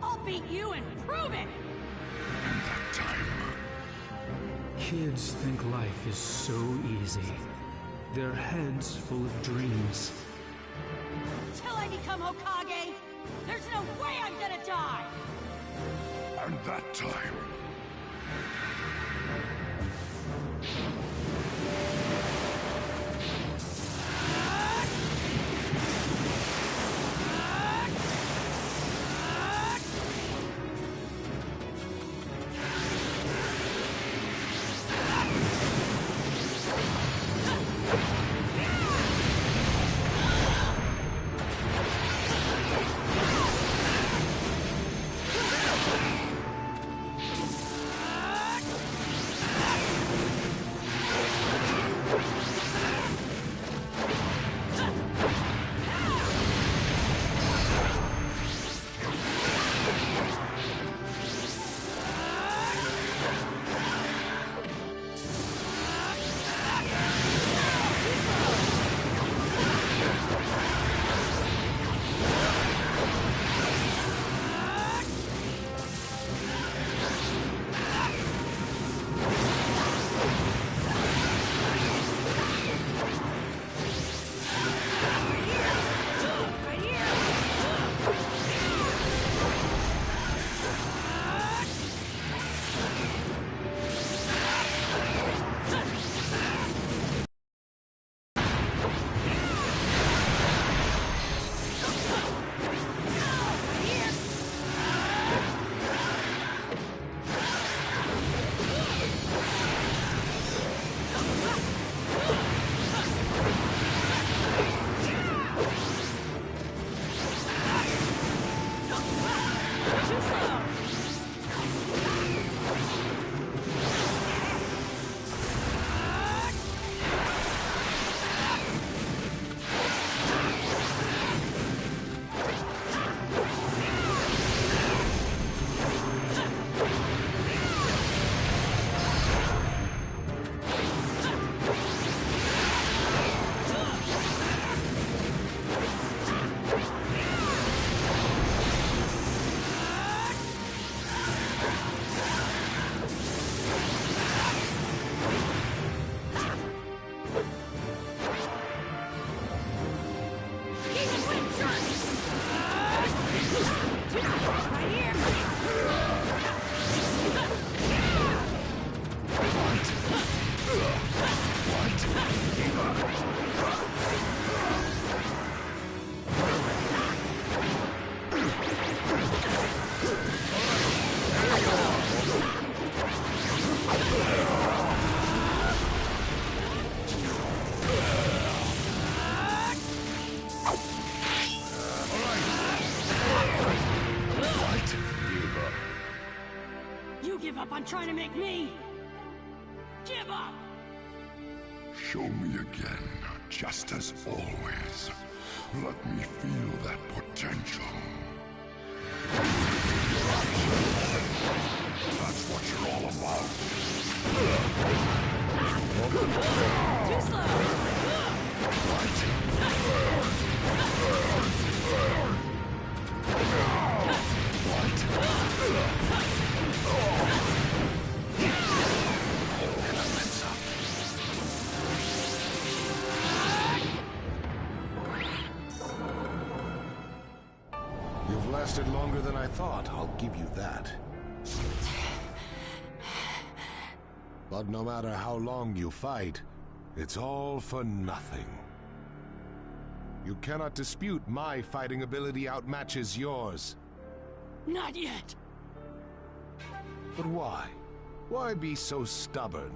I'll beat you and prove it! And that time... Kids think life is so easy. Their heads full of dreams. Till I become Hokage, there's no way I'm gonna die! And that time... On trying to make me give up. Show me again, just as always. Let me feel that potential. That's what you're all about. Too slow. You've lasted longer than I thought, I'll give you that. But no matter how long you fight, it's all for nothing. You cannot dispute my fighting ability outmatches yours. Not yet. But why? Why be so stubborn?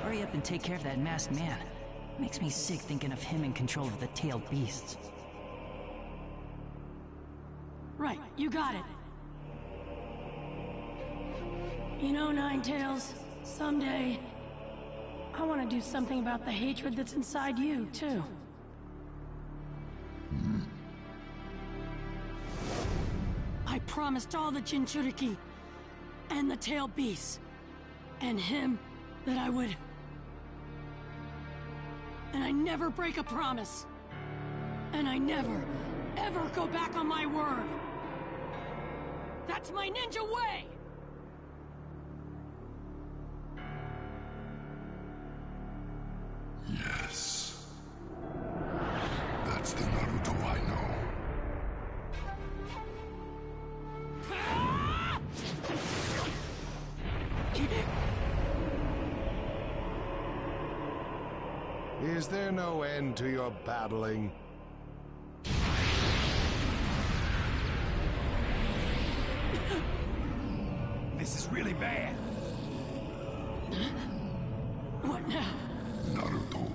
Hurry up and take care of that masked man. Makes me sick thinking of him in control of the tailed beasts. Right, you got it. You know, Ninetails, someday, I want to do something about the hatred that's inside you, too. I promised all the Jinchuriki, and the tailed beasts, and him that I would... And I never break a promise. And I never, ever go back on my word. That's my ninja way! Yes. That's the Naruto I know. Is there no end to your babbling? This is really bad. What now? Naruto.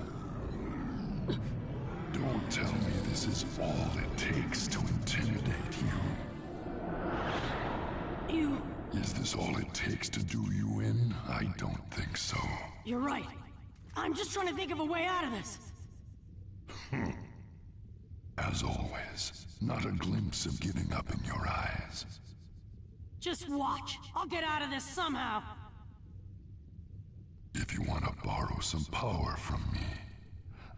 Don't tell me this is all it takes to intimidate you. You... Is this all it takes to do you in? I don't think so. You're right. I'm just trying to think of a way out of this. As always, not a glimpse of giving up in your eyes. Just watch. I'll get out of this somehow. If you want to borrow some power from me,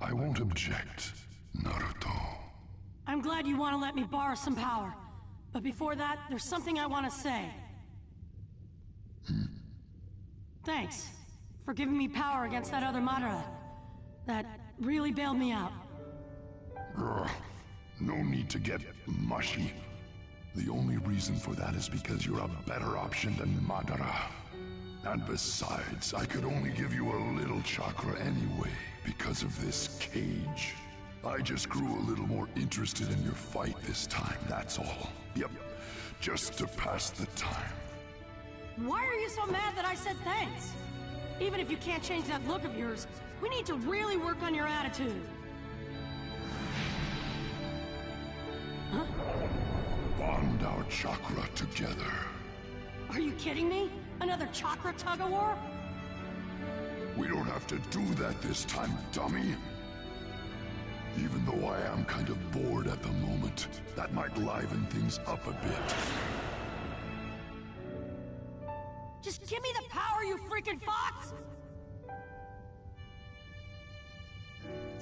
I won't object, Naruto. I'm glad you want to let me borrow some power. But before that, there's something I want to say. Thanks for giving me power against that other Madara. That really bailed me out. Ugh, no need to get mushy. The only reason for that is because you're a better option than Madara. And besides, I could only give you a little chakra anyway, because of this cage. I just grew a little more interested in your fight this time, that's all. Yep, just to pass the time. Why are you so mad that I said thanks? Even if you can't change that look of yours, we need to really work on your attitude. Huh? Bond our chakra together. Are you kidding me? Another chakra tug-of-war? We don't have to do that this time, dummy. Even though I am kind of bored at the moment, that might liven things up a bit. Just give me the power, you freaking fox!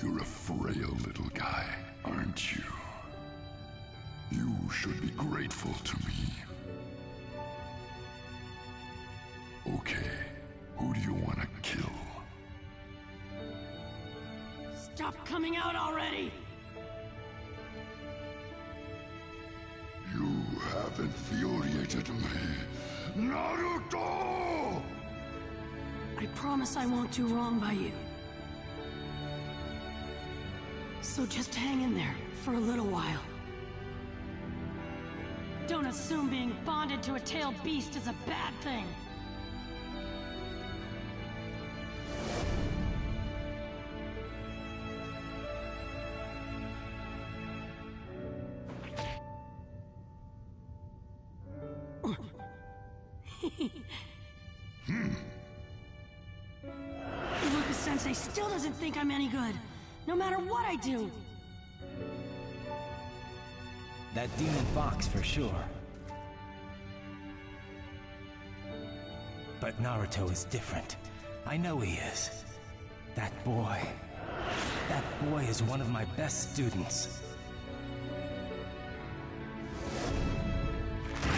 You're a frail little guy, aren't you? You should be grateful to me. Okay, who do you want to kill? Stop coming out already! You have infuriated me, Naruto! I promise I won't do wrong by you. So just hang in there for a little while. Don't assume being bonded to a tailed beast is a bad thing. Iruka-sensei still doesn't think I'm any good. no matter what I do. That demon fox for sure. But Naruto is different. I know he is. That boy is one of my best students.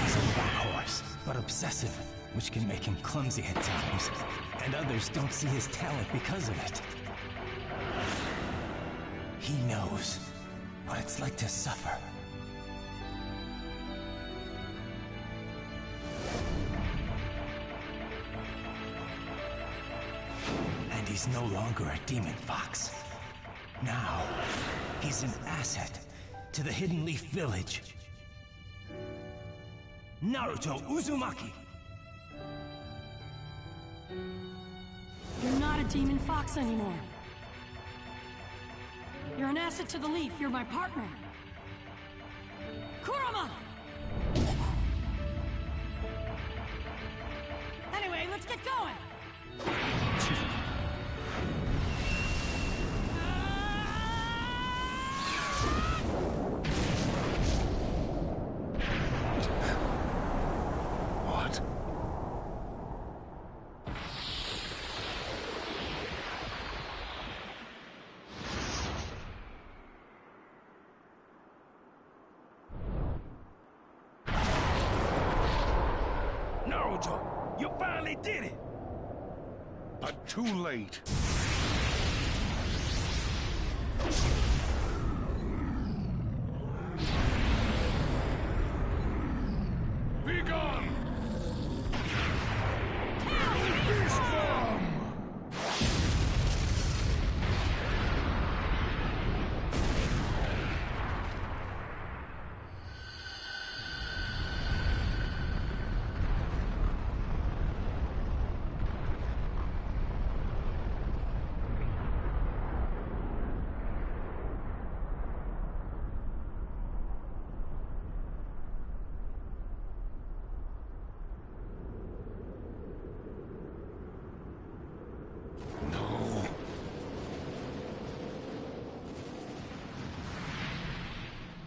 He's a workhorse, but obsessive, which can make him clumsy at times. And others don't see his talent because of it. He knows what it's like to suffer. And he's no longer a demon fox. Now, he's an asset to the Hidden Leaf Village. Naruto Uzumaki! You're not a demon fox anymore. You're an asset to the Leaf. You're my partner. Kurama! Anyway, let's get going! What? Naruto, you finally did it! But too late. Be gone! Beast form!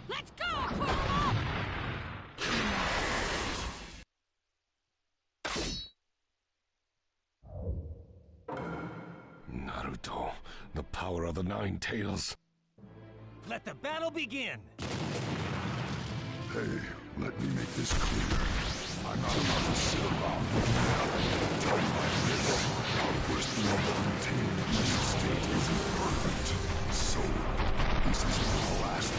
Let's go, Kurama! Naruto, the power of the Nine Tails. Let the battle begin! Hey, let me make this clear. I'm not about to sit around with nothing at a time like this. Our first maintained peace state isn't perfect. So, this is the last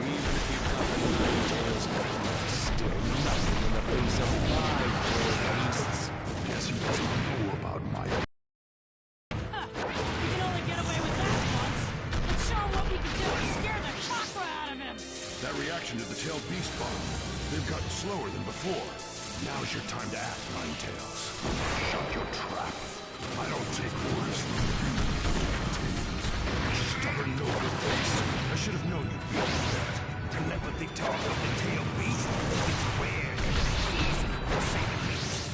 Even if you cut the Nine Tails, still nothing in the face of 5 beasts. Guess he doesn't know about my... You can only get away with that once. Let's show him what we can do and scare the chakra out of him! That reaction to the tailed beast bomb. They've gotten slower than before. Now's your time to act, Nine Tails. Shut your trap. I don't take orders from you. Stubborn no-good face. I should have known you'd be like that. Telepathy talk of the tailed beast. It's rare and easy to say the least.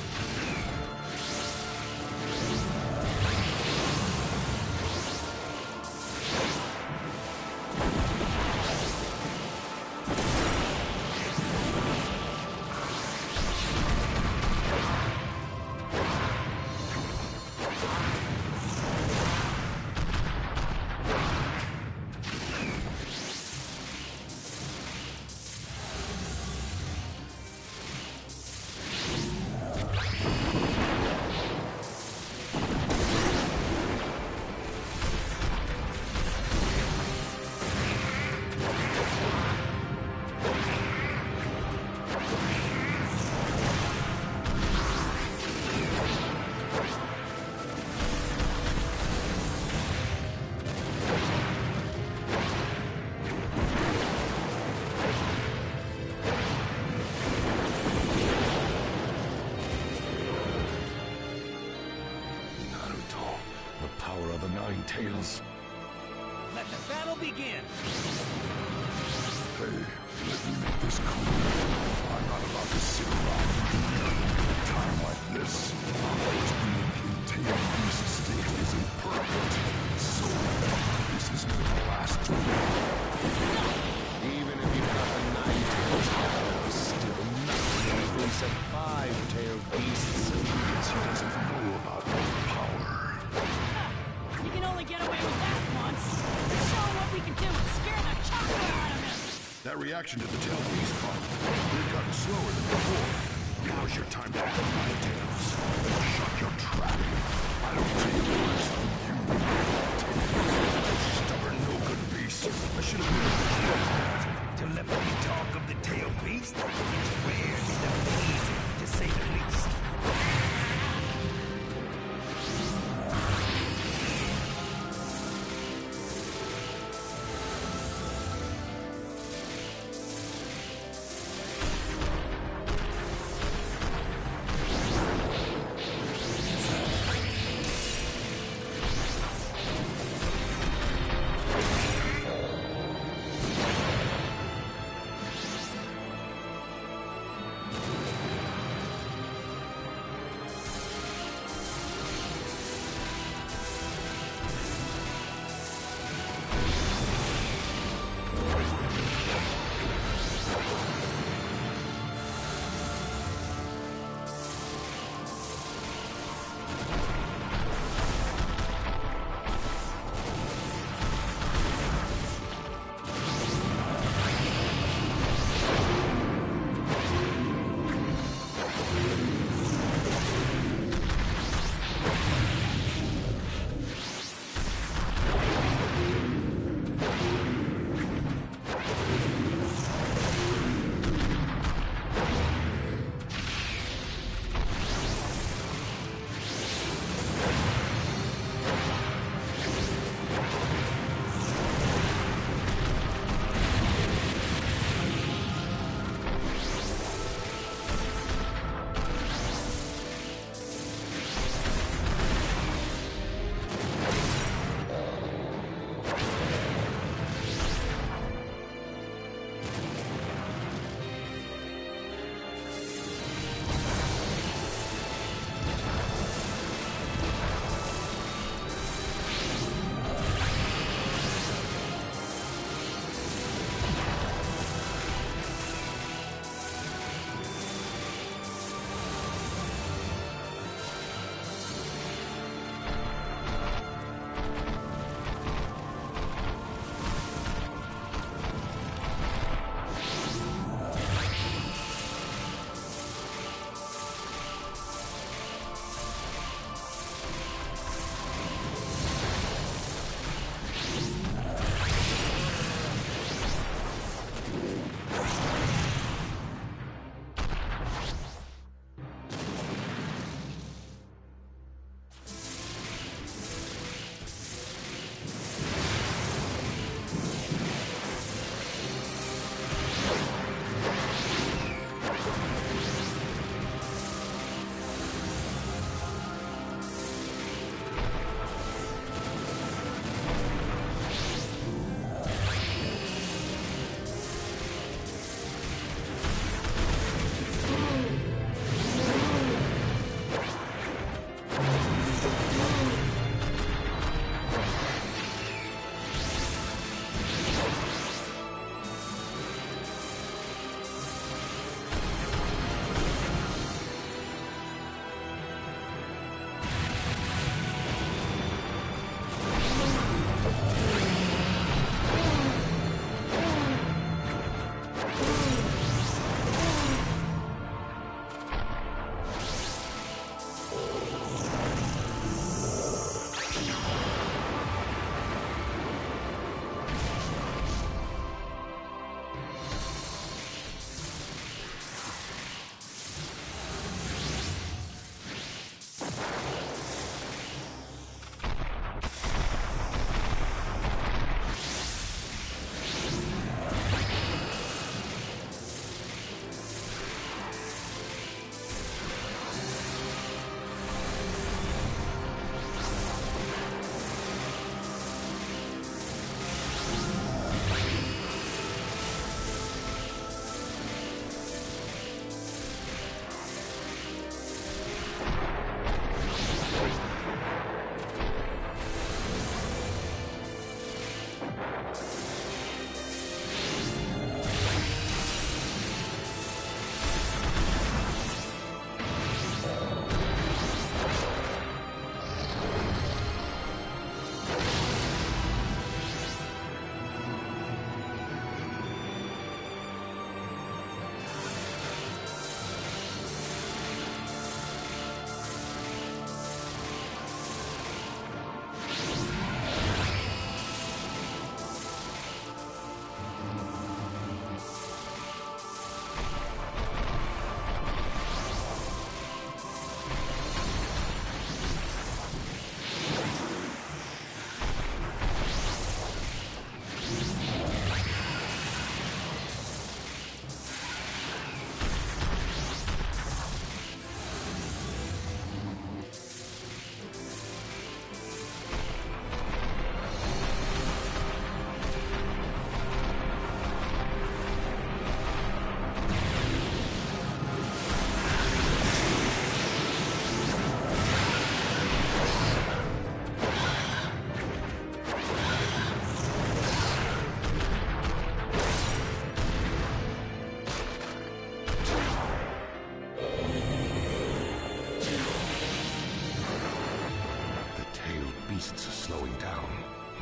Nine Tails. Let the battle begin! Hey, let me make this clear. I'm not about to sit around at a time like this. Always being contained beast state isn't perfect. So only get away with that once. Let's show him what we can do and scare the chocolate out of him! That reaction to the tail beast pump, they've gotten slower than before. Now's your time to act, my tails. Shut your trap. I don't take orders from you. Stubborn, no-good beast. I should have been Telepathy talk of the tail beast is rare and uneasy, to say the least.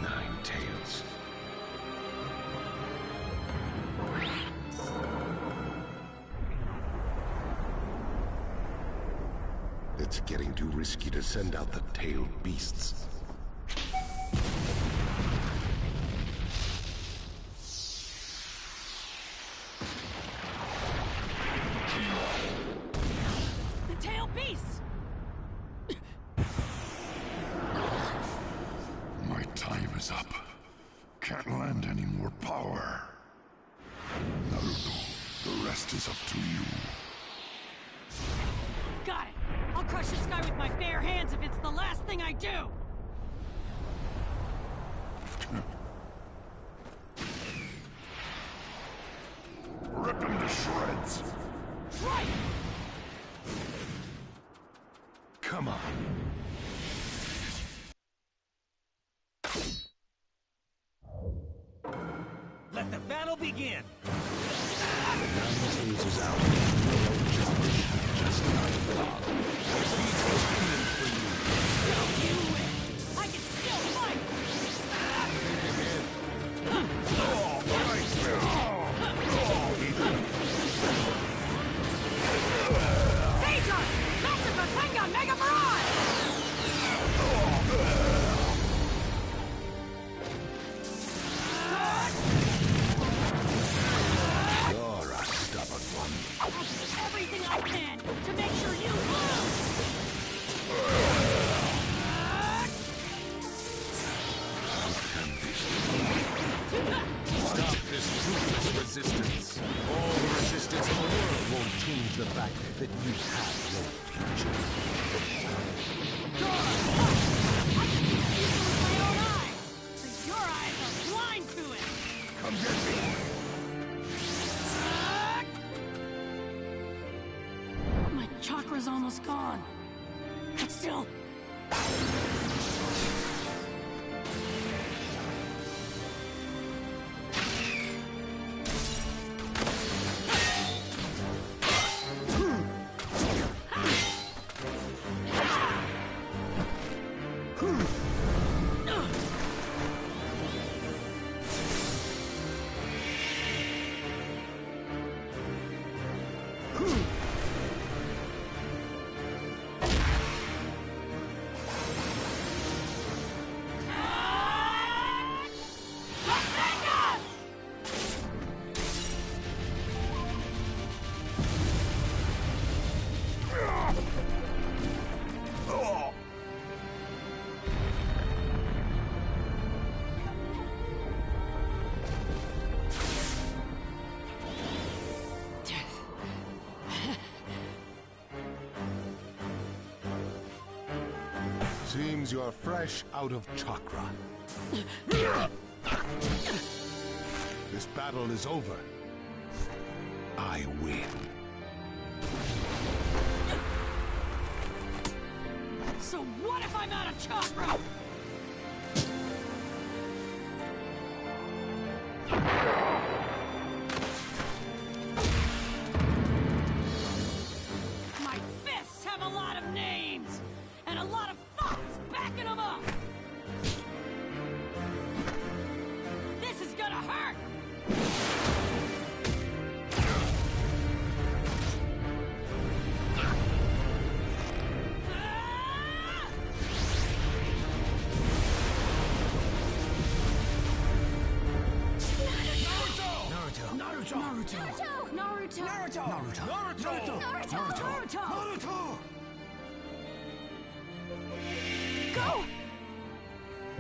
Nine Tails. It's getting too risky to send out the tailed beasts. The tailed beasts! My time is up. Can't lend any more power. Naruto, the rest is up to you. Got it! I'll crush this guy with my bare hands if it's the last thing I do! Rip him to shreds! Right! Come on. Let the battle begin! Tails out. Just not long. For you. No, you win! I can still fight! Seijon! Massive Rasengan Mega Barrage! You're a stubborn one. I'll do everything I can to make sure you lose! Stop this ruthless resistance. All the resistance in the world won't change the fact that you have no future. I can see the future with my own eyes! But your eyes are blind to it! Come get me! My chakra's almost gone. But still... Seems you're fresh out of chakra. This battle is over. I win. So what if I'm out of chakra? My fists have a lot of names, and a lot of thoughts backing them up! This is gonna hurt! Go!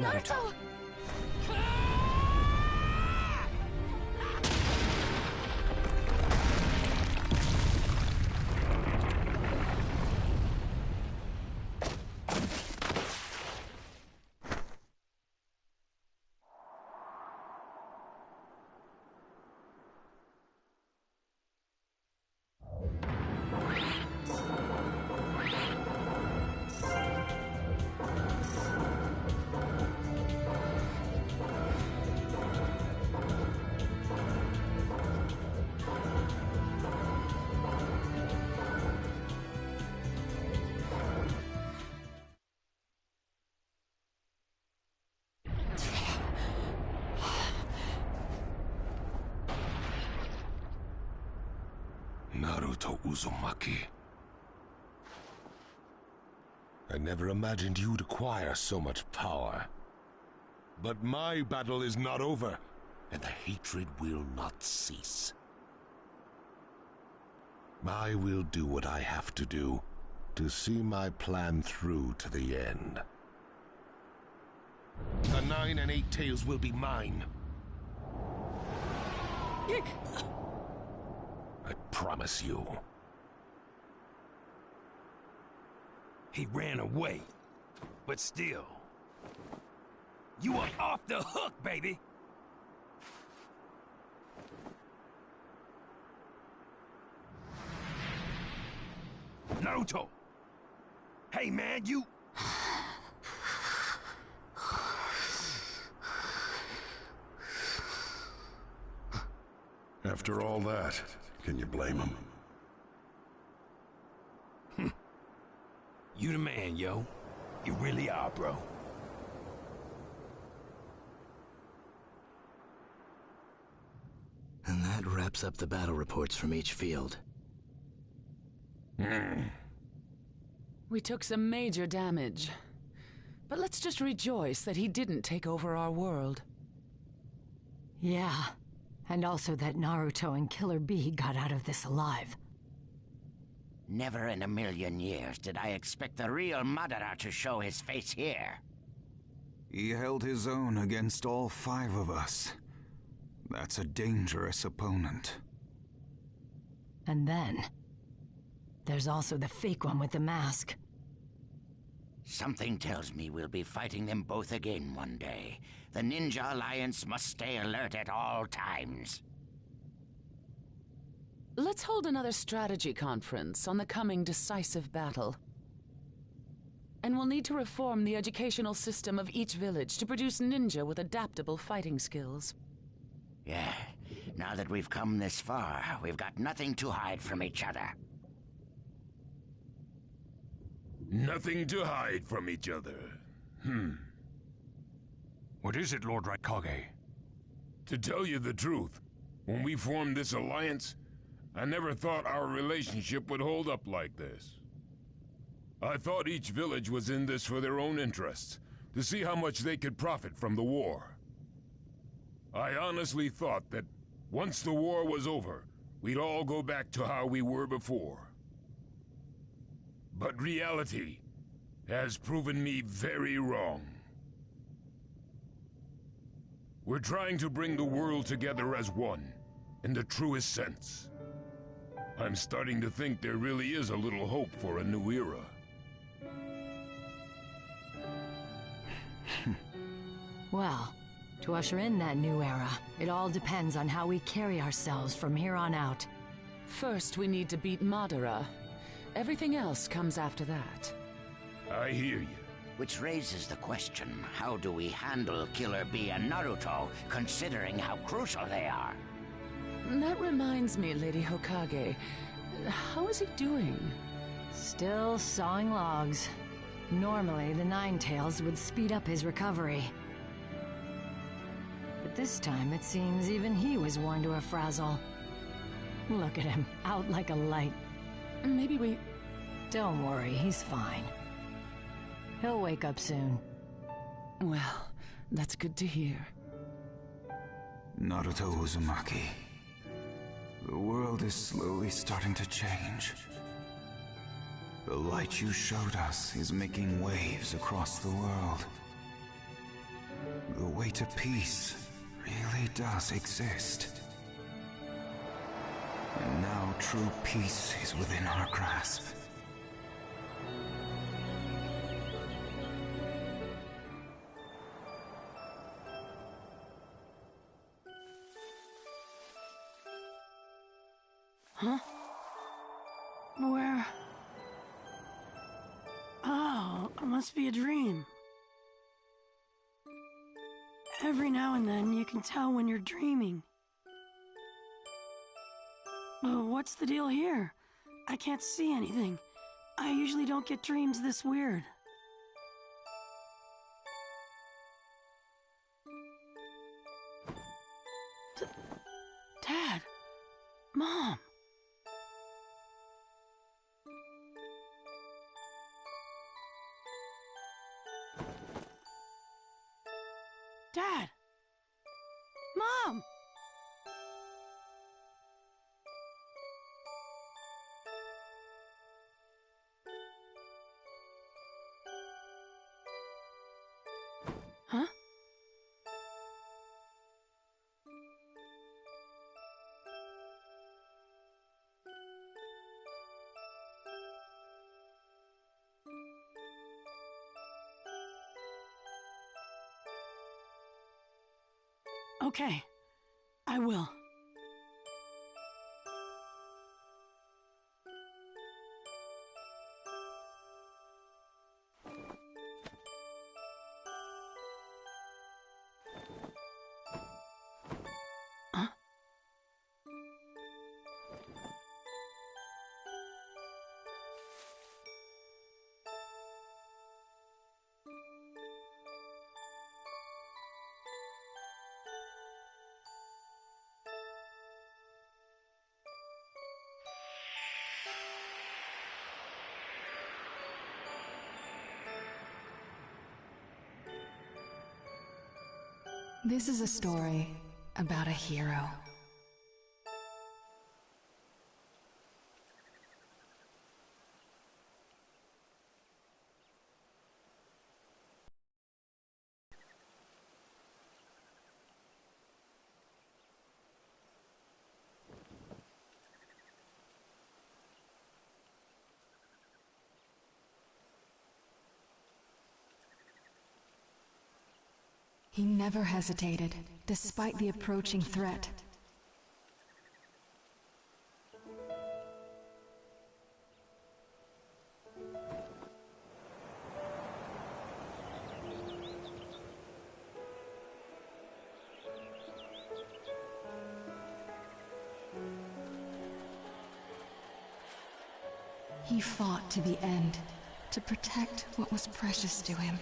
Naruto! Naruto Uzumaki. I never imagined you'd acquire so much power. But my battle is not over, and the hatred will not cease. I will do what I have to do to see my plan through to the end. The 9 and 8 tails will be mine. I promise you. He ran away, but still. You are off the hook, baby! Naruto! Hey man, you... After all that, can you blame him? You the man, yo. You really are, bro. And that wraps up the battle reports from each field. We took some major damage. But let's just rejoice that he didn't take over our world. Yeah. And also that Naruto and Killer Bee got out of this alive. Never in a million years did I expect the real Madara to show his face here. He held his own against all 5 of us. That's a dangerous opponent. And then, there's also the fake one with the mask. Something tells me we'll be fighting them both again one day. The Ninja Alliance must stay alert at all times. Let's hold another strategy conference on the coming decisive battle. And we'll need to reform the educational system of each village to produce ninja with adaptable fighting skills. Yeah, now that we've come this far, we've got nothing to hide from each other. Nothing to hide from each other. What is it, Lord Raikage? To tell you the truth, when we formed this alliance, I never thought our relationship would hold up like this. I thought each village was in this for their own interests, to see how much they could profit from the war. I honestly thought that once the war was over, we'd all go back to how we were before. But reality has proven me very wrong. We're trying to bring the world together as one, in the truest sense. I'm starting to think there really is a little hope for a new era. Well, to usher in that new era, it all depends on how we carry ourselves from here on out. First, we need to beat Madara. Everything else comes after that. I hear you. Which raises the question, how do we handle Killer Bee and Naruto, considering how crucial they are? That reminds me, Lady Hokage. How is he doing? Still sawing logs. Normally, the Nine-Tails would speed up his recovery. But this time, it seems even he was worn to a frazzle. Look at him, out like a light. Maybe we... Don't worry, he's fine. He'll wake up soon. Well, that's good to hear. Naruto Uzumaki. The world is slowly starting to change. The light you showed us is making waves across the world. The way to peace really does exist. And now true peace is within our grasp. Huh? Where? Oh, it must be a dream. Every now and then you can tell when you're dreaming. What's the deal here? I can't see anything. I usually don't get dreams this weird. Dad! Mom! Mom! Huh? Okay, I will. Huh? This is a story about a hero. He never hesitated, despite the approaching threat. He fought to the end, to protect what was precious to him.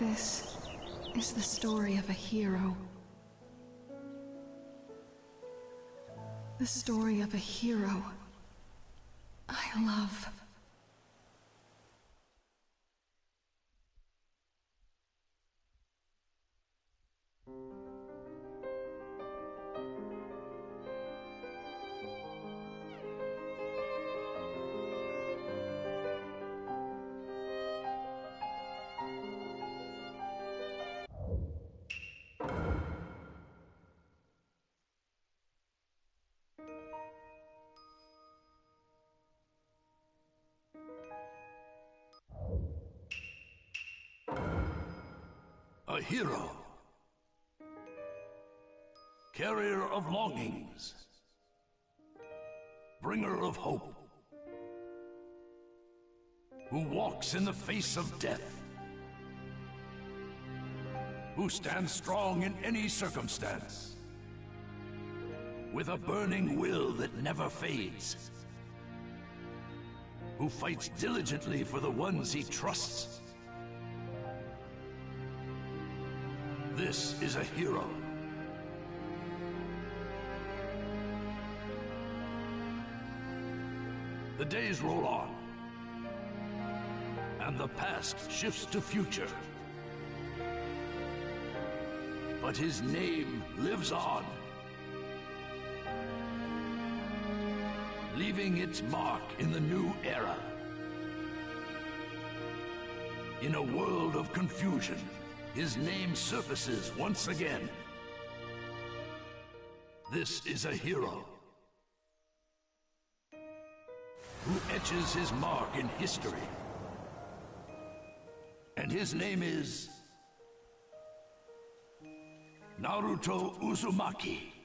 This is the story of a hero. The story of a hero I love. A hero. Carrier of longings. Bringer of hope. Who walks in the face of death. Who stands strong in any circumstance. With a burning will that never fades. Who fights diligently for the ones he trusts. This is a hero. The days roll on, and the past shifts to future. But his name lives on, leaving its mark in the new era. In a world of confusion, his name surfaces once again. This is a hero who etches his mark in history. And his name is Naruto Uzumaki.